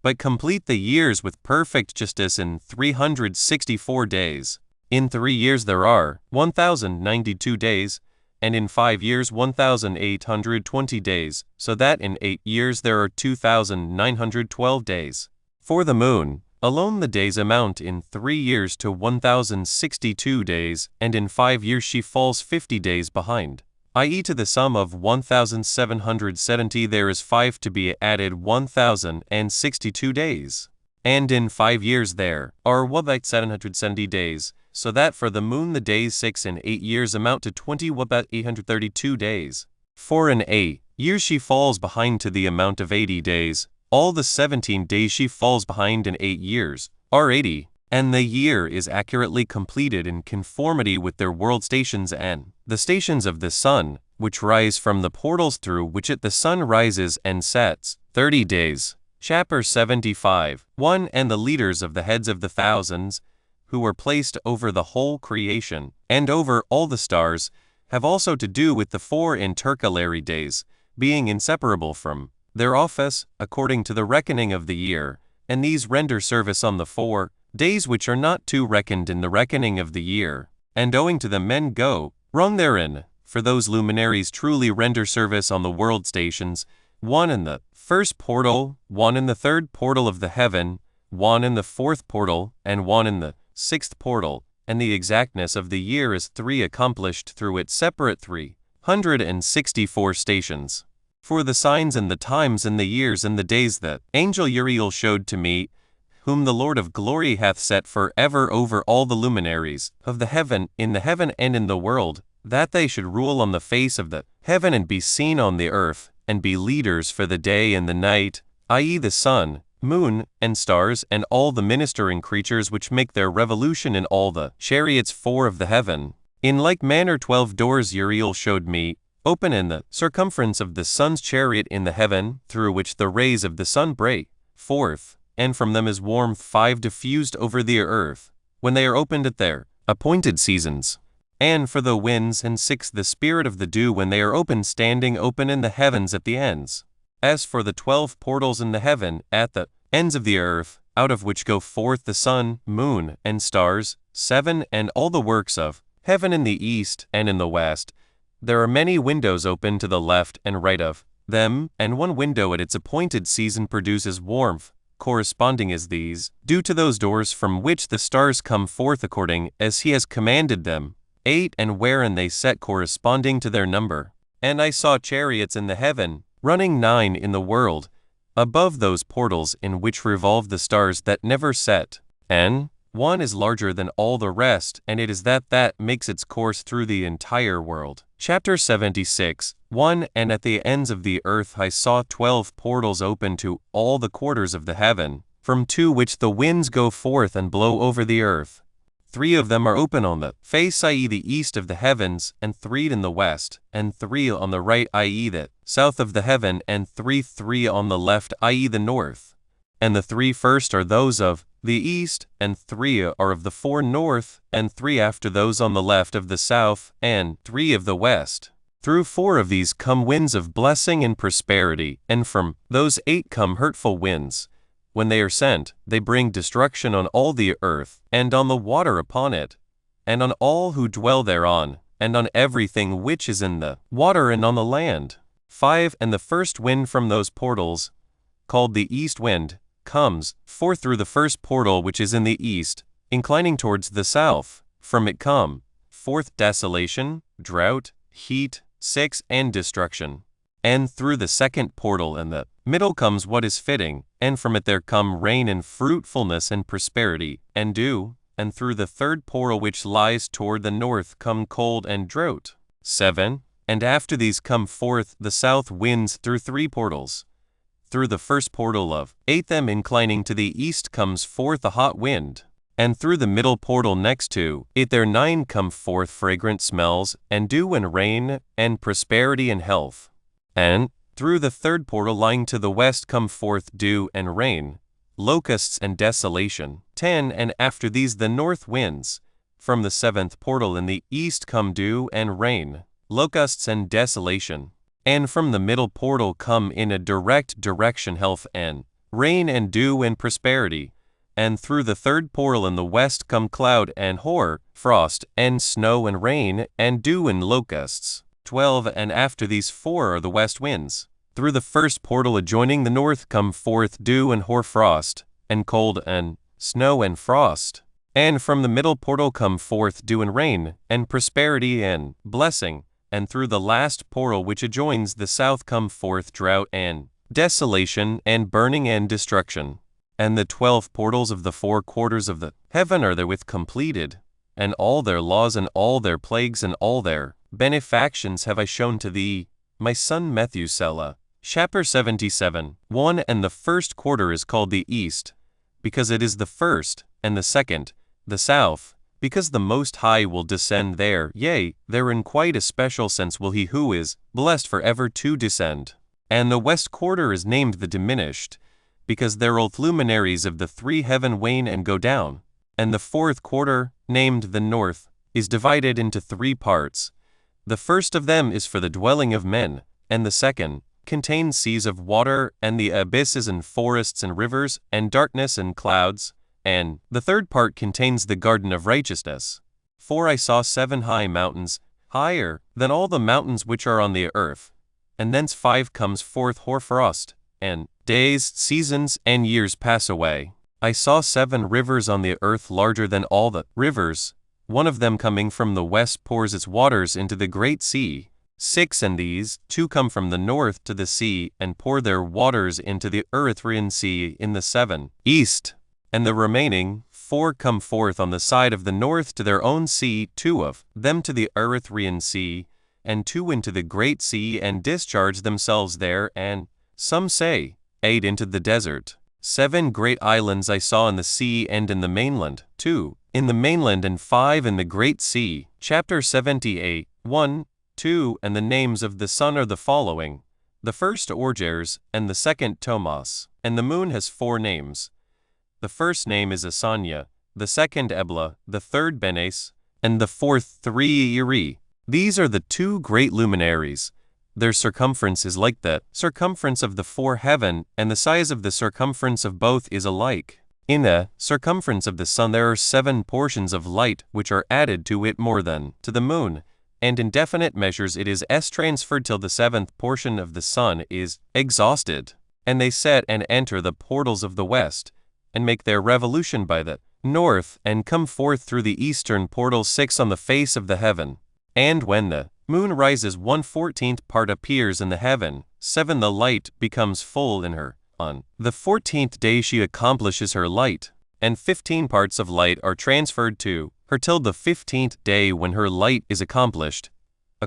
Speaker 1: but complete the years with perfect justice in 364 days. In 3 years there are 1,092 days, and in 5 years 1,820 days, so that in 8 years there are 2,912 days. For the moon alone the days amount in 3 years to 1,062 days, and in 5 years she falls 50 days behind, i.e. to the sum of 1,770 there is 5 to be added 1,062 days. And in 5 years there are 1,770 days, so that for the moon the days 6 and 8 years amount to 20,832 days. For in 8 years she falls behind to the amount of 80 days. All the 17 days she falls behind in 8 years are 80, and the year is accurately completed in conformity with their world stations and the stations of the sun, which rise from the portals through which the sun rises and sets, 30 days. Chapter 75. 1. And the leaders of the heads of the thousands, who are placed over the whole creation, and over all the stars, have also to do with the 4 intercalary days, being inseparable from their office, according to the reckoning of the year, and these render service on the 4 days which are not to reckoned in the reckoning of the year, and owing to them men go wrong therein, for those luminaries truly render service on the world stations, one in the first portal, one in the third portal of the heaven, one in the fourth portal, and one in the sixth portal, and the exactness of the year is 3 accomplished through its separate 364 stations. For the signs and the times and the years and the days that angel Uriel showed to me, whom the Lord of glory hath set for ever over all the luminaries of the heaven, in the heaven and in the world, that they should rule on the face of the heaven and be seen on the earth, and be leaders for the day and the night, i.e. the sun, moon, and stars, and all the ministering creatures which make their revolution in all the chariots 4 of the heaven. In like manner 12 doors Uriel showed me, open in the circumference of the sun's chariot in the heaven, through which the rays of the sun break forth, and from them is warmth 5 diffused over the earth, when they are opened at their appointed seasons. And for the winds, and 6 the spirit of the dew when they are open, standing open in the heavens at the ends. As for the 12 portals in the heaven, at the ends of the earth, out of which go forth the sun, moon, and stars, 7, and all the works of heaven in the east and in the west, there are many windows open to the left and right of them, and one window at its appointed season produces warmth, corresponding as these, due to those doors from which the stars come forth according as he has commanded them, 8, and wherein they set corresponding to their number. And I saw chariots in the heaven, running 9 in the world, above those portals in which revolve the stars that never set, and one is larger than all the rest, and it is that makes its course through the entire world. Chapter 76, 1. And at the ends of the earth I saw 12 portals open to all the quarters of the heaven, from 2 which the winds go forth and blow over the earth. 3 of them are open on the face, i.e. the east of the heavens, and 3 in the west, and 3 on the right, i.e. the south of the heaven, and 3 on the left, i.e. the north. And the 3 first are those of the east, and 3 are of the 4 north, and 3 after those on the left of the south, and 3 of the west. Through 4 of these come winds of blessing and prosperity, and from those 8 come hurtful winds. When they are sent, they bring destruction on all the earth, and on the water upon it, and on all who dwell thereon, and on everything which is in the water and on the land. 5. And the first wind from those portals, called the east wind, comes forth through the first portal which is in the east, inclining towards the south. From it come forth desolation, drought, heat, 6, and destruction. And through the second portal in the middle comes what is fitting, and from it there come rain and fruitfulness and prosperity, and dew, and through the third portal which lies toward the north come cold and drought. 7. And after these come forth the south winds through 3 portals. Through the first portal of 8 them inclining to the east comes forth a hot wind, and through the middle portal next to it there 9 come forth fragrant smells, and dew and rain, and prosperity and health. And through the third portal lying to the west come forth dew and rain, locusts and desolation. 10. And after these the north winds. From the 7th portal in the east come dew and rain, locusts and desolation. And from the middle portal come in a direct direction health and rain and dew and prosperity. And through the third portal in the west come cloud and hoar, frost and snow and rain and dew and locusts. 12. And after these 4 are the west winds. Through the first portal adjoining the north come forth dew and hoar frost, and cold and snow and frost. And from the middle portal come forth dew and rain, and prosperity and blessing. And through the last portal which adjoins the south come forth drought and desolation and burning and destruction. And the 12 portals of the 4 quarters of the heaven are therewith completed, and all their laws and all their plagues and all their benefactions have I shown to thee, my son Methuselah. Chapter 77, 1. And the first quarter is called the east, because it is the first, and the second, the south, because the Most High will descend there, yea, there in quite a special sense will he who is blessed forever to descend. And the west quarter is named the diminished, because thereof luminaries of the 3 heaven wane and go down. and the fourth quarter, named the north, is divided into 3 parts. The first of them is for the dwelling of men, and the second contains seas of water, and the abysses and forests and rivers, and darkness and clouds, and the third part contains the garden of righteousness. For I saw 7 high mountains, higher than all the mountains which are on the earth, and thence 5 comes forth hoarfrost, and days, seasons, and years pass away. I saw 7 rivers on the earth larger than all the rivers. One of them coming from the west pours its waters into the great sea. 6 and these 2 come from the north to the sea, and pour their waters into the Erythraean Sea in the 7 east. And the remaining 4 come forth on the side of the north to their own sea, 2 of them to the Erythraean Sea, and 2 into the great sea, and discharge themselves there, and some say 8 into the desert. 7 great islands I saw in the sea and in the mainland, 2 in the mainland and 5 in the great sea. Chapter 78, 1, 2. And the names of the sun are the following: the first Orgers, and the second Tomas. And the moon has 4 names. The first name is Asanya, the second Ebla, the third Benes, and the fourth 3 Iri. These are the 2 great luminaries. Their circumference is like the circumference of the 4 heaven, and the size of the circumference of both is alike. In the circumference of the sun there are 7 portions of light which are added to it more than to the moon, and in definite measures it is transferred till the 7th portion of the sun is exhausted. And they set and enter the portals of the west, and make their revolution by the north, and come forth through the eastern portal 6 on the face of the heaven. And when the moon rises 1/14 part appears in the heaven, 7 the light becomes full in her. On the 14th day she accomplishes her light, and 15 parts of light are transferred to her till the 15th day, when her light is accomplished,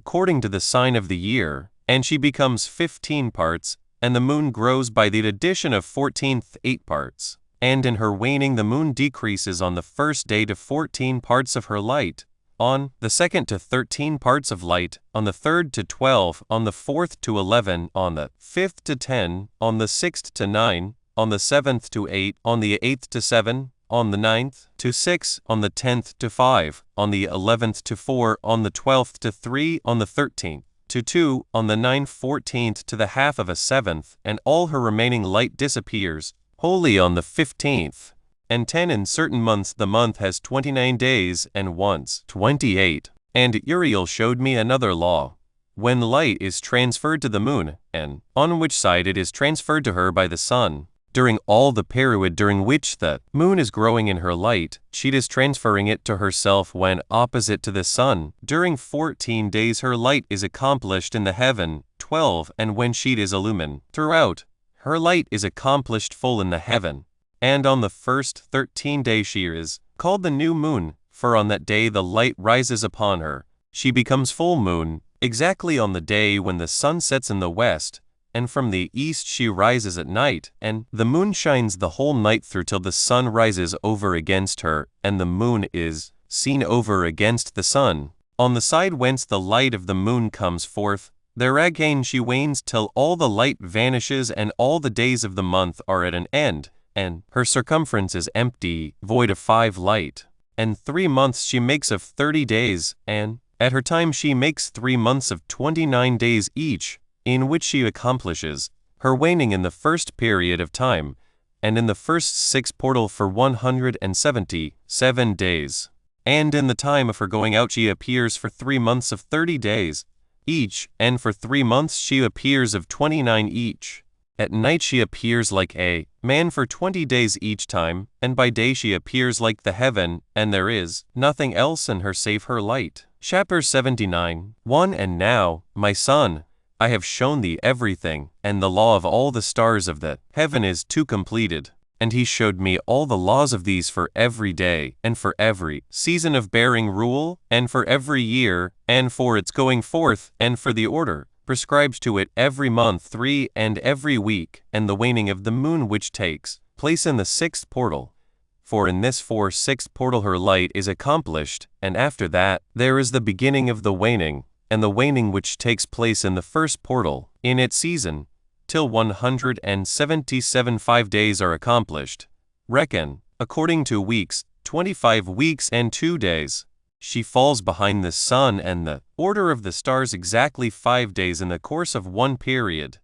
Speaker 1: according to the sign of the year, and she becomes 15 parts, and the moon grows by the addition of 14th 8 parts. And in her waning the moon decreases on the first day to 14 parts of her light, on the second to 13 parts of light, on the third to 12, on the fourth to 11, on the 5th to 10, on the 6th to 9, on the 7th to 8, on the 8th to 7, on the 9th to 6, on the 10th to 5, on the 11th to 4, on the 12th to 3, on the 13th to 2, on the 9/14 to the half of a 7th, and all her remaining light disappears, wholly on the 15th. And 10 in certain months the month has 29 days, and once 28. And Uriel showed me another law. When light is transferred to the moon, and on which side it is transferred to her by the sun, during all the period during which the moon is growing in her light, she is transferring it to herself when opposite to the sun. During 14 days her light is accomplished in the heaven, 12, and when she is illumined throughout, her light is accomplished full in the heaven. And on the first 13 day she is called the new moon, for on that day the light rises upon her. She becomes full moon, exactly on the day when the sun sets in the west, and from the east she rises at night, and the moon shines the whole night through till the sun rises over against her, and the moon is seen over against the sun. On the side whence the light of the moon comes forth, there again she wanes till all the light vanishes, and all the days of the month are at an end, and her circumference is empty, void of 5 light. And 3 months she makes of 30 days, and at her time she makes 3 months of 29 days each, in which she accomplishes her waning in the first period of time, and in the first 6 portal for 177 days. And in the time of her going out she appears for 3 months of 30 days each, and for 3 months she appears of 29 each. At night she appears like a man for 20 days each time, and by day she appears like the heaven, and there is nothing else in her save her light. Chapter 79, 1. And now, my son, I have shown thee everything, and the law of all the stars of the heaven is too completed. And he showed me all the laws of these for every day, and for every season of bearing rule, and for every year, and for its going forth, and for the order prescribed to it every month 3, and every week, and the waning of the moon which takes place in the 6th portal. For in this 6th portal her light is accomplished, and after that there is the beginning of the waning, and the waning which takes place in the 1st portal, in its season, till 177 5 days are accomplished. Reckon, according to weeks, 25 weeks and 2 days. She falls behind the sun and the order of the stars exactly 5 days in the course of one period.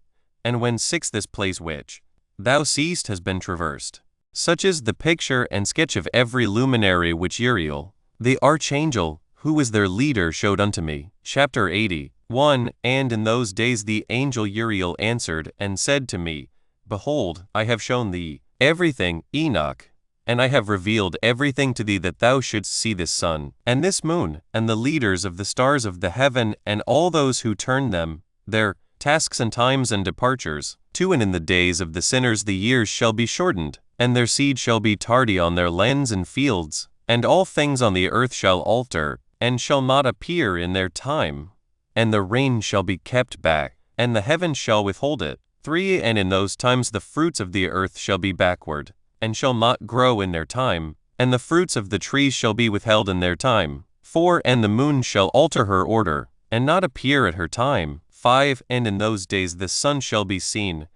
Speaker 1: And when 6 this place which thou seest has been traversed. Such is the picture and sketch of every luminary which Uriel, the archangel, who is their leader, showed unto me. Chapter 81. And in those days the angel Uriel answered and said to me, Behold, I have shown thee everything, Enoch, and I have revealed everything to thee that thou shouldst see this sun, and this moon, and the leaders of the stars of the heaven, and all those who turn them, their tasks and times and departures. 2. And in the days of the sinners the years shall be shortened, and their seed shall be tardy on their lands and fields, and all things on the earth shall alter, and shall not appear in their time. And the rain shall be kept back, and the heavens shall withhold it. 3. And in those times the fruits of the earth shall be backward, and shall not grow in their time, and the fruits of the trees shall be withheld in their time. 4. And the moon shall alter her order, and not appear at her time. 5. And in those days the sun shall be seen,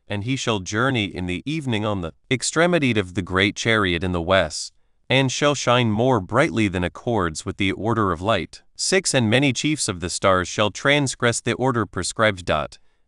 Speaker 1: and he shall journey in the evening on the extremity of the great chariot in the west, and shall shine more brightly than accords with the order of light. 6. And many chiefs of the stars shall transgress the order prescribed.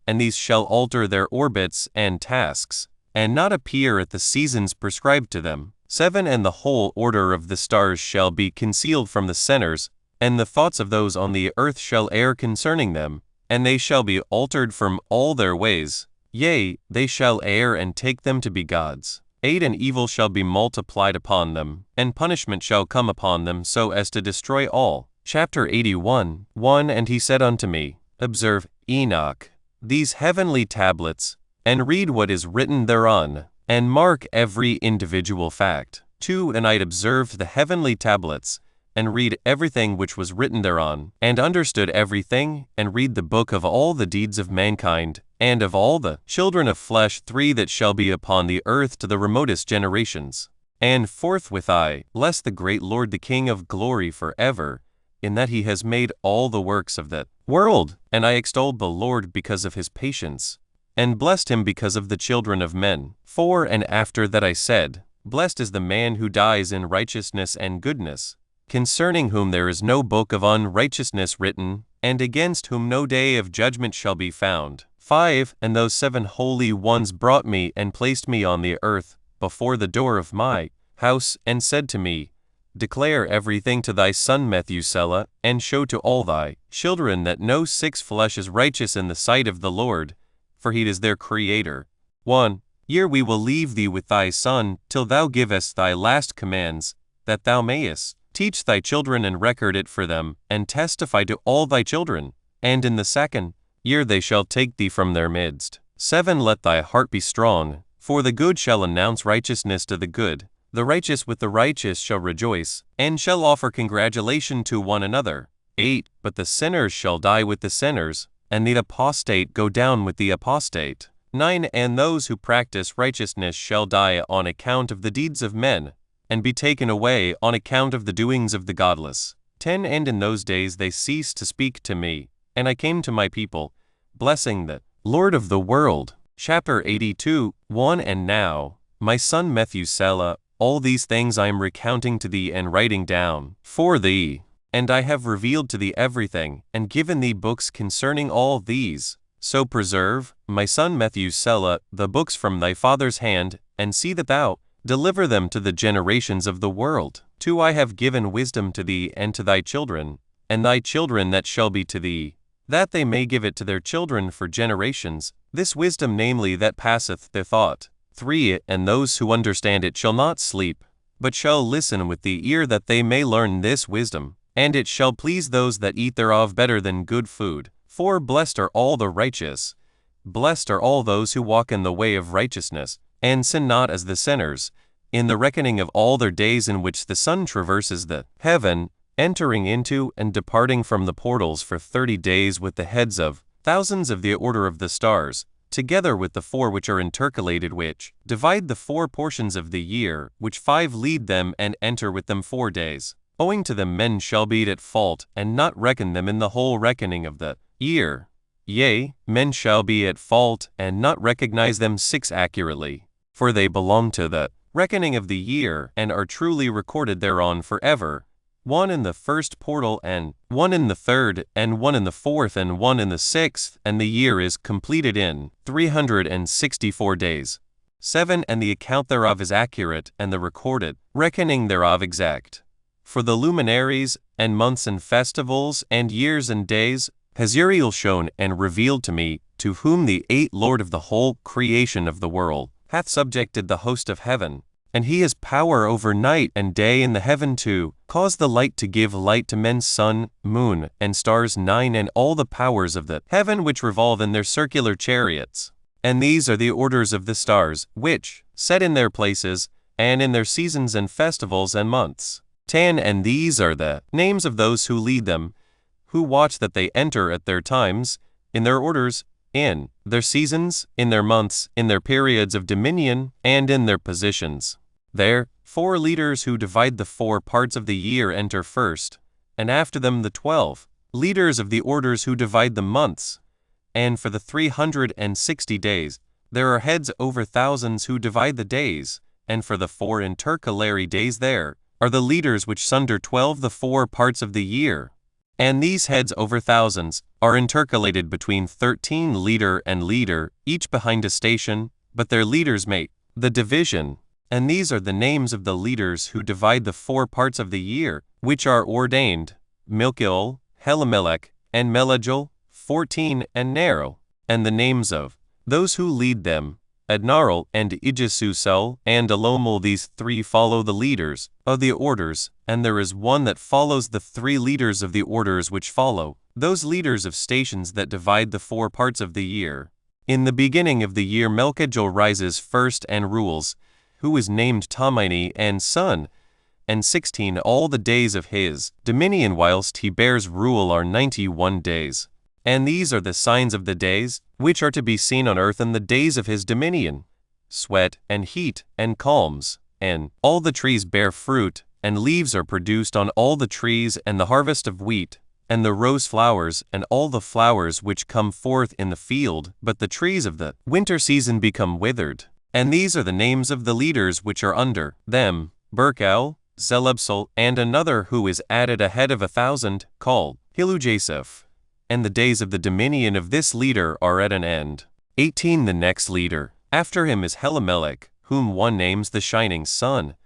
Speaker 1: And these shall alter their orbits and tasks, and not appear at the seasons prescribed to them. 7. And the whole order of the stars shall be concealed from the sinners, and the thoughts of those on the earth shall err concerning them, and they shall be altered from all their ways. Yea, they shall err and take them to be gods. 8. And evil shall be multiplied upon them, and punishment shall come upon them so as to destroy all. Chapter 81. 1. And he said unto me, Observe, Enoch, these heavenly tablets, and read what is written thereon, and mark every individual fact. 2. And I observed the heavenly tablets, and read everything which was written thereon, and understood everything, and read the book of all the deeds of mankind, and of all the children of flesh 3 that shall be upon the earth to the remotest generations. And forthwith I bless the great Lord the King of glory forever, in that he has made all the works of the world, and I extolled the Lord because of his patience, and blessed him because of the children of men. 4. And after that I said, Blessed is the man who dies in righteousness and goodness, concerning whom there is no book of unrighteousness written, and against whom no day of judgment shall be found. 5. And those 7 holy ones brought me and placed me on the earth, before the door of my house, and said to me, Declare everything to thy son Methuselah, and show to all thy children that no 6 flesh is righteous in the sight of the Lord, for he is their Creator. 1. Here we will leave thee with thy son, till thou givest thy last commands, that thou mayest teach thy children and record it for them, and testify to all thy children. And in the 2nd year they shall take thee from their midst. 7. Let thy heart be strong, for the good shall announce righteousness to the good. The righteous with the righteous shall rejoice, and shall offer congratulation to one another. 8. But the sinners shall die with the sinners, and the apostate go down with the apostate. 9. And those who practice righteousness shall die on account of the deeds of men, and be taken away on account of the doings of the godless. 10. And in those days they ceased to speak to me, and I came to my people, blessing the Lord of the world. Chapter 82. 1. And now, my son Methuselah, all these things I am recounting to thee and writing down for thee, and I have revealed to thee everything, and given thee books concerning all these. So preserve, my son Methuselah, the books from thy father's hand, and see that thou deliver them to the generations of the world. 2. I have given wisdom to thee and to thy children, and thy children that shall be to thee, that they may give it to their children for generations, this wisdom namely that passeth their thought. 3. And those who understand it shall not sleep, but shall listen with the ear that they may learn this wisdom, and it shall please those that eat thereof better than good food. 4. Blessed are all the righteous, blessed are all those who walk in the way of righteousness, and sin not as the sinners, in the reckoning of all their days in which the sun traverses the heaven, entering into and departing from the portals for 30 days with the heads of thousands of the order of the stars, together with the 4 which are intercalated, which divide the 4 portions of the year, which 5 lead them and enter with them 4 days. Owing to them men shall be at fault, and not reckon them in the whole reckoning of the year. Yea, men shall be at fault, and not recognize them 6 accurately, for they belong to the reckoning of the year, and are truly recorded thereon forever, one in the first portal, and one in the third, and one in the fourth, and one in the sixth, and the year is completed in 364 days. 7. And the account thereof is accurate, and the recorded reckoning thereof exact. For the luminaries, and months, and festivals, and years, and days, has Uriel shown and revealed to me, to whom the Lord of the whole creation of the world hath subjected the host of heaven. And he has power over night and day in the heaven to cause the light to give light to men's sun, moon, and stars 9, and all the powers of the heaven which revolve in their circular chariots. And these are the orders of the stars, which, set in their places, and in their seasons and festivals and months. 10. And these are the names of those who lead them, who watch that they enter at their times, in their orders, in their seasons, in their months, in their periods of dominion, and in their positions. There, 4 leaders who divide the 4 parts of the year enter first, and after them the 12 leaders of the orders who divide the months. And for the 360 days, there are heads over thousands who divide the days, and for the 4 intercalary days there are the leaders which sunder 12 the 4 parts of the year. And these heads over thousands are intercalated between 13 leader and leader, each behind a station, but their leaders make the division. And these are the names of the leaders who divide the 4 parts of the year, which are ordained: Milkiel, Helamelech, and Melajel, 14, and Nero. And the names of those who lead them: Adnarel, and Ijesusel, and Elomel. These 3 follow the leaders of the orders, and there is one that follows the 3 leaders of the orders which follow those leaders of stations that divide the 4 parts of the year. In the beginning of the year Melchijel rises first and rules, who is named Tomini and son, and 16 all the days of his dominion whilst he bears rule are 91 days. And these are the signs of the days, which are to be seen on earth in the days of his dominion: sweat, and heat, and calms, and all the trees bear fruit, and leaves are produced on all the trees, and the harvest of wheat, and the rose flowers, and all the flowers which come forth in the field, but the trees of the winter season become withered. And these are the names of the leaders which are under them: Berkel, Zelubsel, and another who is added ahead of 1,000, called Hilujaseph. And the days of the dominion of this leader are at an end. 18. The next leader after him is Helamelech, whom one names the shining sun.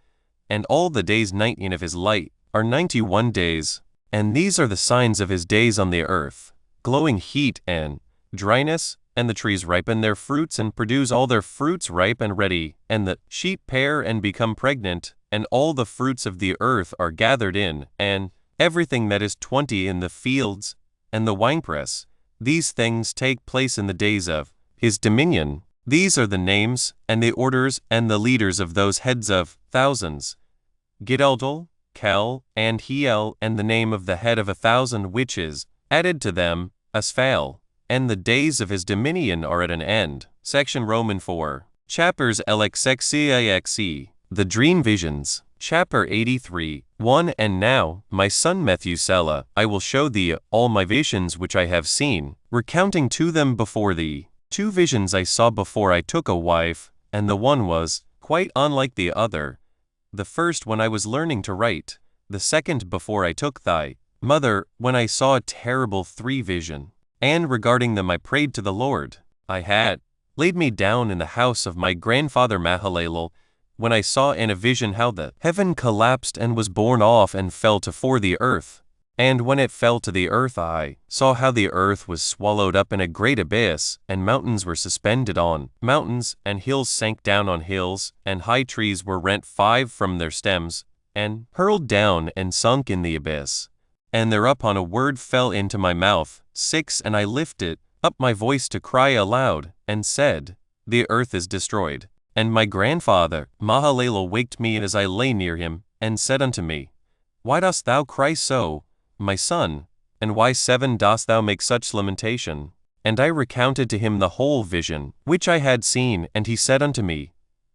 Speaker 1: And all the days 19 of his light are 91 days. And these are the signs of his days on the earth: glowing heat and dryness, and the trees ripen their fruits and produce all their fruits ripe and ready, and the sheep pair and become pregnant, and all the fruits of the earth are gathered in, and everything that is 20 in the fields, and the winepress. These things take place in the days of his dominion. These are the names, and the orders, and the leaders of those heads of thousands: Gideldel, Kel, and Hiel, and the name of the head of 1,000 which is added to them, Asphal. And the days of his dominion are at an end. Section Roman 4. Chapters LXXIXE. The Dream Visions. Chapter 83. 1. And now, my son Methuselah, I will show thee all my visions which I have seen, recounting to them before thee. 2 visions I saw before I took a wife, and the one was quite unlike the other. The first when I was learning to write, the second before I took thy mother, when I saw a terrible 3 vision. And regarding them I prayed to the Lord. I had laid me down in the house of my grandfather Mahalalel, when I saw in a vision how the heaven collapsed and was borne off and fell to the earth. And when it fell to the earth I saw how the earth was swallowed up in a great abyss, and mountains were suspended on mountains, and hills sank down on hills, and high trees were rent 5 from their stems, and hurled down and sunk in the abyss. And thereupon a word fell into my mouth. 6. And I lifted up my voice to cry aloud, and said, The earth is destroyed. And my grandfather Mahalalel waked me as I lay near him, and said unto me, Why dost thou cry so, my son? And why 7 dost thou make such lamentation? And I recounted to him the whole vision which I had seen, and he said unto me,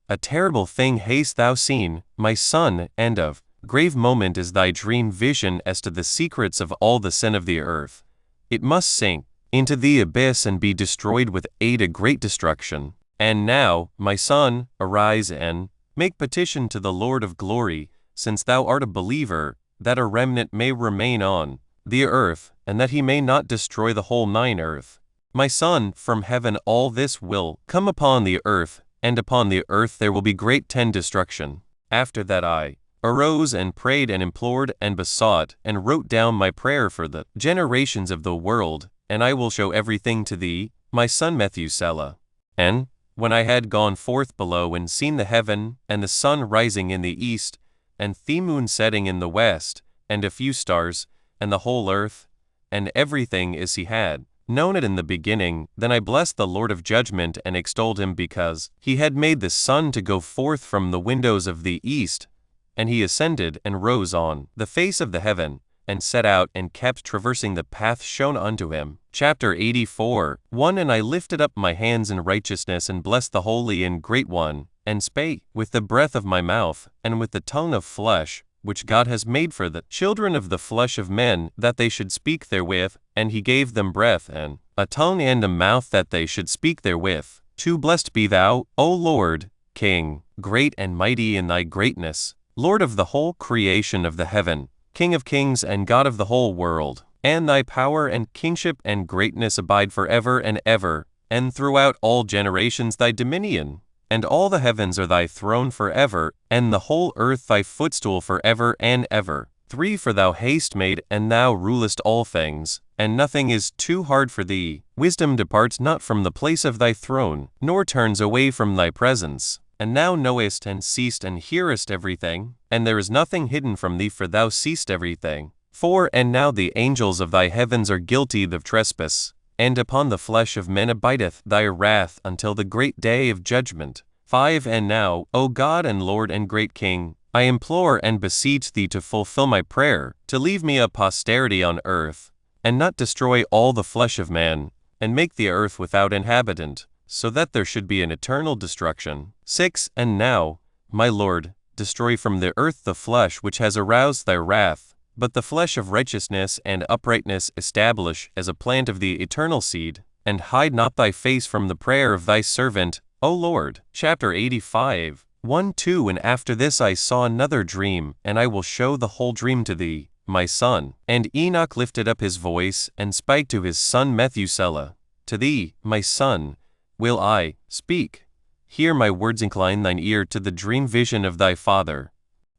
Speaker 1: A terrible thing hast thou seen, my son, and of grave moment is thy dream vision as to the secrets of all the sin of the earth. It must sink into the abyss and be destroyed with a great destruction. And now, my son, arise and Make petition to the Lord of glory, since thou art a believer, that a remnant may remain on the earth, and that he may not destroy the whole earth. My son, from heaven all this will come upon the earth, and upon the earth there will be great destruction. After that I arose and prayed and implored and besought and wrote down my prayer for the generations of the world, and I will show everything to thee, my son Methuselah. And when I had gone forth below and seen the heaven, and the sun rising in the east, and the moon setting in the west, and a few stars, and the whole earth, and everything as he had known it in the beginning, then I blessed the Lord of judgment and extolled him because he had made the sun to go forth from the windows of the east, and he ascended and rose on the face of the heaven, and set out and kept traversing the path shown unto him. Chapter 84 1 And I lifted up my hands in righteousness and blessed the Holy and Great One, and spake with the breath of my mouth, and with the tongue of flesh, which God has made for the children of the flesh of men, that they should speak therewith, and he gave them breath, and a tongue and a mouth that they should speak therewith. 2 Blessed be thou, O Lord, King, great and mighty in thy greatness, Lord of the whole creation of the heaven, King of kings and God of the whole world. And thy power and kingship and greatness abide forever and ever, and throughout all generations thy dominion. And all the heavens are thy throne forever, and the whole earth thy footstool forever and ever. 3 For thou hast made, and thou rulest all things, and nothing is too hard for thee. Wisdom departs not from the place of thy throne, nor turns away from thy presence. And thou knowest and seest and hearest everything, and there is nothing hidden from thee, for thou seest everything. 4 And now the angels of thy heavens are guilty of trespass, and upon the flesh of men abideth thy wrath until the great day of judgment. 5 And now, O God and Lord and great King, I implore and beseech thee to fulfill my prayer, to leave me a posterity on earth, and not destroy all the flesh of man, and make the earth without inhabitant, so that there should be an eternal destruction. 6 And now, my Lord, destroy from the earth the flesh which has aroused thy wrath, but the flesh of righteousness and uprightness establish as a plant of the eternal seed, and hide not thy face from the prayer of thy servant, O Lord. Chapter 85 1-2 And after this I saw another dream, and I will show the whole dream to thee, my son. And Enoch lifted up his voice, and spake to his son Methuselah, To thee, my son, will I speak. Hear my words, incline thine ear to the dream vision of thy father.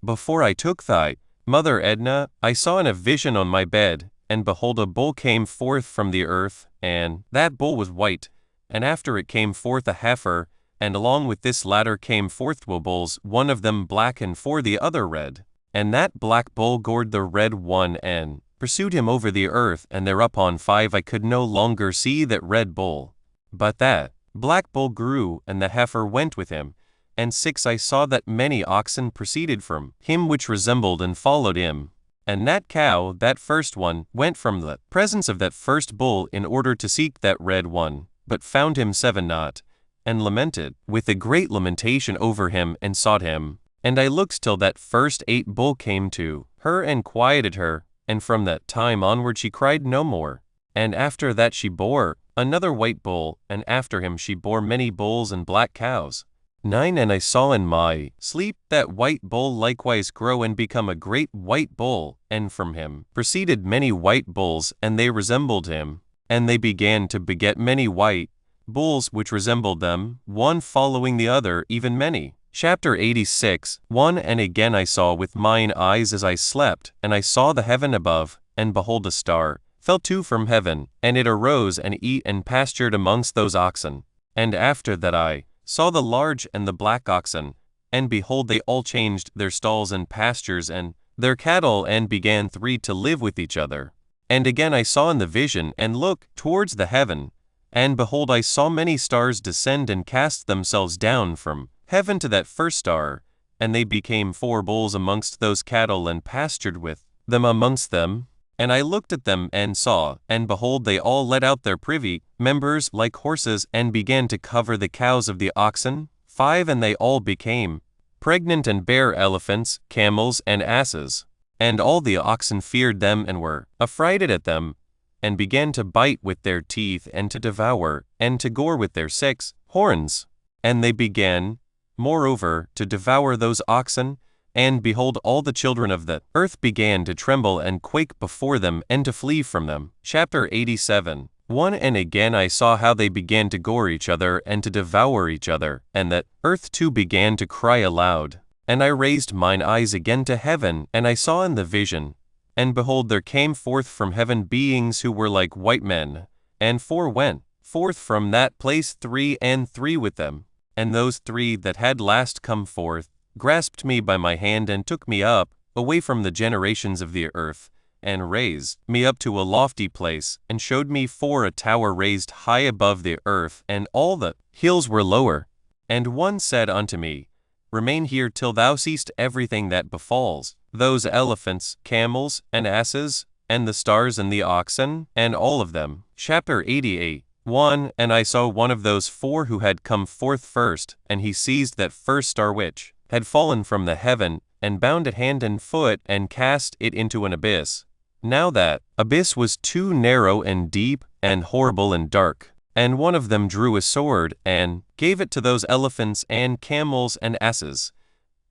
Speaker 1: Before I took thy mother Edna, I saw in a vision on my bed, and behold, a bull came forth from the earth, and that bull was white, and after it came forth a heifer, and along with this latter came forth 2 bulls, one of them black and the other red. And that black bull gored the red one, and pursued him over the earth, and thereupon 5 I could no longer see that red bull, but that black bull grew, and the heifer went with him. And 6 I saw that many oxen proceeded from him which resembled and followed him. And that cow, that first one, went from the presence of that first bull in order to seek that red one, but found him 7 not, and lamented with a great lamentation over him, and sought him. And I looked till that first 8 bull came to her and quieted her, and from that time onward she cried no more. And after that she bore another white bull, and after him she bore many bulls and black cows. 9 And I saw in my sleep that white bull likewise grow and become a great white bull, and from him proceeded many white bulls, and they resembled him. And they began to beget many white bulls which resembled them, one following the other, even many. Chapter 86 1 And again I saw with mine eyes as I slept, and I saw the heaven above, and behold, a star fell 2 from heaven, and it arose and eat and pastured amongst those oxen. And after that I saw the large and the black oxen, and behold, they all changed their stalls and pastures and their cattle, and began 3 to live with each other. And again I saw in the vision, and look towards the heaven, and behold, I saw many stars descend and cast themselves down from heaven to that first star, and they became 4 bulls amongst those cattle, and pastured with them amongst them. And I looked at them, and saw, and behold, they all let out their privy members like horses, and began to cover the cows of the oxen. 5 And they all became pregnant, and bare elephants, camels, and asses. And all the oxen feared them, and were affrighted at them, and began to bite with their teeth, and to devour, and to gore with their 6 horns. And they began moreover, to devour those oxen. And behold, all the children of the earth began to tremble and quake before them and to flee from them. Chapter 87. 1 And again I saw how they began to gore each other and to devour each other, and that earth too began to cry aloud. And I raised mine eyes again to heaven, and I saw in the vision, and behold, there came forth from heaven beings who were like white men, and 4 went forth from that place 3 and 3 with them. And those 3 that had last come forth grasped me by my hand and took me up, away from the generations of the earth, and raised me up to a lofty place, and showed me 4 a tower raised high above the earth, and all the hills were lower. And one said unto me, Remain here till thou seest everything that befalls, those elephants, camels, and asses, and the stars and the oxen, and all of them. Chapter 88. 1 And I saw one of those 4 who had come forth first, and he seized that first star which had fallen from the heaven, and bound it hand and foot, and cast it into an abyss. Now that abyss was too narrow and deep, and horrible and dark. And one of them drew a sword, and gave it to those elephants and camels and asses.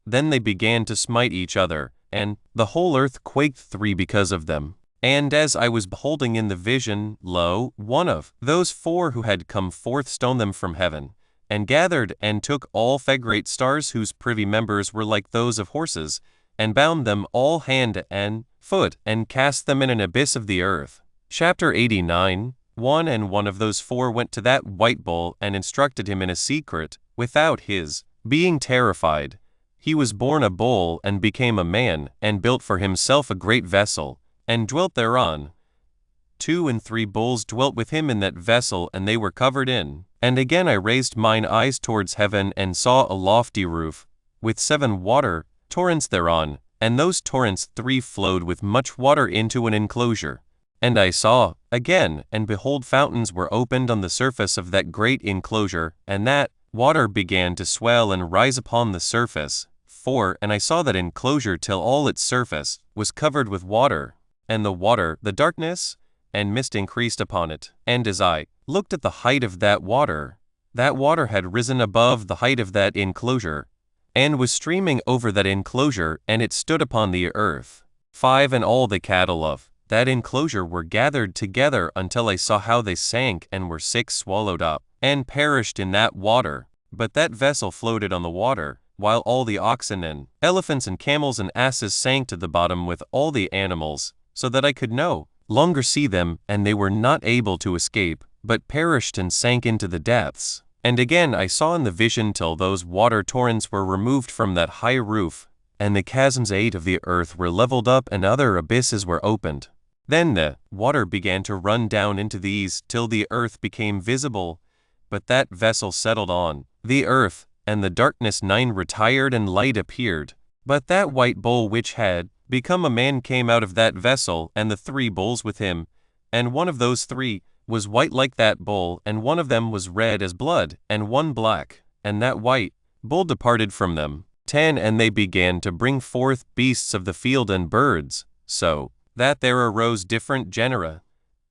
Speaker 1: Then they began to smite each other, and the whole earth quaked 3 because of them. And as I was beholding in the vision, lo, one of those 4 who had come forth stoned them from heaven, and gathered and took all the great stars whose privy members were like those of horses, and bound them all hand and foot, and cast them in an abyss of the earth. Chapter 89. 1 And one of those 4 went to that white bull, and instructed him in a secret, without his being terrified. He was born a bull, and became a man, and built for himself a great vessel, and dwelt thereon. 2 and 3 bulls dwelt with him in that vessel, and they were covered in. And again I raised mine eyes towards heaven, and saw a lofty roof, with 7 water torrents thereon, and those torrents 3 flowed with much water into an enclosure. And I saw again, and behold, fountains were opened on the surface of that great enclosure, and that water began to swell and rise upon the surface. 4 And I saw that enclosure till all its surface was covered with water, and the water, the darkness, and mist increased upon it. And as I looked at the height of that water had risen above the height of that enclosure, and was streaming over that enclosure, and it stood upon the earth. 5 And all the cattle of that enclosure were gathered together until I saw how they sank and were 6 swallowed up, and perished in that water. But that vessel floated on the water, while all the oxen and elephants and camels and asses sank to the bottom with all the animals, so that I could no longer see them, and they were not able to escape, but perished and sank into the depths. And again I saw in the vision till those water torrents were removed from that high roof, and the chasms 8 of the earth were leveled up, and other abysses were opened. Then the water began to run down into these till the earth became visible, but that vessel settled on the earth, and the darkness 9 retired, and light appeared. But that white bull which had become a man came out of that vessel, and the 3 bulls with him, and one of those 3 was white like that bull, and one of them was red as blood, and one black, and that white bull departed from them. 10 And they began to bring forth beasts of the field and birds, so that there arose different genera: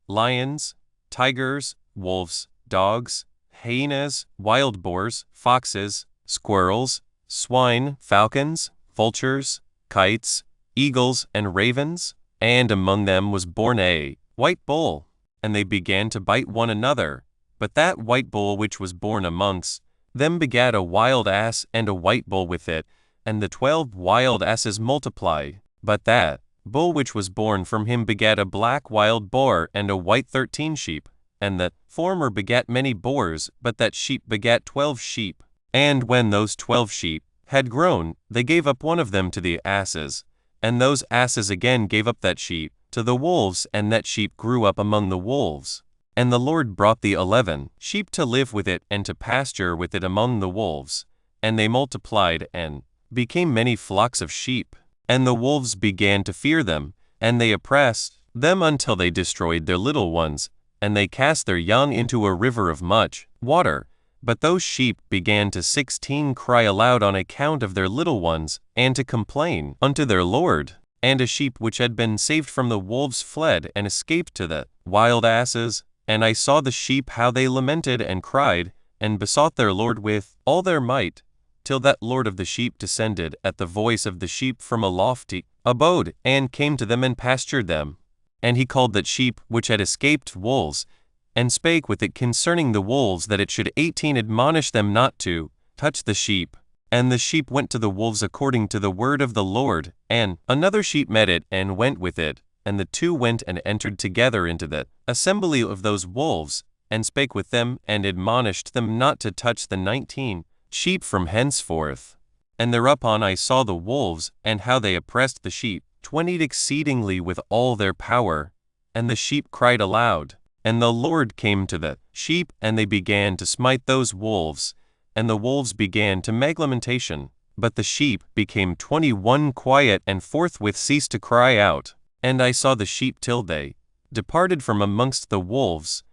Speaker 1: lions, tigers, wolves, dogs, hyenas, wild boars, foxes, squirrels, swine, falcons, vultures, kites, eagles, and ravens. And among them was born a white bull, and they began to bite one another. But that white bull which was born amongst them begat a wild ass, and a white bull with it, and the 12 wild asses multiplied. But that bull which was born from him begat a black wild boar, and a white 13 sheep. And the former begat many boars, but that sheep begat 12 sheep. And when those 12 sheep had grown, they gave up one of them to the asses, and those asses again gave up that sheep to the wolves, and that sheep grew up among the wolves. And the Lord brought the 11 sheep to live with it, and to pasture with it among the wolves. And they multiplied, and became many flocks of sheep. And the wolves began to fear them, and they oppressed them until they destroyed their little ones, and they cast their young into a river of much water. But those sheep began to 16 cry aloud on account of their little ones, and to complain unto their Lord. And a sheep which had been saved from the wolves fled, and escaped to the wild asses. And I saw the sheep how they lamented and cried, and besought their Lord with all their might. till that Lord of the sheep descended at the voice of the sheep from a lofty abode, and came to them and pastured them. And he called that sheep which had escaped wolves, and spake with it concerning the wolves, that it should 18 admonish them not to touch the sheep. And the sheep went to the wolves according to the word of the Lord. And another sheep met it, and went with it. And the two went and entered together into the assembly of those wolves, and spake with them, and admonished them not to touch the 19 sheep from henceforth. And thereupon I saw the wolves, and how they oppressed the sheep, 20 exceedingly with all their power. And the sheep cried aloud. And the Lord came to the sheep, and they began to smite those wolves. And the wolves began to make lamentation. But the sheep became 21 quiet, and forthwith ceased to cry out. And I saw the sheep till they departed from amongst the wolves.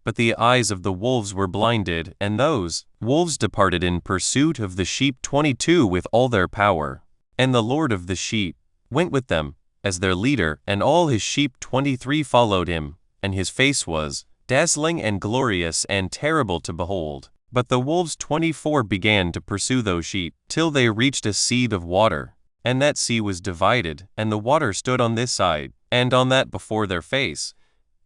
Speaker 1: But the eyes of the wolves were blinded, and those wolves departed in pursuit of the sheep 22 with all their power. And the Lord of the sheep went with them as their leader, and all his sheep 23 followed him. And his face was dazzling and glorious and terrible to behold. But the wolves 24 began to pursue those sheep, till they reached a sea of water. And that sea was divided, and the water stood on this side, and on that before their face.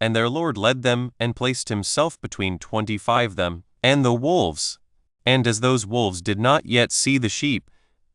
Speaker 1: And their Lord led them, and placed himself between 25 them, and the wolves. And as those wolves did not yet see the sheep,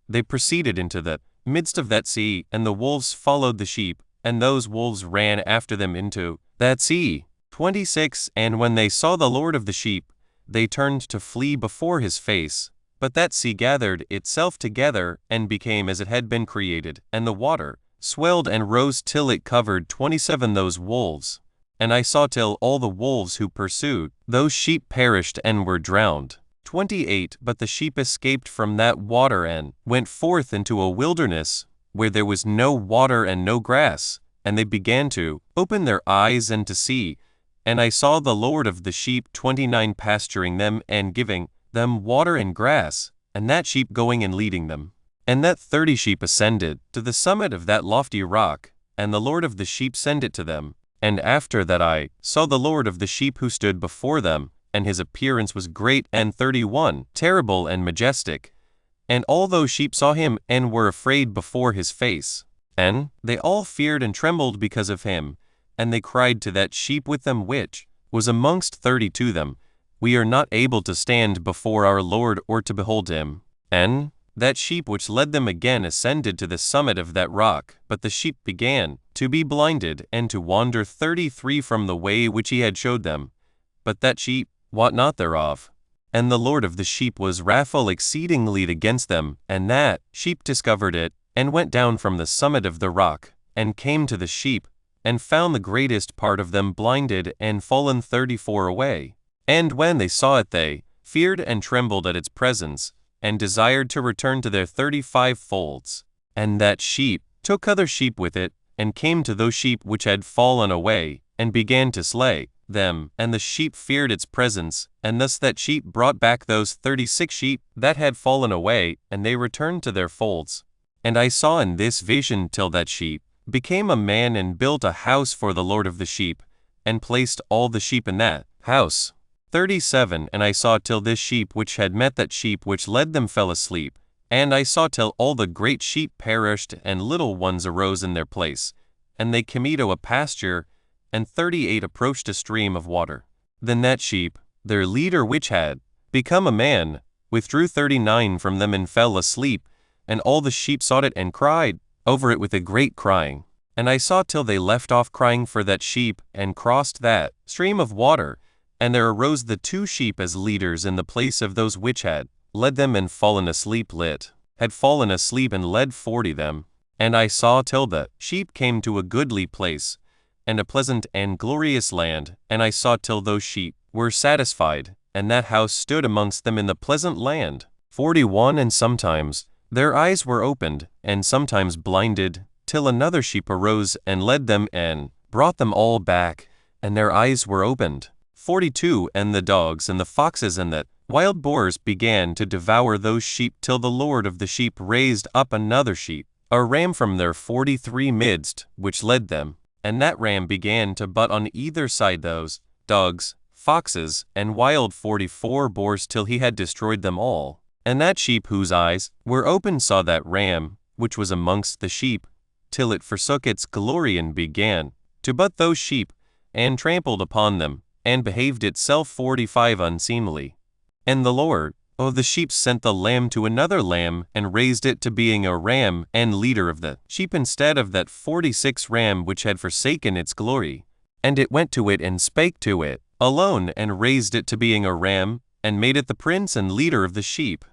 Speaker 1: they proceeded into the midst of that sea, and the wolves followed the sheep, and those wolves ran after them into that sea. 26 And when they saw the Lord of the sheep, they turned to flee before his face. But that sea gathered itself together, and became as it had been created, and the water swelled and rose till it covered 27 those wolves. And I saw till all the wolves who pursued those sheep perished and were drowned. 28 But the sheep escaped from that water, and went forth into a wilderness, where there was no water and no grass. And they began to open their eyes and to see. And I saw the Lord of the sheep 29 pasturing them, and giving them water and grass, and that sheep going and leading them. And that 30 sheep ascended to the summit of that lofty rock, and the Lord of the sheep sent it to them. And after that I saw the Lord of the sheep who stood before them, and his appearance was great and 31, terrible and majestic. And all those sheep saw him, and were afraid before his face. And they all feared and trembled because of him. And they cried to that sheep with them which was amongst 30 to them, We are not able to stand before our Lord, or to behold him. And that sheep which led them again ascended to the summit of that rock. But the sheep began to be blinded, and to wander 33 from the way which he had showed them. But that sheep wot not thereof. And the Lord of the sheep was wrathful exceedingly against them, and that sheep discovered it, and went down from the summit of the rock, and came to the sheep, and found the greatest part of them blinded, and fallen 34 away. And when they saw it, they feared and trembled at its presence, and desired to return to their 35 folds. And that sheep took other sheep with it, and came to those sheep which had fallen away, and began to slay them. And the sheep feared its presence, and thus that sheep brought back those 36 sheep that had fallen away, and they returned to their folds. And I saw in this vision till that sheep became a man, and built a house for the Lord of the sheep, and placed all the sheep in that house. 37 And I saw till this sheep which had met that sheep which led them fell asleep. And I saw till all the great sheep perished, and little ones arose in their place. And they came to a pasture, and 38 approached a stream of water. Then that sheep, their leader which had become a man, withdrew 39 from them, and fell asleep. And all the sheep sought it, and cried over it with a great crying. And I saw till they left off crying for that sheep, and crossed that stream of water. And there arose the 2 sheep as leaders in the place of those which had led them and fallen asleep, had fallen asleep and led 40 them. And I saw till the sheep came to a goodly place, and a pleasant and glorious land. And I saw till those sheep were satisfied, and that house stood amongst them in the pleasant land. 41 And sometimes their eyes were opened, and sometimes blinded, till another sheep arose and led them, and brought them all back, and their eyes were opened. 42 And the dogs and the foxes and the wild boars began to devour those sheep, till the Lord of the sheep raised up another sheep, a ram from their 43 midst, which led them. And that ram began to butt on either side those dogs, foxes, and wild 44 boars, till he had destroyed them all. And that sheep whose eyes were open saw that ram, which was amongst the sheep, till it forsook its glory and began to butt those sheep, and trampled upon them, and behaved itself 45 unseemly. And the Lord of the sheep sent the lamb to another lamb, and raised it to being a ram and leader of the sheep instead of that 46 ram which had forsaken its glory. And it went to it and spake to it alone, and raised it to being a ram, and made it the prince and leader of the sheep.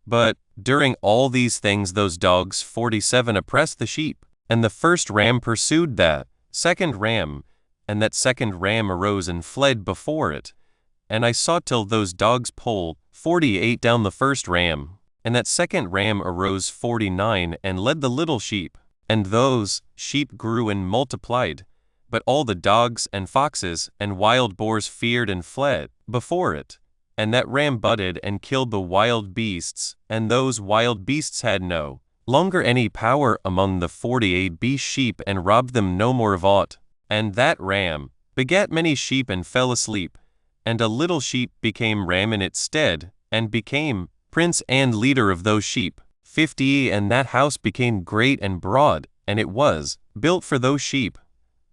Speaker 1: But during all these things those dogs 47 oppressed the sheep. And the first ram pursued that second ram, and that second ram arose and fled before it. And I saw till those dogs pulled 48 down the first ram. And that second ram arose 49 and led the little sheep. And those sheep grew and multiplied. But all the dogs and foxes and wild boars feared and fled before it. And that ram butted and killed the wild beasts, and those wild beasts had no longer any power among the 48 beast sheep, and robbed them no more of aught. And that ram begat many sheep and fell asleep, and a little sheep became ram in its stead, and became prince and leader of those sheep 50. And that house became great and broad, and it was built for those sheep.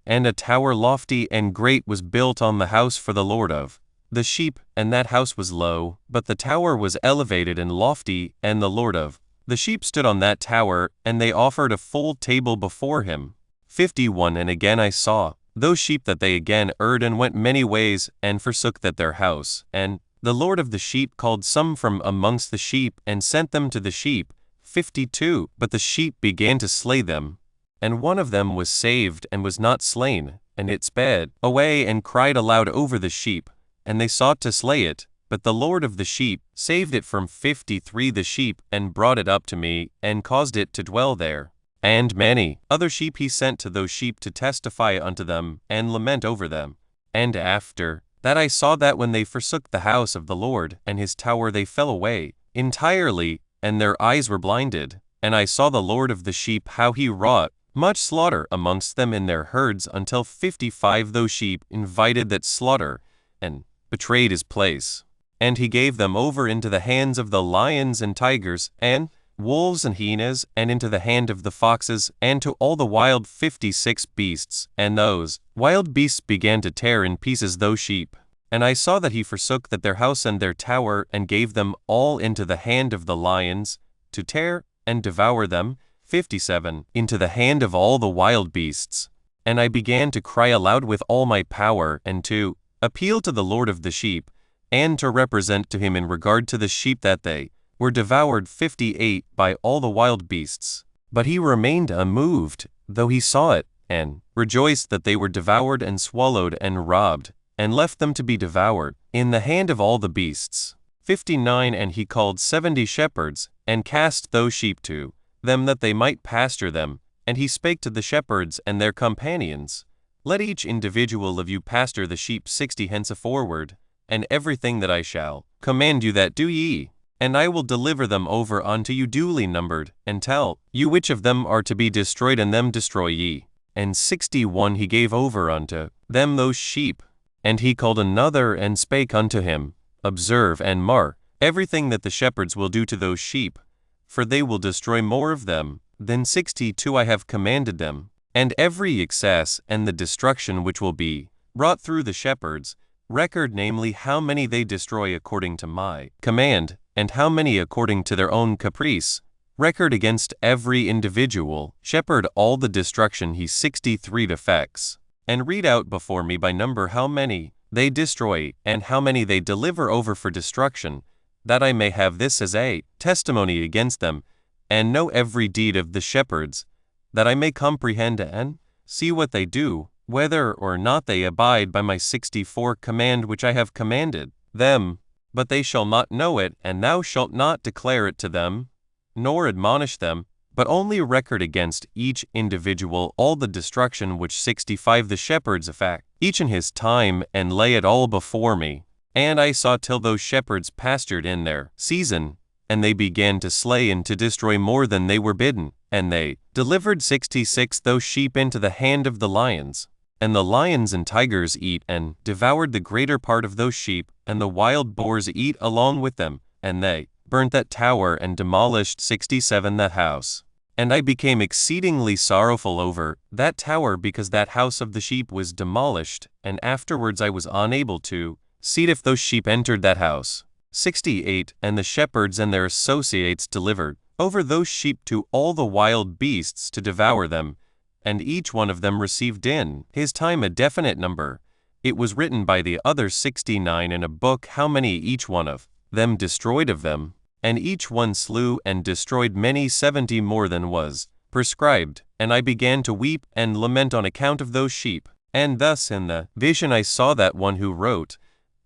Speaker 1: And a tower lofty and great was built on the house for the Lord of the sheep, and that house was low, but the tower was elevated and lofty, and the Lord of the sheep stood on that tower, and they offered a full table before him. 51. And again I saw those sheep that they again erred and went many ways, and forsook that their house. And the Lord of the sheep called some from amongst the sheep, and sent them to the sheep. 52. But the sheep began to slay them. And one of them was saved and was not slain, and it sped away and cried aloud over the sheep. And they sought to slay it, but the Lord of the sheep saved it from 53 the sheep, and brought it up to me, and caused it to dwell there. And many other sheep he sent to those sheep to testify unto them, and lament over them. And after that I saw that when they forsook the house of the Lord and his tower, they fell away entirely, and their eyes were blinded. And I saw the Lord of the sheep how he wrought much slaughter amongst them in their herds, until 55 those sheep invited that slaughter, and betrayed his place. And he gave them over into the hands of the lions and tigers, and wolves and hyenas, and into the hand of the foxes, and to all the wild 56 beasts. And those wild beasts began to tear in pieces those sheep. And I saw that he forsook that their house and their tower, and gave them all into the hand of the lions, to tear and devour them. 57. Into the hand of all the wild beasts. And I began to cry aloud with all my power, and to appeal to the Lord of the sheep, and to represent to him in regard to the sheep that they were devoured 58 by all the wild beasts. But he remained unmoved, though he saw it, and rejoiced that they were devoured and swallowed and robbed, and left them to be devoured in the hand of all the beasts. 59. And he called 70 shepherds, and cast those sheep to them that they might pasture them. And he spake to the shepherds and their companions, Let each individual of you pasture the sheep 60 henceforward, and everything that I shall command you that do ye. And I will deliver them over unto you duly numbered, and tell you which of them are to be destroyed, and them destroy ye. And 61 he gave over unto them those sheep. And he called another, and spake unto him, Observe and mark everything that the shepherds will do to those sheep, for they will destroy more of them than 62 I have commanded them. And every excess and the destruction which will be brought through the shepherds, record namely how many they destroy according to my command, and how many according to their own caprice. Record against every individual shepherd all the destruction he 63 defects, and read out before me by number how many they destroy, and how many they deliver over for destruction, that I may have this as a testimony against them, and know every deed of the shepherds, that I may comprehend and see what they do, whether or not they abide by my 64 command which I have commanded them. But they shall not know it, and thou shalt not declare it to them, nor admonish them, but only record against each individual all the destruction which 65 the shepherds effect, each in his time, and lay it all before me. And I saw till those shepherds pastured in their season, and they began to slay and to destroy more than they were bidden, and they delivered 66 those sheep into the hand of the lions. And the lions and tigers eat and devoured the greater part of those sheep, and the wild boars eat along with them, and they burnt that tower and demolished 67 that house. And I became exceedingly sorrowful over that tower because that house of the sheep was demolished, and afterwards I was unable to see if those sheep entered that house. 68 And the shepherds and their associates delivered over those sheep to all the wild beasts to devour them, and each one of them received in his time a definite number. It was written by the other 69 in a book how many each one of them destroyed of them. And each one slew and destroyed many 70 more than was prescribed. And I began to weep and lament on account of those sheep. And thus in the vision I saw that one who wrote,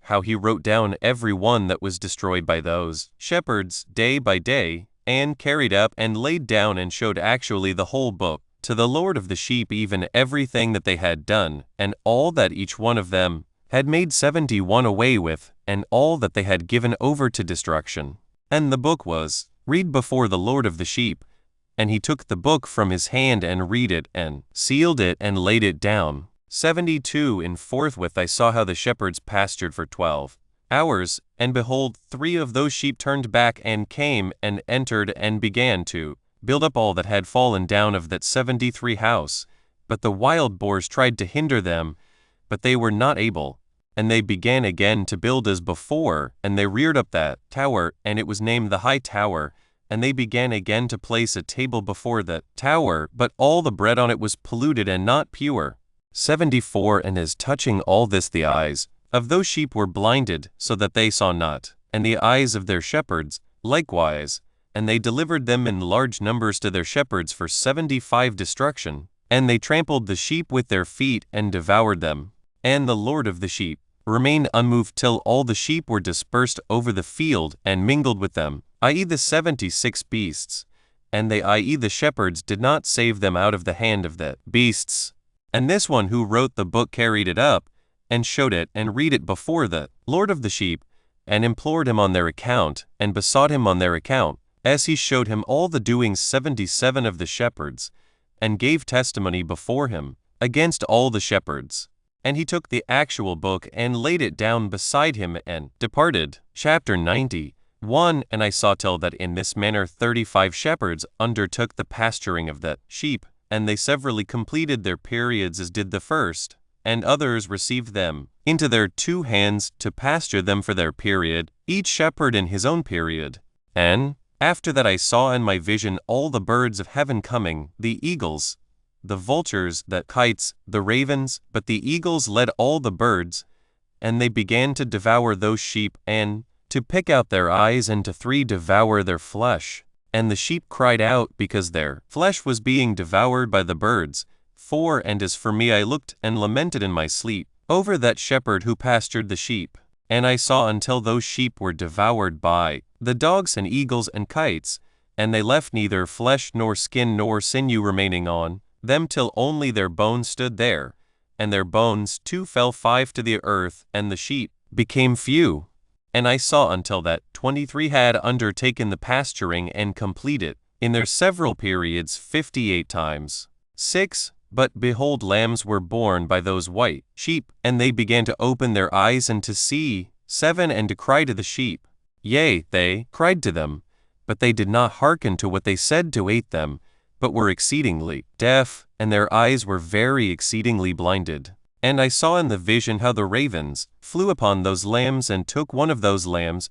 Speaker 1: how he wrote down every one that was destroyed by those shepherds day by day, and carried up and laid down and showed actually the whole book to the Lord of the sheep, even everything that they had done, and all that each one of them had made 71 away with, and all that they had given over to destruction. And the book was read before the Lord of the sheep, and he took the book from his hand and read it, and sealed it and laid it down. 72 And forthwith I saw how the shepherds pastured for 12 hours, and behold, 3 of those sheep turned back and came and entered and began to build up all that had fallen down of that 73 house. But the wild boars tried to hinder them, but they were not able. And they began again to build as before, and they reared up that tower, and it was named the High Tower. And they began again to place a table before the tower, but all the bread on it was polluted and not pure. 74 And as touching all this the eyes of those sheep were blinded, so that they saw not, and the eyes of their shepherds likewise. And they delivered them in large numbers to their shepherds for 75 destruction. And they trampled the sheep with their feet and devoured them. And the Lord of the sheep remained unmoved till all the sheep were dispersed over the field and mingled with them, i.e. the 76 beasts. And they, i.e. the shepherds, did not save them out of the hand of the beasts. And this one who wrote the book carried it up, and showed it and read it before the Lord of the sheep, and implored him on their account, and besought him on their account, as he showed him all the doings 77 of the shepherds, and gave testimony before him against all the shepherds. And he took the actual book and laid it down beside him and departed. Chapter 91 And I saw till that in this manner 35 shepherds undertook the pasturing of the sheep, and they severally completed their periods as did the first, and others received them into their 2 hands to pasture them for their period, each shepherd in his own period. And after that I saw in my vision all the birds of heaven coming, the eagles, the vultures, the kites, the ravens, but the eagles led all the birds, and they began to devour those sheep, and to pick out their eyes, and to 3 devour their flesh. And the sheep cried out because their flesh was being devoured by the birds. 4 And as for me I looked and lamented in my sleep over that shepherd who pastured the sheep. And I saw until those sheep were devoured by the dogs and eagles and kites, and they left neither flesh nor skin nor sinew remaining on them till only their bones stood there, and their bones too fell 5 to the earth, and the sheep became few. And I saw until that 23 had undertaken the pasturing and completed in their several periods 58 times. 6 But behold, lambs were born by those white sheep, and they began to open their eyes and to see. 7 And to cry to the sheep. Yea, they cried to them, but they did not hearken to what they said to eat them, but were exceedingly deaf, and their eyes were very exceedingly blinded. And I saw in the vision how the ravens flew upon those lambs and took one of those lambs,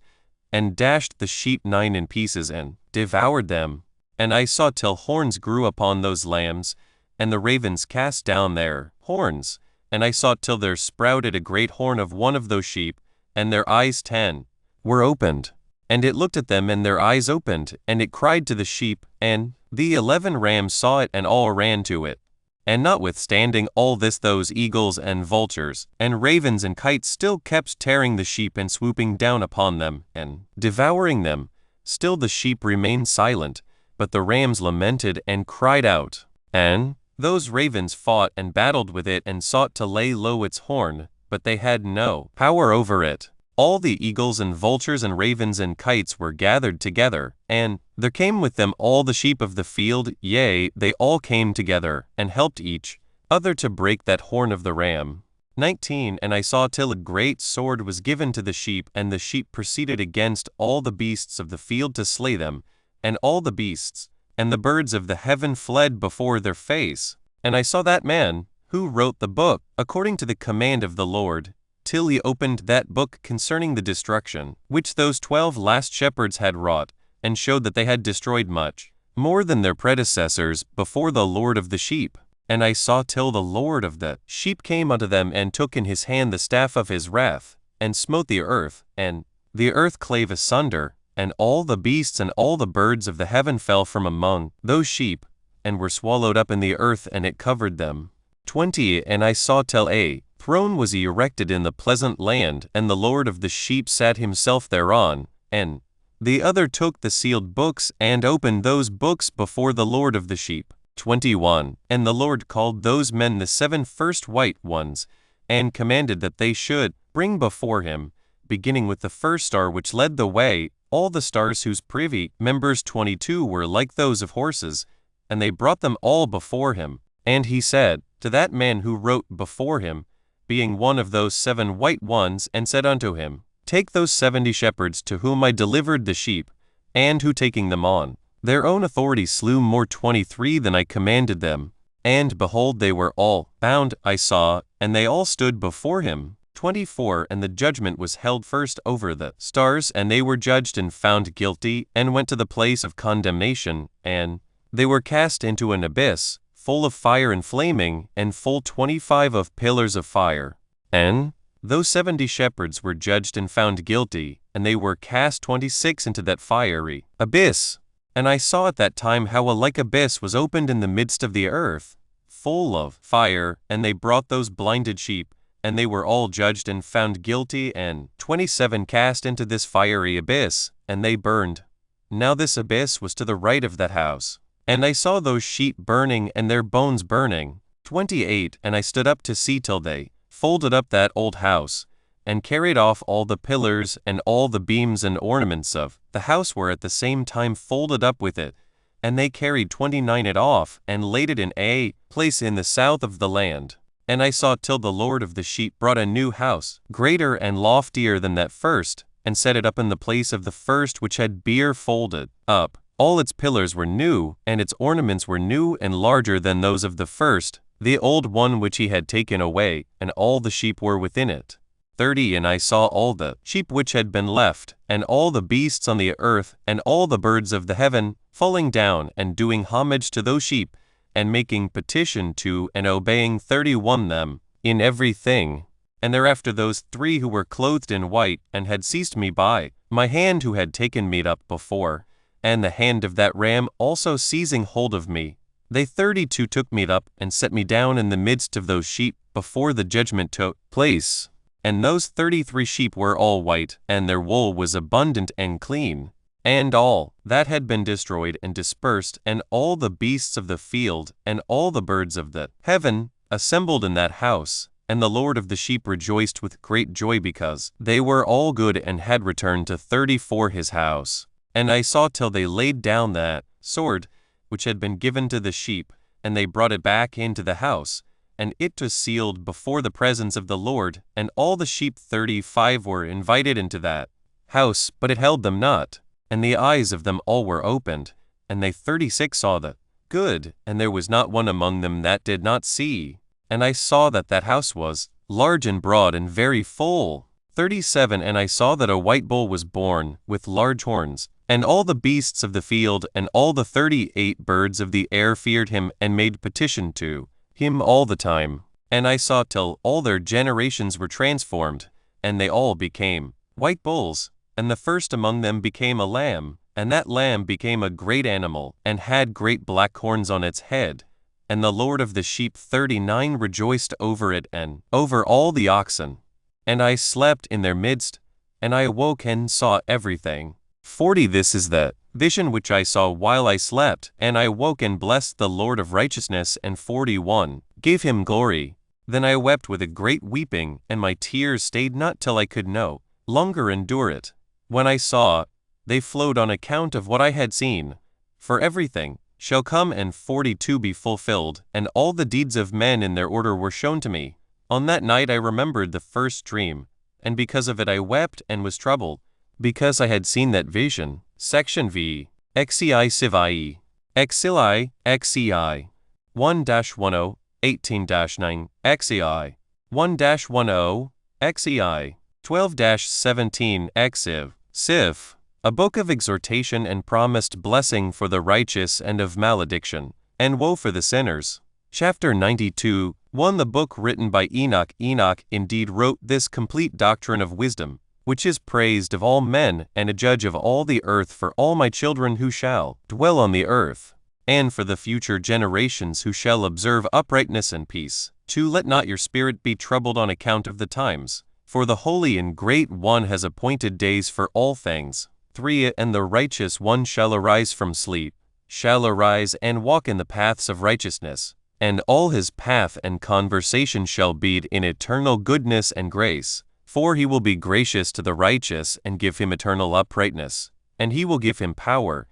Speaker 1: and dashed the sheep 9 in pieces and devoured them. And I saw till horns grew upon those lambs, and the ravens cast down their horns. And I saw till there sprouted a great horn of one of those sheep, and their eyes 10 were opened. And it looked at them, and their eyes opened, and it cried to the sheep, and the 11 rams saw it, and all ran to it. And notwithstanding all this, those eagles and vultures, and ravens and kites still kept tearing the sheep and swooping down upon them, and devouring them. Still the sheep remained silent, but the rams lamented and cried out. And those ravens fought and battled with it, and sought to lay low its horn, but they had no power over it. All the eagles and vultures and ravens and kites were gathered together, and there came with them all the sheep of the field, yea, they all came together, and helped each other to break that horn of the ram. 19 And I saw till a great sword was given to the sheep, and the sheep proceeded against all the beasts of the field to slay them, and all the beasts and the birds of the heaven fled before their face. And I saw that man, who wrote the book, according to the command of the Lord, till he opened that book concerning the destruction, which those 12 last shepherds had wrought, and showed that they had destroyed much, more than their predecessors, before the Lord of the sheep. And I saw till the Lord of the sheep came unto them, and took in his hand the staff of his wrath, and smote the earth, and the earth clave asunder, and all the beasts and all the birds of the heaven fell from among those sheep, and were swallowed up in the earth, and it covered them. 20 And I saw till a throne was erected in the pleasant land, and the Lord of the sheep sat himself thereon, and the other took the sealed books, and opened those books before the Lord of the sheep. 21 And the Lord called those men the 7 first white ones, and commanded that they should bring before him, beginning with the first star which led the way, all the stars whose privy members 22 were like those of horses, and they brought them all before him. And he said to that man who wrote before him, being one of those 7 white ones, and said unto him, Take those 70 shepherds to whom I delivered the sheep, and who taking them on their own authority slew more 23 than I commanded them. And behold, they were all bound, I saw, and they all stood before him. 24 And the judgment was held first over the stars, and they were judged and found guilty, and went to the place of condemnation, and they were cast into an abyss, full of fire and flaming, and full 25 of pillars of fire. And those 70 shepherds were judged and found guilty, and they were cast 26 into that fiery abyss. And I saw at that time how a like abyss was opened in the midst of the earth, full of fire, and they brought those blinded sheep, and they were all judged and found guilty, and 27 cast into this fiery abyss, and they burned. Now this abyss was to the right of that house. And I saw those sheep burning, and their bones burning. 28 And I stood up to see till they folded up that old house, and carried off all the pillars, and all the beams and ornaments of the house were at the same time folded up with it. And they carried 29 it off, and laid it in a place in the south of the land. And I saw till the Lord of the sheep brought a new house, greater and loftier than that first, and set it up in the place of the first, which had beer folded up. All its pillars were new, and its ornaments were new and larger than those of the first, the old one which he had taken away, and all the sheep were within it. 30 And I saw all the sheep which had been left, and all the beasts on the earth, and all the birds of the heaven, falling down, and doing homage to those sheep, and making petition to and obeying 31 them, in every thing. And thereafter those 3 who were clothed in white, and had seized me by my hand, who had taken me up before, and the hand of that ram also seizing hold of me, they 32 took me up, and set me down in the midst of those sheep, before the judgment took place. And those 33 sheep were all white, and their wool was abundant and clean. And all that had been destroyed and dispersed, and all the beasts of the field, and all the birds of the heaven, assembled in that house. And the Lord of the sheep rejoiced with great joy, because they were all good, and had returned to 34 his house. And I saw till they laid down that sword, which had been given to the sheep, and they brought it back into the house, and it was sealed before the presence of the Lord, and all the sheep 35 were invited into that house, but it held them not. And the eyes of them all were opened, and they 36 saw the good, and there was not one among them that did not see. And I saw that that house was large and broad and very full. 37 And I saw that a white bull was born, with large horns, and all the beasts of the field, and all the 38 birds of the air feared him, and made petition to him all the time. And I saw till all their generations were transformed, and they all became white bulls. And the first among them became a lamb, and that lamb became a great animal, and had great black horns on its head. And the Lord of the sheep 39 rejoiced over it, and over all the oxen. And I slept in their midst, and I awoke and saw everything. 40 This is the vision which I saw while I slept, and I awoke and blessed the Lord of righteousness, and 41 gave him glory. Then I wept with a great weeping, and my tears stayed not till I could no longer endure it. When I saw, they flowed on account of what I had seen. For everything shall come, and 42 be fulfilled, and all the deeds of men in their order were shown to me. On that night I remembered the first dream, and because of it I wept and was troubled, because I had seen that vision. Section V. Xei Sivai. Exili, Xei. 1-10, 18-9, Xei. 1-10, Xei. 12-17, Xiv. Siv. A book of exhortation and promised blessing for the righteous and of malediction, and woe for the sinners. Chapter 92, 1. The book written by Enoch. Enoch indeed wrote this complete doctrine of wisdom, which is praised of all men, and a judge of all the earth for all my children who shall dwell on the earth, and for the future generations who shall observe uprightness and peace. 2. Let not your spirit be troubled on account of the times, for the Holy and Great One has appointed days for all things. 3. And the righteous one shall arise from sleep, shall arise and walk in the paths of righteousness, and all his path and conversation shall be in eternal goodness and grace. 4. He will be gracious to the righteous and give him eternal uprightness, and he will give him power,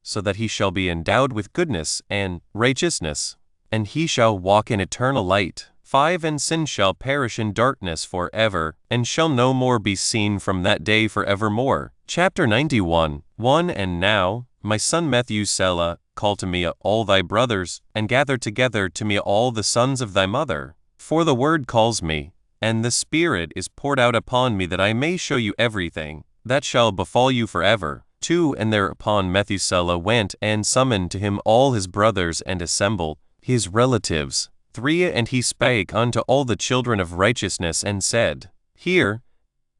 Speaker 1: so that he shall be endowed with goodness and righteousness, and he shall walk in eternal light. 5. And sin shall perish in darkness forever, and shall no more be seen from that day forevermore. Chapter 91, 1. And now, my son Methuselah, call to me all thy brothers, and gather together to me all the sons of thy mother. For the word calls me, and the Spirit is poured out upon me that I may show you everything that shall befall you forever. 2. And thereupon Methuselah went and summoned to him all his brothers and assembled his relatives. 3. And he spake unto all the children of righteousness and said, Hear,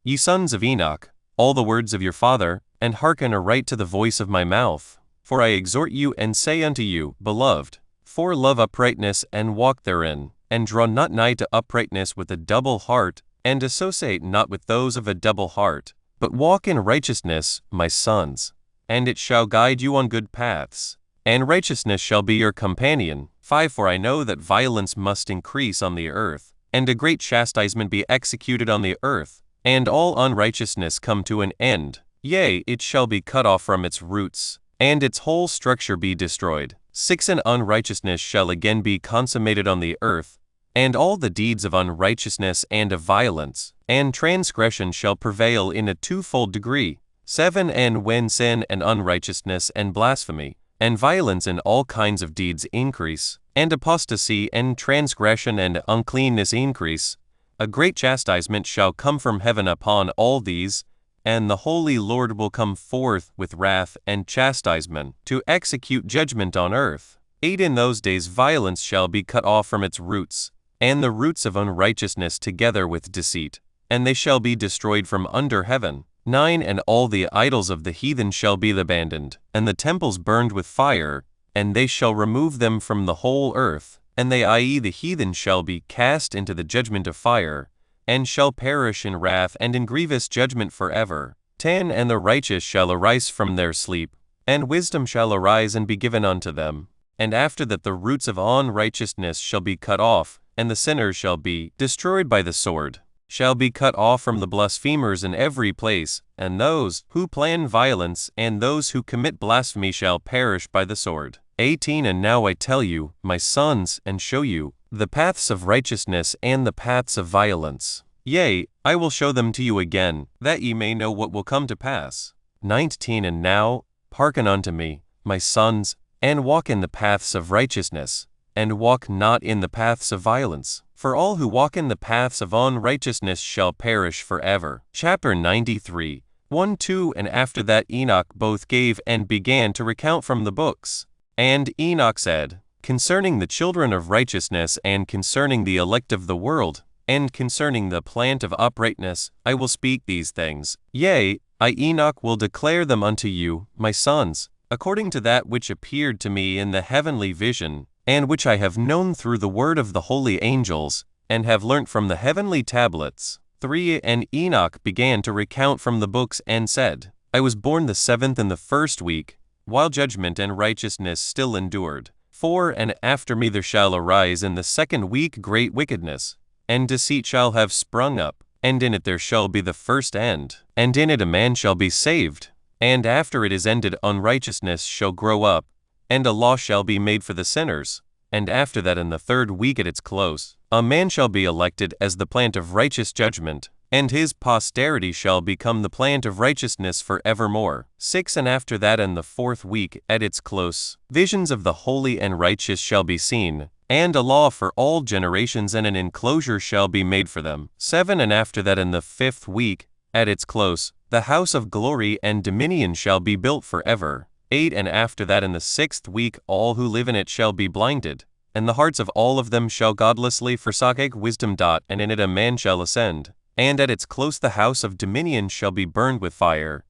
Speaker 1: ye sons of Enoch, all the words of your father, and hearken aright to the voice of my mouth. For I exhort you and say unto you, Beloved, for love uprightness and walk therein, and draw not nigh to uprightness with a double heart, and associate not with those of a double heart, but walk in righteousness, my sons, and it shall guide you on good paths, and righteousness shall be your companion. 5. For I know that violence must increase on the earth, and a great chastisement be executed on the earth, and all unrighteousness come to an end. Yea, it shall be cut off from its roots, and its whole structure be destroyed. 6. And unrighteousness shall again be consummated on the earth, and all the deeds of unrighteousness and of violence, and transgression shall prevail in a twofold degree. 7. And when sin and unrighteousness and blasphemy, and violence and all kinds of deeds increase, and apostasy and transgression and uncleanness increase, a great chastisement shall come from heaven upon all these, and the Holy Lord will come forth with wrath and chastisement to execute judgment on earth. 8. In those days violence shall be cut off from its roots, and the roots of unrighteousness together with deceit, and they shall be destroyed from under heaven. 9. And all the idols of the heathen shall be abandoned, and the temples burned with fire, and they shall remove them from the whole earth, and they, i.e. the heathen, shall be cast into the judgment of fire, and shall perish in wrath and in grievous judgment forever. 10. And the righteous shall arise from their sleep, and wisdom shall arise and be given unto them. And after that the roots of unrighteousness shall be cut off, and the sinners shall be destroyed by the sword, shall be cut off from the blasphemers in every place, and those who plan violence and those who commit blasphemy shall perish by the sword. 18. And now I tell you, my sons, and show you the paths of righteousness and the paths of violence. Yea, I will show them to you again, that ye may know what will come to pass. 19. And now, hearken unto me, my sons, and walk in the paths of righteousness, and walk not in the paths of violence. For all who walk in the paths of unrighteousness shall perish forever. Chapter 93, 1-2. And after that Enoch both gave and began to recount from the books. And Enoch said, Concerning the children of righteousness, and concerning the elect of the world, and concerning the plant of uprightness, I will speak these things. Yea, I Enoch will declare them unto you, my sons, according to that which appeared to me in the heavenly vision, and which I have known through the word of the holy angels, and have learnt from the heavenly tablets. 3. And Enoch began to recount from the books, and said, I was born the 7th in the 1st week, while judgment and righteousness still endured. 4. And after me there shall arise in the 2nd week great wickedness, and deceit shall have sprung up, and in it there shall be the first end, and in it a man shall be saved. And after it is ended unrighteousness shall grow up, and a law shall be made for the sinners, and after that in the 3rd week at its close, a man shall be elected as the plant of righteous judgment, and his posterity shall become the plant of righteousness for evermore. 6 And after that in the 4th week at its close, visions of the holy and righteous shall be seen, and a law for all generations, and an enclosure shall be made for them. 7 And after that in the 5th week at its close, the house of glory and dominion shall be built forever. 8 And after that in the 6th week all who live in it shall be blinded, and the hearts of all of them shall godlessly forsake wisdom. And in it a man shall ascend, and at its close the house of dominion shall be burned with fire,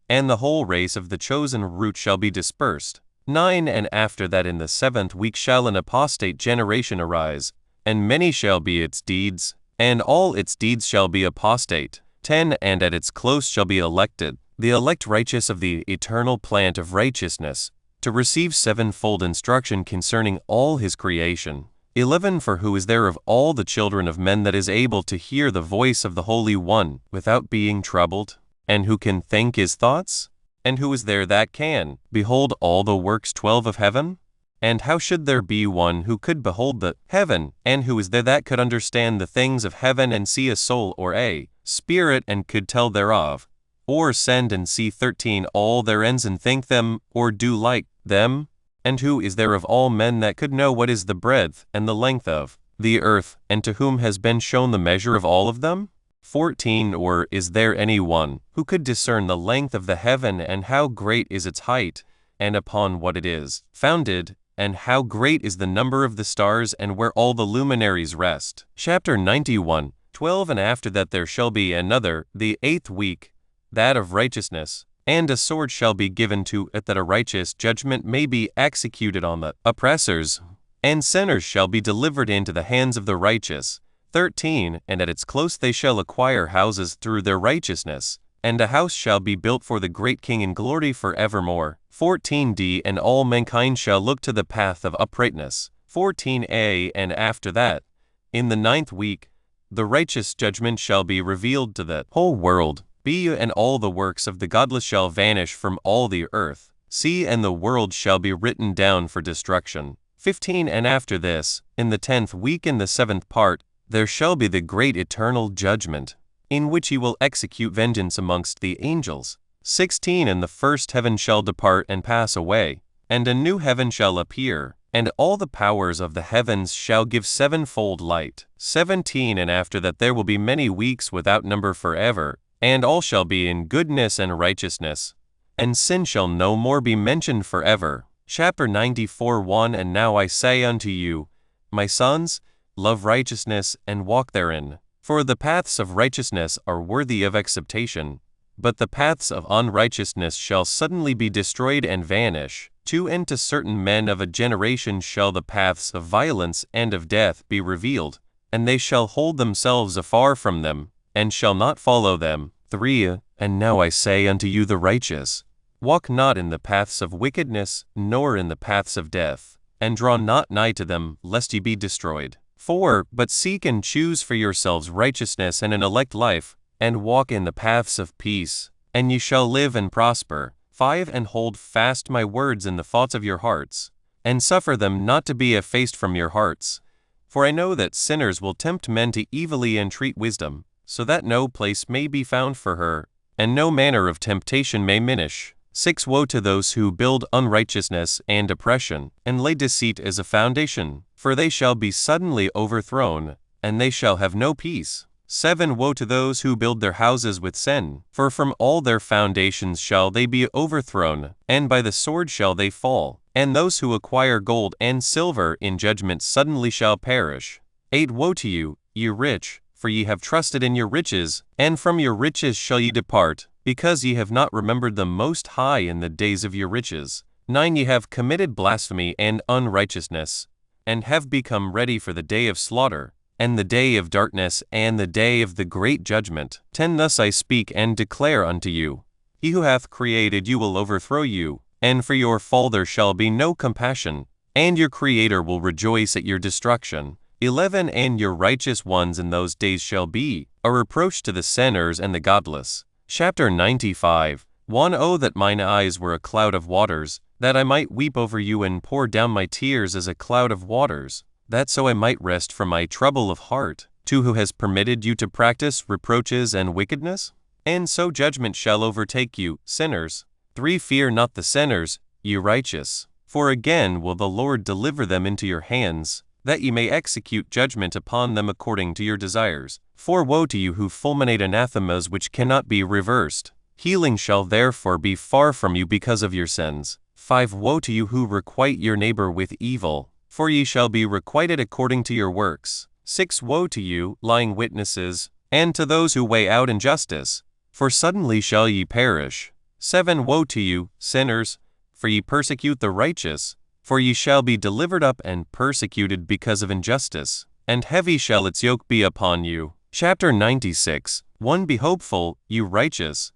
Speaker 1: and the whole race of the chosen root shall be dispersed. 9 And after that in the 7th week shall an apostate generation arise, and many shall be its deeds, and all its deeds shall be apostate. 10 And at its close shall be elected the elect righteous of the eternal plant of righteousness, to receive sevenfold instruction concerning all his creation. 11 For who is there of all the children of men that is able to hear the voice of the Holy One without being troubled? And who can think his thoughts? And who is there that can behold all the works 12 of heaven? And how should there be one who could behold the heaven? And who is there that could understand the things of heaven, and see a soul or a spirit, and could tell thereof? Or send and see 13 all their ends, and think them, or do like them? And who is there of all men that could know what is the breadth and the length of the earth, and to whom has been shown the measure of all of them? 14 Or is there any one who could discern the length of the heaven, and how great is its height, and upon what it is founded, and how great is the number of the stars, and where all the luminaries rest? Chapter 91. 12 And after that there shall be another, the 8th week, that of righteousness, and a sword shall be given to it, that a righteous judgment may be executed on the oppressors, and sinners shall be delivered into the hands of the righteous. 13 And at its close they shall acquire houses through their righteousness, and a house shall be built for the great King in glory for evermore. 14d And all mankind shall look to the path of uprightness. 14a And after that, in the 9th week, the righteous judgment shall be revealed to the whole world. B And all the works of the godless shall vanish from all the earth. C And the world shall be written down for destruction. 15 And after this, in the 10th week in the 7th part, there shall be the great eternal judgment, in which he will execute vengeance amongst the angels. 16 And the first heaven shall depart and pass away, and a new heaven shall appear, and all the powers of the heavens shall give sevenfold light. 17 And after that there will be many weeks without number forever, and all shall be in goodness and righteousness, and sin shall no more be mentioned forever. Chapter 94. 1 And now I say unto you, my sons, love righteousness, and walk therein. For the paths of righteousness are worthy of acceptation, but the paths of unrighteousness shall suddenly be destroyed and vanish. 2 And to certain men of a generation shall the paths of violence and of death be revealed, and they shall hold themselves afar from them, and shall not follow them. 3 And now I say unto you the righteous, walk not in the paths of wickedness, nor in the paths of death, and draw not nigh to them, lest ye be destroyed. 4 But seek and choose for yourselves righteousness and an elect life, and walk in the paths of peace, and ye shall live and prosper. 5 And hold fast my words in the thoughts of your hearts, and suffer them not to be effaced from your hearts. For I know that sinners will tempt men to evilly entreat wisdom, so that no place may be found for her, and no manner of temptation may minish. 6 Woe to those who build unrighteousness and oppression, and lay deceit as a foundation, for they shall be suddenly overthrown, and they shall have no peace. 7 Woe to those who build their houses with sin, for from all their foundations shall they be overthrown, and by the sword shall they fall. And those who acquire gold and silver in judgment suddenly shall perish. 8 Woe to you, ye rich, for ye have trusted in your riches, and from your riches shall ye depart, because ye have not remembered the Most High in the days of your riches. 9 Ye have committed blasphemy and unrighteousness, and have become ready for the day of slaughter, and the day of darkness, and the day of the great judgment. 10 Thus I speak and declare unto you, he who hath created you will overthrow you, and for your fall there shall be no compassion, and your Creator will rejoice at your destruction. 11 And your righteous ones in those days shall be a reproach to the sinners and the godless. Chapter 95. 1 Oh that mine eyes were a cloud of waters, that I might weep over you and pour down my tears as a cloud of waters, that so I might rest from my trouble of heart, to who has permitted you to practice reproaches and wickedness? And so judgment shall overtake you, sinners. 3 Fear not the sinners, ye righteous, for again will the Lord deliver them into your hands, that ye may execute judgment upon them according to your desires. 4 Woe to you who fulminate anathemas which cannot be reversed. Healing shall therefore be far from you because of your sins. 5 Woe to you who requite your neighbor with evil, for ye shall be requited according to your works. 6 Woe to you, lying witnesses, and to those who weigh out injustice, for suddenly shall ye perish. 7 Woe to you, sinners, for ye persecute the righteous, for ye shall be delivered up and persecuted because of injustice, and heavy shall its yoke be upon you. Chapter 96. 1 Be hopeful, you righteous,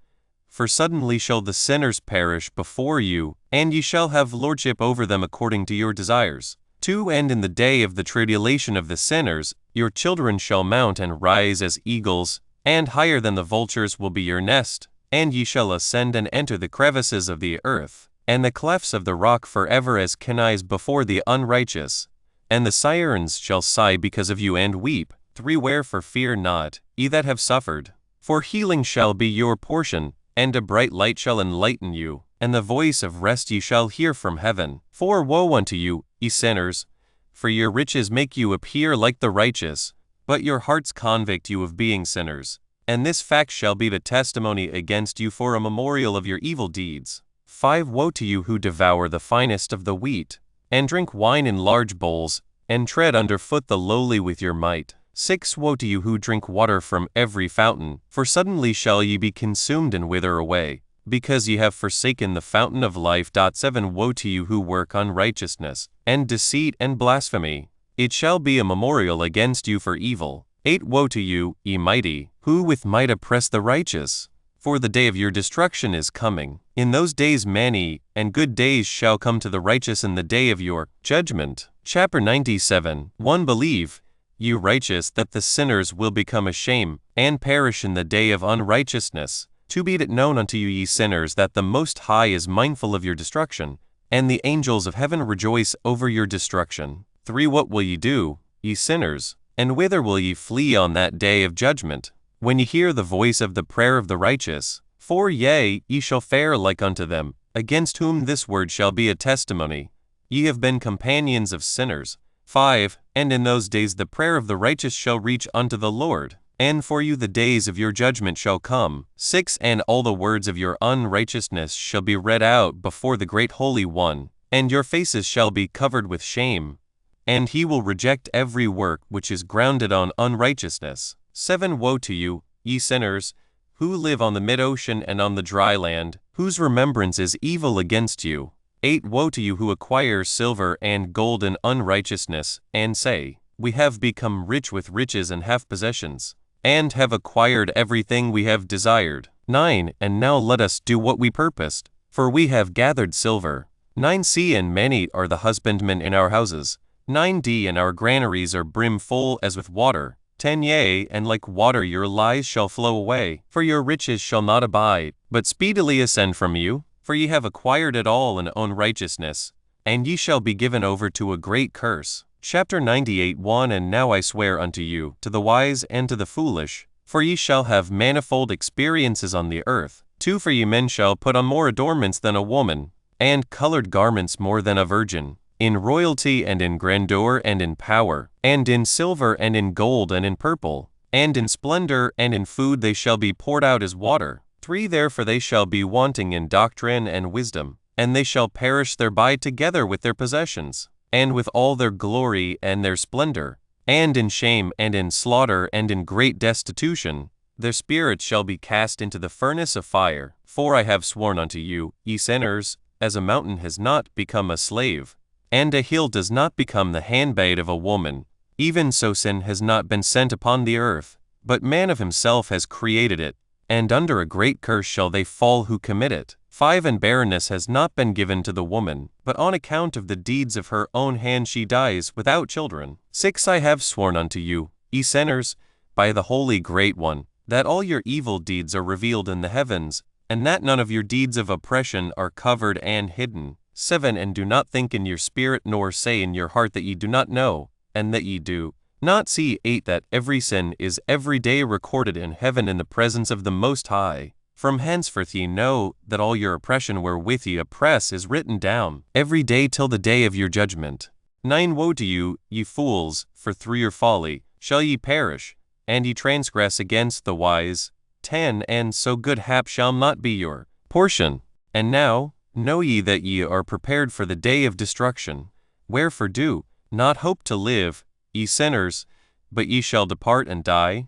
Speaker 1: for suddenly shall the sinners perish before you, and ye shall have lordship over them according to your desires. 2 And in the day of the tribulation of the sinners, your children shall mount and rise as eagles, and higher than the vultures will be your nest, and ye shall ascend and enter the crevices of the earth, and the clefts of the rock forever as canaries before the unrighteous. And the sirens shall sigh because of you and weep. 3 Wherefore fear not, ye that have suffered, for healing shall be your portion, and a bright light shall enlighten you, and the voice of rest ye shall hear from heaven. 4 Woe unto you, ye sinners, for your riches make you appear like the righteous, but your hearts convict you of being sinners. And this fact shall be the testimony against you for a memorial of your evil deeds. 5 Woe to you who devour the finest of the wheat, and drink wine in large bowls, and tread under foot the lowly with your might. 6 Woe to you who drink water from every fountain, for suddenly shall ye be consumed and wither away, because ye have forsaken the fountain of life. 7 Woe to you who work unrighteousness, and deceit and blasphemy. It shall be a memorial against you for evil. 8 Woe to you, ye mighty, who with might oppress the righteous, for the day of your destruction is coming. In those days many and good days shall come to the righteous in the day of your judgment. Chapter 97. 1 Believe, you righteous, that the sinners will become a shame, and perish in the day of unrighteousness. 2 Be it known unto you, ye sinners, that the Most High is mindful of your destruction, and the angels of heaven rejoice over your destruction. 3 What will ye do, ye sinners, and whither will ye flee on that day of judgment, when ye hear the voice of the prayer of the righteous? 4 Yea, ye shall fare like unto them, against whom this word shall be a testimony. Ye have been companions of sinners. 5 And in those days the prayer of the righteous shall reach unto the Lord, and for you the days of your judgment shall come. 6 And all the words of your unrighteousness shall be read out before the great Holy One, and your faces shall be covered with shame, and he will reject every work which is grounded on unrighteousness. 7 Woe to you, ye sinners, who live on the mid-ocean and on the dry land, whose remembrance is evil against you. 8 Woe to you who acquire silver and gold in unrighteousness, and say, We have become rich with riches and have possessions, and have acquired everything we have desired. 9 And now let us do what we purposed, for we have gathered silver. 9 See, and many are the husbandmen in our houses. 9 And our granaries are brimful as with water. 10 Yea, and like water your lies shall flow away, for your riches shall not abide, but speedily ascend from you. For ye have acquired it all in unrighteousness, and ye shall be given over to a great curse. Chapter 98. 1 And now I swear unto you, to the wise and to the foolish, for ye shall have manifold experiences on the earth. 2 For ye men shall put on more adornments than a woman, and colored garments more than a virgin, in royalty and in grandeur and in power, and in silver and in gold and in purple, and in splendor and in food they shall be poured out as water. 3 Therefore they shall be wanting in doctrine and wisdom, and they shall perish thereby together with their possessions, and with all their glory and their splendor, and in shame and in slaughter and in great destitution. Their spirits shall be cast into the furnace of fire. 4 I have sworn unto you, ye sinners, as a mountain has not become a slave, and a hill does not become the handmaid of a woman, even so sin has not been sent upon the earth, but man of himself has created it, and under a great curse shall they fall who commit it. 5 And barrenness has not been given to the woman, but on account of the deeds of her own hand she dies without children. 6 I have sworn unto you, ye sinners, by the Holy Great One, that all your evil deeds are revealed in the heavens, and that none of your deeds of oppression are covered and hidden. 7 And do not think in your spirit nor say in your heart that ye do not know, and that ye do not see. 8 That every sin is every day recorded in heaven in the presence of the Most High. From henceforth ye know that all your oppression wherewith ye oppress is written down every day till the day of your judgment. 9 Woe to you, ye fools, for through your folly shall ye perish, and ye transgress against the wise. 10 And so good hap shall not be your portion. And now know ye that ye are prepared for the day of destruction. Wherefore do not hope to live, ye sinners, but ye shall depart and die.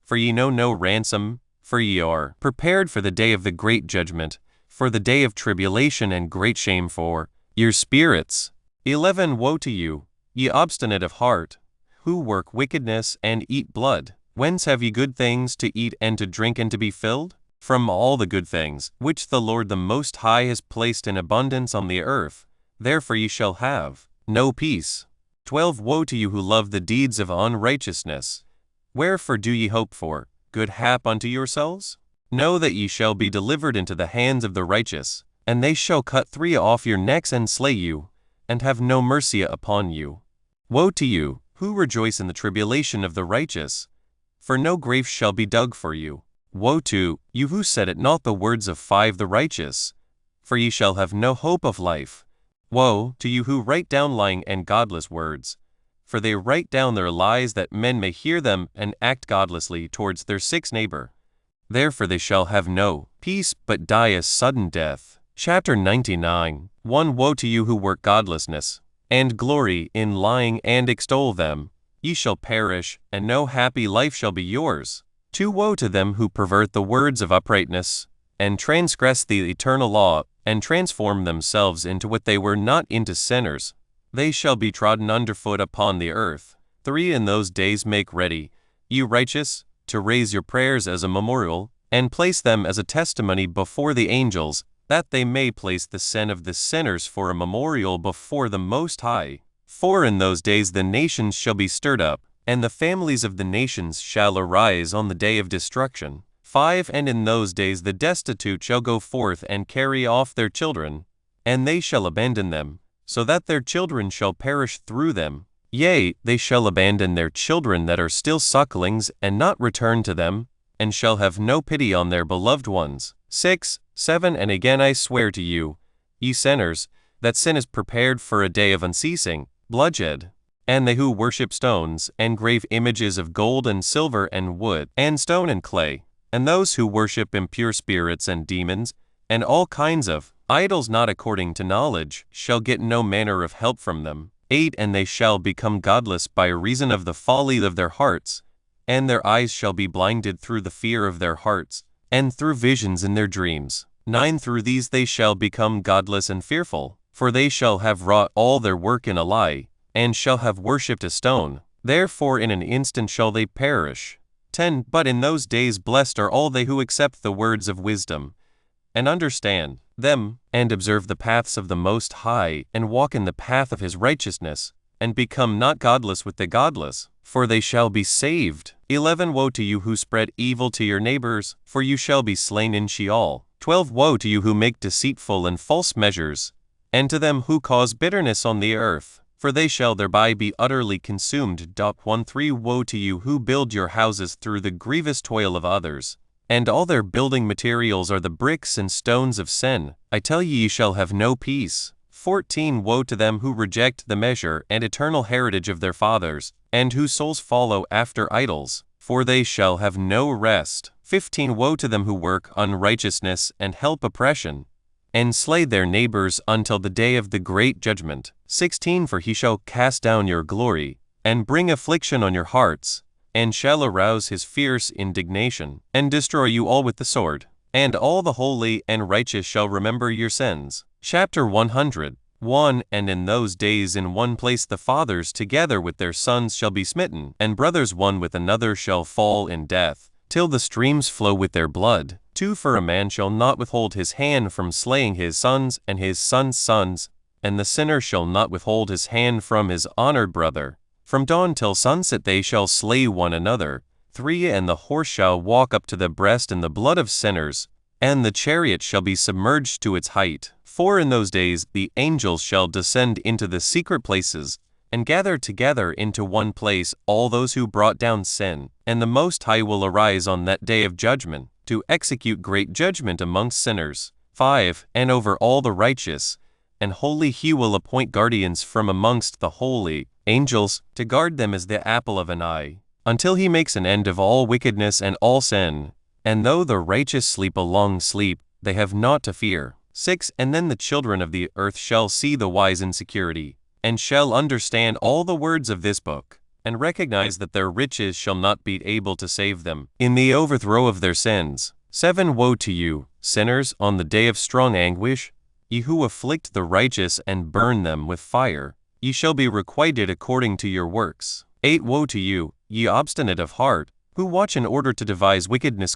Speaker 1: For ye know no ransom, for ye are prepared for the day of the great judgment, for the day of tribulation and great shame for your spirits. 11 Woe to you, ye obstinate of heart, who work wickedness and eat blood. Whence have ye good things to eat and to drink and to be filled? From all the good things which the Lord the Most High has placed in abundance on the earth. Therefore ye shall have no peace. 12 Woe to you who love the deeds of unrighteousness. Wherefore do ye hope for good hap unto yourselves? Know that ye shall be delivered into the hands of the righteous, and they shall cut 3 off your necks and slay you, and have no mercy upon you. Woe to you, who rejoice in the tribulation of the righteous, for no grave shall be dug for you. Woe to you who set at naught the words of 5 the righteous, for ye shall have no hope of life. Woe to you who write down lying and godless words, for they write down their lies that men may hear them and act godlessly towards their 6th neighbor. Therefore they shall have no peace, but die a sudden death. Chapter 99 1 Woe to you who work godlessness, and glory in lying and extol them. Ye shall perish, and no happy life shall be yours. 2 Woe to them who pervert the words of uprightness, and transgress the eternal law, and transform themselves into what they were not, into sinners. They shall be trodden underfoot upon the earth. 3 In those days make ready, ye righteous, to raise your prayers as a memorial, and place them as a testimony before the angels, that they may place the sin of the sinners for a memorial before the Most High. 4 In those days the nations shall be stirred up, and the families of the nations shall arise on the day of destruction. 5 And in those days the destitute shall go forth and carry off their children, and they shall abandon them, so that their children shall perish through them. Yea, they shall abandon their children that are still sucklings, and not return to them, and shall have no pity on their beloved ones. 6, 7 And again I swear to you, ye sinners, that sin is prepared for a day of unceasing bloodshed. And they who worship stones, and grave images of gold and silver and wood, and stone and clay, and those who worship impure spirits and demons, and all kinds of idols not according to knowledge, shall get no manner of help from them. 8 And they shall become godless by reason of the folly of their hearts, and their eyes shall be blinded through the fear of their hearts, and through visions in their dreams. 9 Through these they shall become godless and fearful, for they shall have wrought all their work in a lie, and shall have worshipped a stone. Therefore in an instant shall they perish. 10 But in those days blessed are all they who accept the words of wisdom, and understand them, and observe the paths of the Most High, and walk in the path of his righteousness, and become not godless with the godless, for they shall be saved. 11 Woe to you who spread evil to your neighbors, for you shall be slain in Sheol. 12 Woe to you who make deceitful and false measures, and to them who cause bitterness on the earth, for they shall thereby be utterly consumed. 13 Woe to you who build your houses through the grievous toil of others, and all their building materials are the bricks and stones of sin. I tell ye shall have no peace. 14 Woe to them who reject the measure and eternal heritage of their fathers, and whose souls follow after idols, for they shall have no rest. 15 Woe to them who work unrighteousness and help oppression, and slay their neighbors until the day of the great judgment. 16 For he shall cast down your glory, and bring affliction on your hearts, and shall arouse his fierce indignation, and destroy you all with the sword. And all the holy and righteous shall remember your sins. Chapter 101 And in those days in one place the fathers together with their sons shall be smitten, and brothers one with another shall fall in death, till the streams flow with their blood. 2 For a man shall not withhold his hand from slaying his sons and his sons' sons, and the sinner shall not withhold his hand from his honored brother. From dawn till sunset they shall slay one another. 3 And the horse shall walk up to the breast in the blood of sinners, and the chariot shall be submerged to its height. For in those days the angels shall descend into the secret places, and gather together into one place all those who brought down sin. And the Most High will arise on that day of judgment, to execute great judgment amongst sinners. 5. And over all the righteous and holy he will appoint guardians from amongst the holy angels, to guard them as the apple of an eye, until he makes an end of all wickedness and all sin. And though the righteous sleep a long sleep, they have naught to fear. 6. And then the children of the earth shall see the wise in security, and shall understand all the words of this book, and recognize that their riches shall not be able to save them in the overthrow of their sins. 7. Woe to you, sinners, on the day of strong anguish, ye who afflict the righteous and burn them with fire. Ye shall be requited according to your works. 8. Woe to you, ye obstinate of heart, who watch in order to devise wickedness: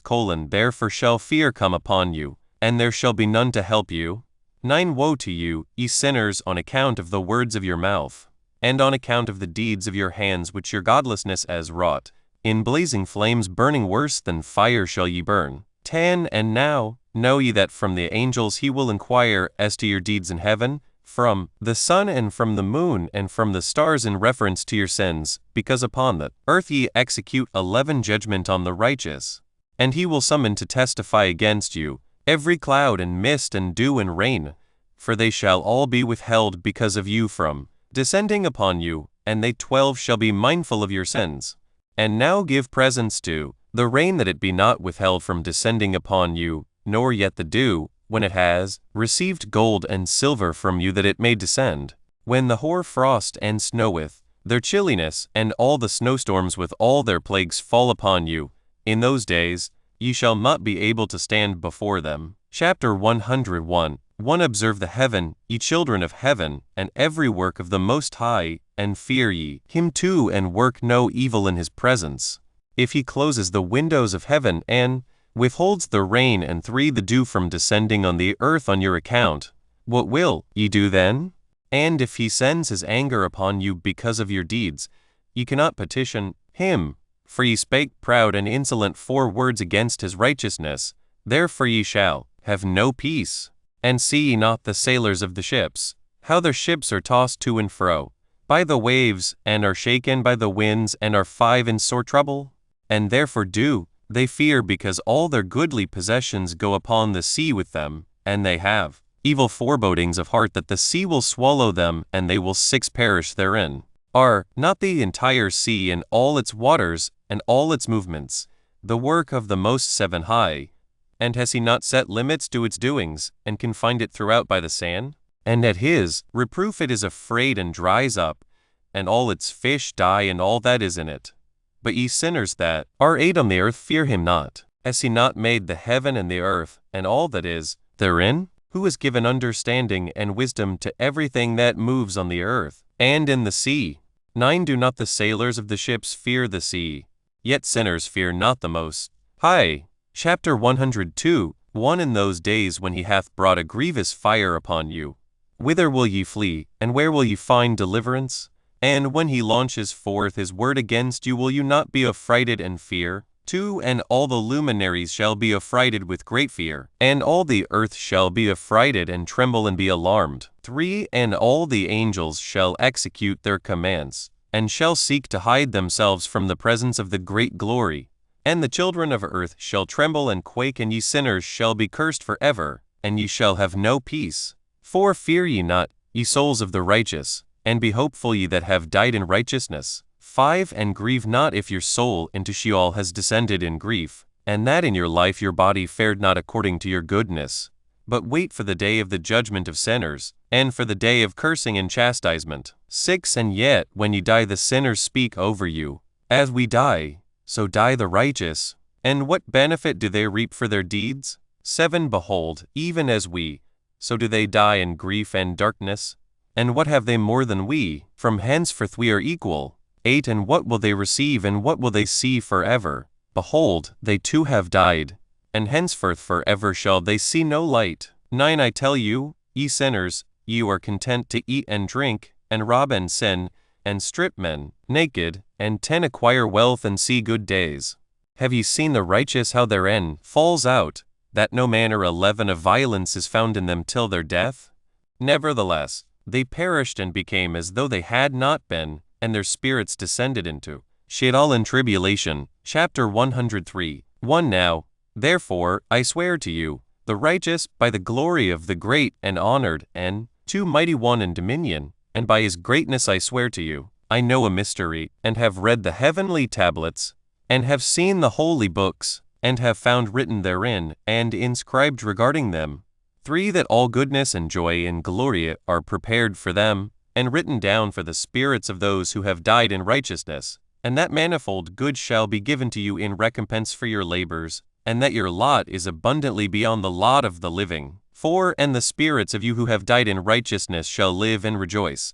Speaker 1: therefore shall fear come upon you, and there shall be none to help you. 9. Woe to you, ye sinners, on account of the words of your mouth, and on account of the deeds of your hands which your godlessness has wrought. In blazing flames burning worse than fire shall ye burn. 10. And now know ye that from the angels he will inquire as to your deeds in heaven, from the sun and from the moon and from the stars, in reference to your sins, because upon the earth ye execute 11 judgment on the righteous. And he will summon to testify against you every cloud and mist and dew and rain, for they shall all be withheld because of you from descending upon you, and they 12 shall be mindful of your sins. And now give presents to the rain, that it be not withheld from descending upon you, nor yet the dew, when it has received gold and silver from you, that it may descend. When the hoar frost and snoweth, their chilliness, and all the snowstorms with all their plagues fall upon you, in those days ye shall not be able to stand before them. Chapter 101. 1. Observe the heaven, ye children of heaven, and every work of the Most High, and fear ye him too, and work no evil in his presence. If he closes the windows of heaven, and withholds the rain, and 3. The dew from descending on the earth on your account, what will ye do then? And if he sends his anger upon you because of your deeds, ye cannot petition him, for ye spake proud and insolent 4 words against his righteousness. Therefore ye shall have no peace. And see ye not the sailors of the ships, how their ships are tossed to and fro by the waves, and are shaken by the winds, and are 5 in sore trouble? And therefore do they fear, because all their goodly possessions go upon the sea with them, and they have evil forebodings of heart that the sea will swallow them, and they will 6 perish therein. Are not the entire sea and all its waters and all its movements the work of the Most 7 High? And has he not set limits to its doings, and confined it throughout by the sand? And at his reproof it is afraid and dries up, and all its fish die, and all that is in it. But ye sinners that are 8 on the earth, fear him not. Has he not made the heaven and the earth, and all that is therein? Who has given understanding and wisdom to everything that moves on the earth and in the sea? 9. Do not the sailors of the ships fear the sea? Yet sinners fear not the Most High. Chapter 102. 1. In those days when he hath brought a grievous fire upon you, whither will ye flee, and where will ye find deliverance? And when he launches forth his word against you, will you not be affrighted and fear? 2. And all the luminaries shall be affrighted with great fear, and all the earth shall be affrighted and tremble and be alarmed. 3. And all the angels shall execute their commands, and shall seek to hide themselves from the presence of the great glory. And the children of earth shall tremble and quake, and ye sinners shall be cursed forever, and ye shall have no peace. 4. Fear ye not, ye souls of the righteous, and be hopeful, ye that have died in righteousness. 5. And grieve not if your soul into Sheol has descended in grief, and that in your life your body fared not according to your goodness. But wait for the day of the judgment of sinners, and for the day of cursing and chastisement. 6. And yet when ye die, the sinners speak over you, as we die, so die the righteous. And what benefit do they reap for their deeds? 7. Behold, even as we, so do they die in grief and darkness. And what have they more than we? From henceforth we are equal. 8. And what will they receive, and what will they see forever? Behold, they too have died, and henceforth forever shall they see no light. 9. I tell you, ye sinners, ye are content to eat and drink, and rob and sin, and strip men naked, and 10. Acquire wealth and see good days. Have ye seen the righteous how their end falls out, that no manner of leaven of violence is found in them till their death? Nevertheless, they perished and became as though they had not been, and their spirits descended into Sheol in tribulation. Chapter 103. 1 Now, therefore, I swear to you, the righteous, by the glory of the great and honored, and 2 mighty one in dominion, and by his greatness I swear to you, I know a mystery, and have read the heavenly tablets, and have seen the holy books, and have found written therein, and inscribed regarding them, 3 that all goodness and joy and glory are prepared for them, and written down for the spirits of those who have died in righteousness, and that manifold good shall be given to you in recompense for your labors, and that your lot is abundantly beyond the lot of the living. 4 And the spirits of you who have died in righteousness shall live and rejoice,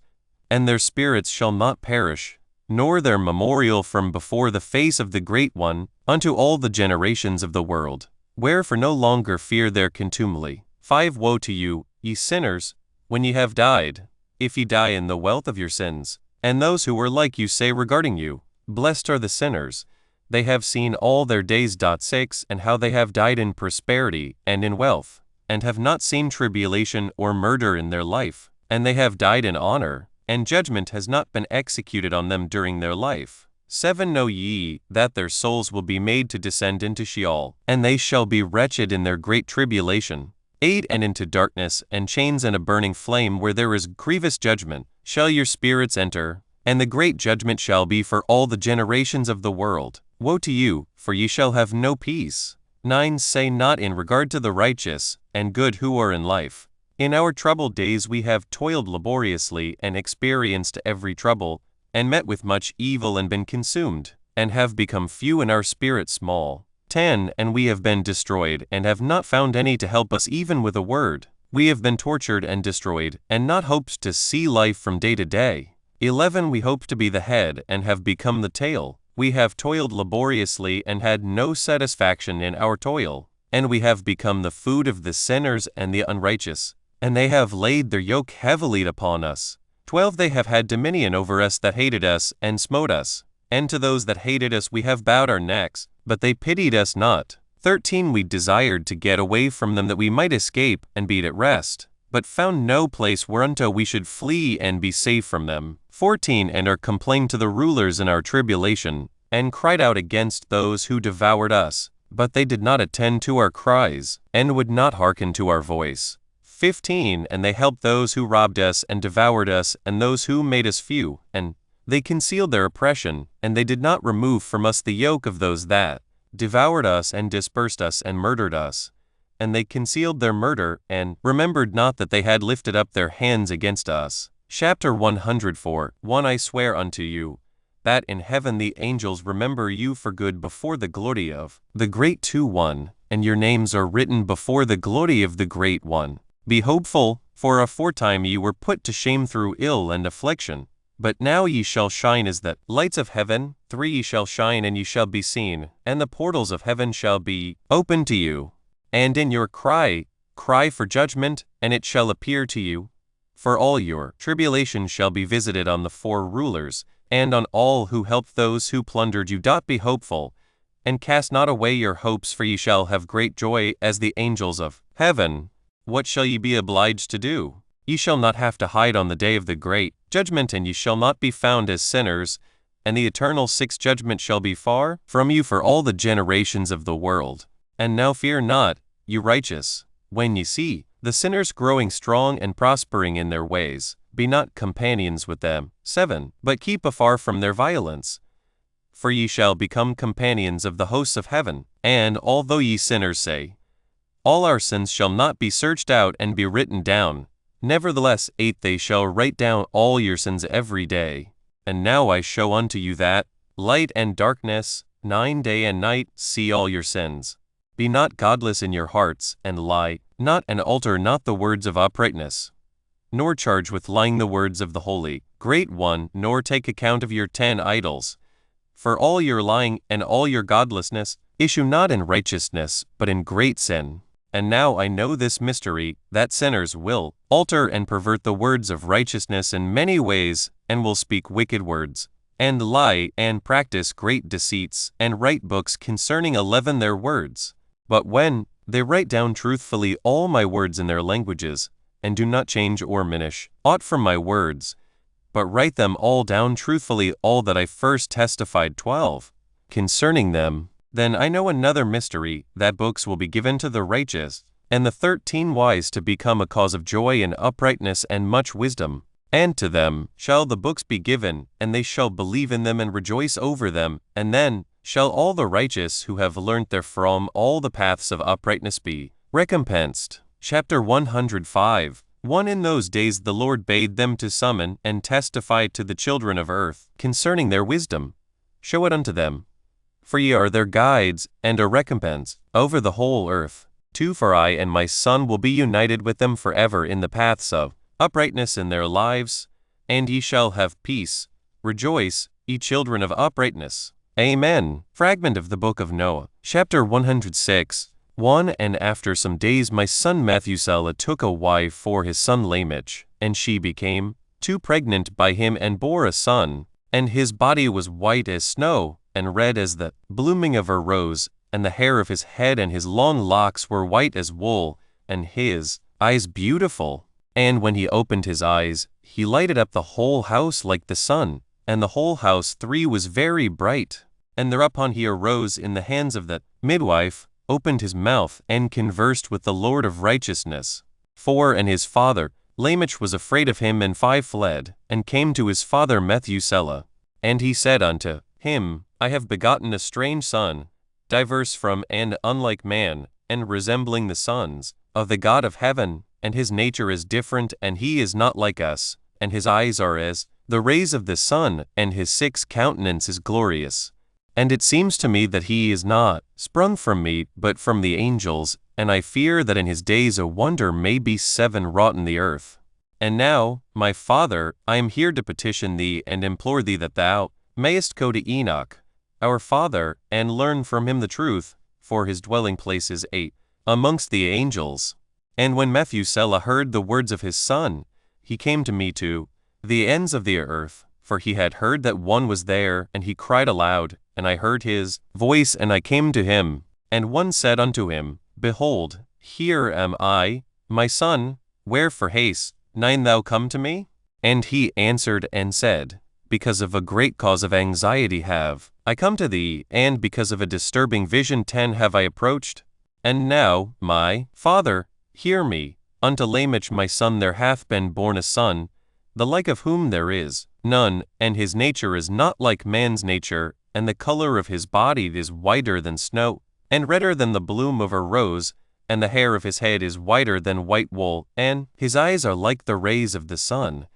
Speaker 1: and their spirits shall not perish, nor their memorial from before the face of the Great One, unto all the generations of the world. Wherefore no longer fear their contumely. 5 Woe to you, ye sinners, when ye have died, if ye die in the wealth of your sins, and those who were like you say regarding you, Blessed are the sinners, they have seen all their days. 6 And how they have died in prosperity and in wealth, and have not seen tribulation or murder in their life, and they have died in honor, and judgment has not been executed on them during their life. 7 Know ye that their souls will be made to descend into Sheol, and they shall be wretched in their great tribulation. 8 And into darkness and chains and a burning flame where there is grievous judgment shall your spirits enter, and the great judgment shall be for all the generations of the world. Woe to you, for ye shall have no peace. 9 Say not in regard to the righteous and good who are in life, in our troubled days we have toiled laboriously and experienced every trouble, and met with much evil and been consumed, and have become few and our spirit small. 10 And we have been destroyed and have not found any to help us even with a word. We have been tortured and destroyed, and not hoped to see life from day to day. 11 We hoped to be the head and have become the tail. We have toiled laboriously and had no satisfaction in our toil, and we have become the food of the sinners and the unrighteous, and they have laid their yoke heavily upon us. 12 They have had dominion over us that hated us and smote us, and to those that hated us we have bowed our necks, but they pitied us not. 13 We desired to get away from them that we might escape and be at rest, but found no place whereunto we should flee and be safe from them. 14 And are complained to the rulers in our tribulation, and cried out against those who devoured us, but they did not attend to our cries, and would not hearken to our voice. 15 And they helped those who robbed us and devoured us, and those who made us few, and they concealed their oppression, and they did not remove from us the yoke of those that devoured us and dispersed us and murdered us. And they concealed their murder, and remembered not that they had lifted up their hands against us. Chapter 104. 1 I swear unto you, that in heaven the angels remember you for good before the glory of the Great One, and your names are written before the glory of the Great One. Be hopeful, for aforetime ye were put to shame through ill and affliction. But now ye shall shine as the lights of heaven. 3 Ye shall shine and ye shall be seen, and the portals of heaven shall be opened to you. And in your cry for judgment, and it shall appear to you. For all your tribulation shall be visited on the 4 rulers, and on all who helped those who plundered you. Be hopeful, and cast not away your hopes, for ye shall have great joy as the angels of heaven. What shall ye be obliged to do? Ye shall not have to hide on the day of the great judgment, and ye shall not be found as sinners, and the eternal 6th judgment shall be far from you for all the generations of the world. And now fear not, ye righteous, when ye see the sinners growing strong and prospering in their ways, be not companions with them. 7 But keep afar from their violence, for ye shall become companions of the hosts of heaven. And although ye sinners say, all our sins shall not be searched out and be written down, nevertheless 8 They shall write down all your sins every day. And now I show unto you that light and darkness, 9 Day and night, see all your sins. Be not godless in your hearts, and lie not, and alter not the words of uprightness, nor charge with lying the words of the Holy Great One, nor take account of your 10 idols. For all your lying and all your godlessness issue not in righteousness, but in great sin. And now I know this mystery, that sinners will alter and pervert the words of righteousness in many ways, and will speak wicked words, and lie, and practice great deceits, and write books concerning 11 their words. But when They write down truthfully all my words in their languages, and do not change or minish aught from my words, but write them all down truthfully all that I first testified 12. Concerning them, then I know another mystery, that books will be given to the righteous, and the 13 wise to become a cause of joy and uprightness and much wisdom. And to them shall the books be given, and they shall believe in them and rejoice over them, and then shall all the righteous who have learnt therefrom all the paths of uprightness be recompensed. Chapter 105. In those days the Lord bade them to summon and testify to the children of earth concerning their wisdom. Show it unto them, for ye are their guides and a recompense over the whole earth. 2 For I and my Son will be united with them forever in the paths of uprightness in their lives, and ye shall have peace. Rejoice, ye children of uprightness. Amen. Fragment of the Book of Noah. Chapter 106. And after some days my son Methuselah took a wife for his son Lamech, and she became too pregnant by him and bore a son, and his body was white as snow, and red as the blooming of a rose, and the hair of his head and his long locks were white as wool, and his eyes beautiful. And when he opened his eyes, he lighted up the whole house like the sun, and the whole house 3 was very bright. And thereupon he arose in the hands of the midwife, opened his mouth, and conversed with the Lord of righteousness. 4 And his father Lamech was afraid of him, and 5 fled, and came to his father Methuselah. And he said unto him, I have begotten a strange son, diverse from and unlike man, and resembling the sons of the God of heaven, and his nature is different, and he is not like us, and his eyes are as the rays of the sun, and his 6 countenance is glorious. And it seems to me that he is not sprung from me, but from the angels, and I fear that in his days a wonder may be 7 wrought in the earth. And now, my father, I am here to petition thee and implore thee that thou mayest go to Enoch, our father, and learn from him the truth, for his dwelling place is 8 amongst the angels. And when Methuselah heard the words of his son, he came to me to the ends of the earth, for he had heard that one was there, and he cried aloud, and I heard his voice, and I came to him. And one said unto him, Behold, here am I, my son, wherefore haste thou come to me? And he answered and said, Because of a great cause of anxiety have I come to thee, and because of a disturbing vision 10 have I approached. And now, my father, hear me. Unto Lamech my son there hath been born a son, the like of whom there is none, and his nature is not like man's nature, and the color of his body is whiter than snow, and redder than the bloom of a rose, and the hair of his head is whiter than white wool, and his eyes are like the rays of the sun.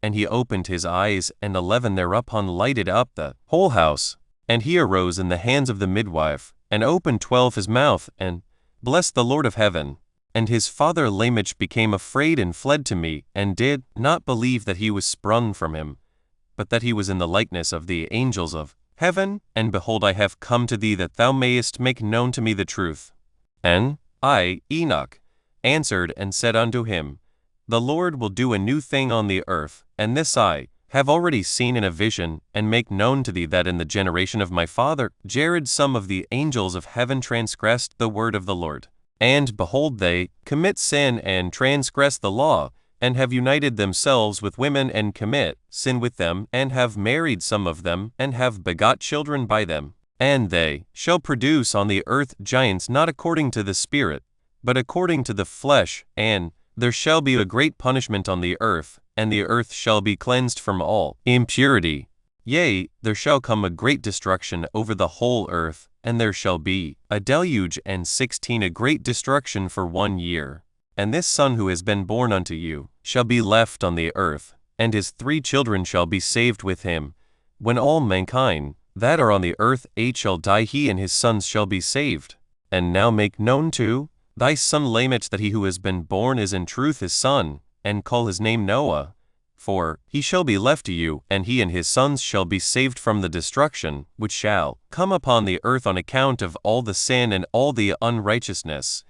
Speaker 1: And he opened his eyes, and 11 thereupon lighted up the whole house. And he arose in the hands of the midwife, and opened 12 his mouth, and blessed the Lord of heaven. And his father Lamech became afraid and fled to me, and did not believe that he was sprung from him, but that he was in the likeness of the angels of heaven. And behold, I have come to thee that thou mayest make known to me the truth. And I, Enoch, answered and said unto him, The Lord will do a new thing on the earth, and this I have already seen in a vision, and make known to thee that in the generation of my father Jared some of the angels of heaven transgressed the word of the Lord. And behold, they commit sin and transgress the law, and have united themselves with women and commit sin with them, and have married some of them, and have begot children by them. And they shall produce on the earth giants not according to the Spirit, but according to the flesh, and there shall be a great punishment on the earth, and the earth shall be cleansed from all impurity. Yea, there shall come a great destruction over the whole earth, and there shall be a deluge, and 16 a great destruction for 1 year. And this son who has been born unto you shall be left on the earth, and his 3 children shall be saved with him. When all mankind that are on the earth 8 shall die, he and his sons shall be saved. And now make known to thy son Lamech that he who has been born is in truth his son, and call his name Noah. For he shall be left to you, and he and his sons shall be saved from the destruction which shall come upon the earth on account of all the sin and all the unrighteousness,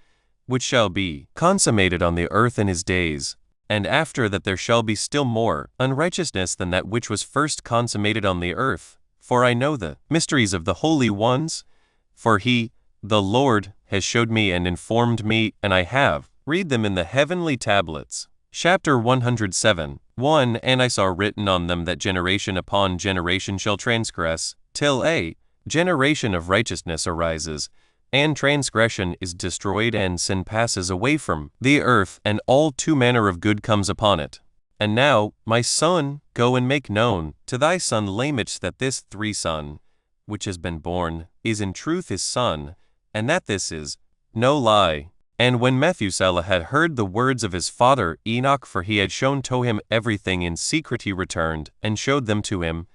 Speaker 1: which shall be consummated on the earth in his days. And after that there shall be still more unrighteousness than that which was first consummated on the earth. For I know the mysteries of the holy ones. For he The Lord has showed me and informed me, and I have read them in the heavenly tablets. Chapter 107. 1. And I saw written on them that generation upon generation shall transgress, till a generation of righteousness arises, and transgression is destroyed, and sin passes away from the earth, and all two manner of good comes upon it. And now, my son, go and make known to thy son Lamech that this son, which has been born, is in truth his son, and that this is no lie. And when Methuselah had heard the words of his father Enoch, for he had shown to him everything in secret, he returned, and showed them to him,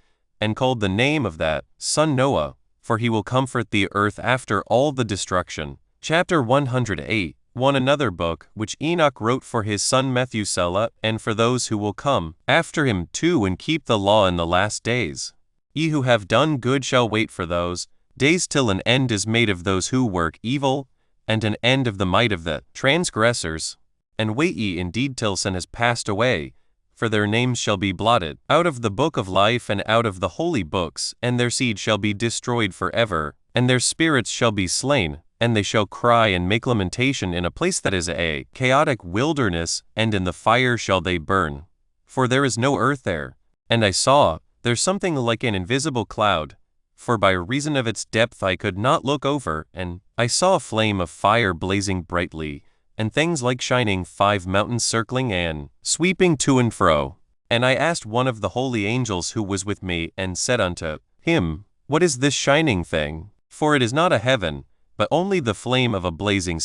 Speaker 1: and called the name of that son Noah, for he will comfort the earth after all the destruction. Chapter 108. 1. Another book, which Enoch wrote for his son Methuselah, and for those who will come after him too, and keep the law in the last days. Ye who have done good shall wait for those days till an end is made of those who work evil, and an end of the might of the transgressors. And wait ye indeed till sin has passed away, for their names shall be blotted out of the book of life and out of the holy books, and their seed shall be destroyed forever, and their spirits shall be slain, and they shall cry and make lamentation in a place that is a chaotic wilderness, and in the fire shall they burn. For there is no earth there. And I saw there's something like an invisible cloud, for by reason of its depth I could not look over, and I saw a flame of fire blazing brightly, and things like shining 5 mountains circling and sweeping to and fro. And I asked one of the holy angels who was with me, and said unto him, What is this shining thing? For it is not a heaven, but only the flame of a blazing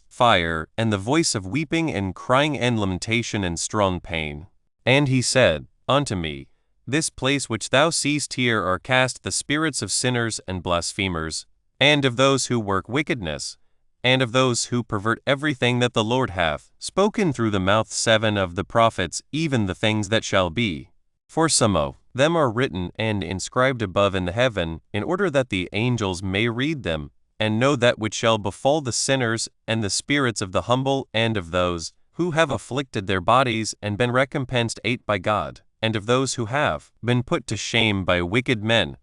Speaker 1: fire, and the voice of weeping and crying and lamentation and strong pain. And he said unto me, This place which thou seest here are cast the spirits of sinners and blasphemers, and of those who work wickedness, and of those who pervert everything that the Lord hath spoken through the mouth 7 of the prophets, even the things that shall be. For some of them are written and inscribed above in the heaven, in order that the angels may read them, and know that which shall befall the sinners, and the spirits of the humble, and of those who have afflicted their bodies and been recompensed by God, and of those who have been put to shame by wicked men,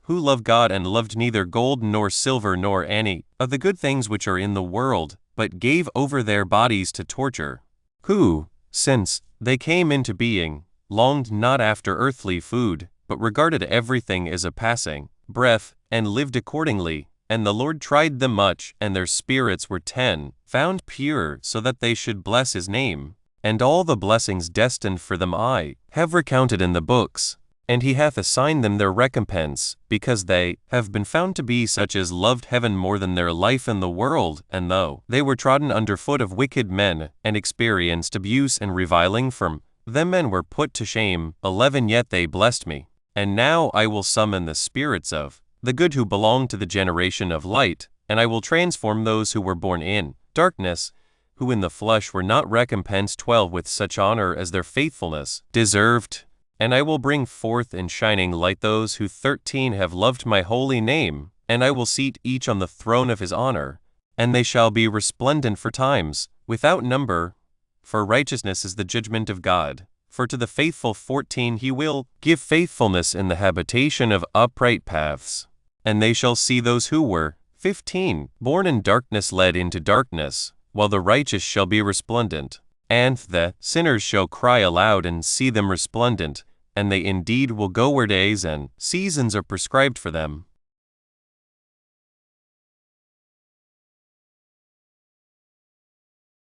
Speaker 1: who love God and loved neither gold nor silver nor any of the good things which are in the world, but gave over their bodies to torture, who, since they came into being, longed not after earthly food, but regarded everything as a passing breath, and lived accordingly. And the Lord tried them much, and their spirits were found pure, so that they should bless his name. And all the blessings destined for them I have recounted in the books. And he hath assigned them their recompense, because they have been found to be such as loved heaven more than their life in the world. And though they were trodden under foot of wicked men, and experienced abuse and reviling from them, men were put to shame. 11 Yet they blessed me. And now I will summon the spirits of the good who belong to the generation of light, and I will transform those who were born in darkness, who in the flesh were not recompensed 12 with such honor as their faithfulness deserved. And I will bring forth in shining light those who 13 have loved my holy name, and I will seat each on the throne of his honor, and they shall be resplendent for times, without number. For righteousness is the judgment of God. For to the faithful 14 he will give faithfulness in the habitation of upright paths. And they shall see those who were 15 born in darkness led into darkness, while the righteous shall be resplendent. And the sinners shall cry aloud and see them resplendent, and they indeed will go where days and seasons are prescribed for them.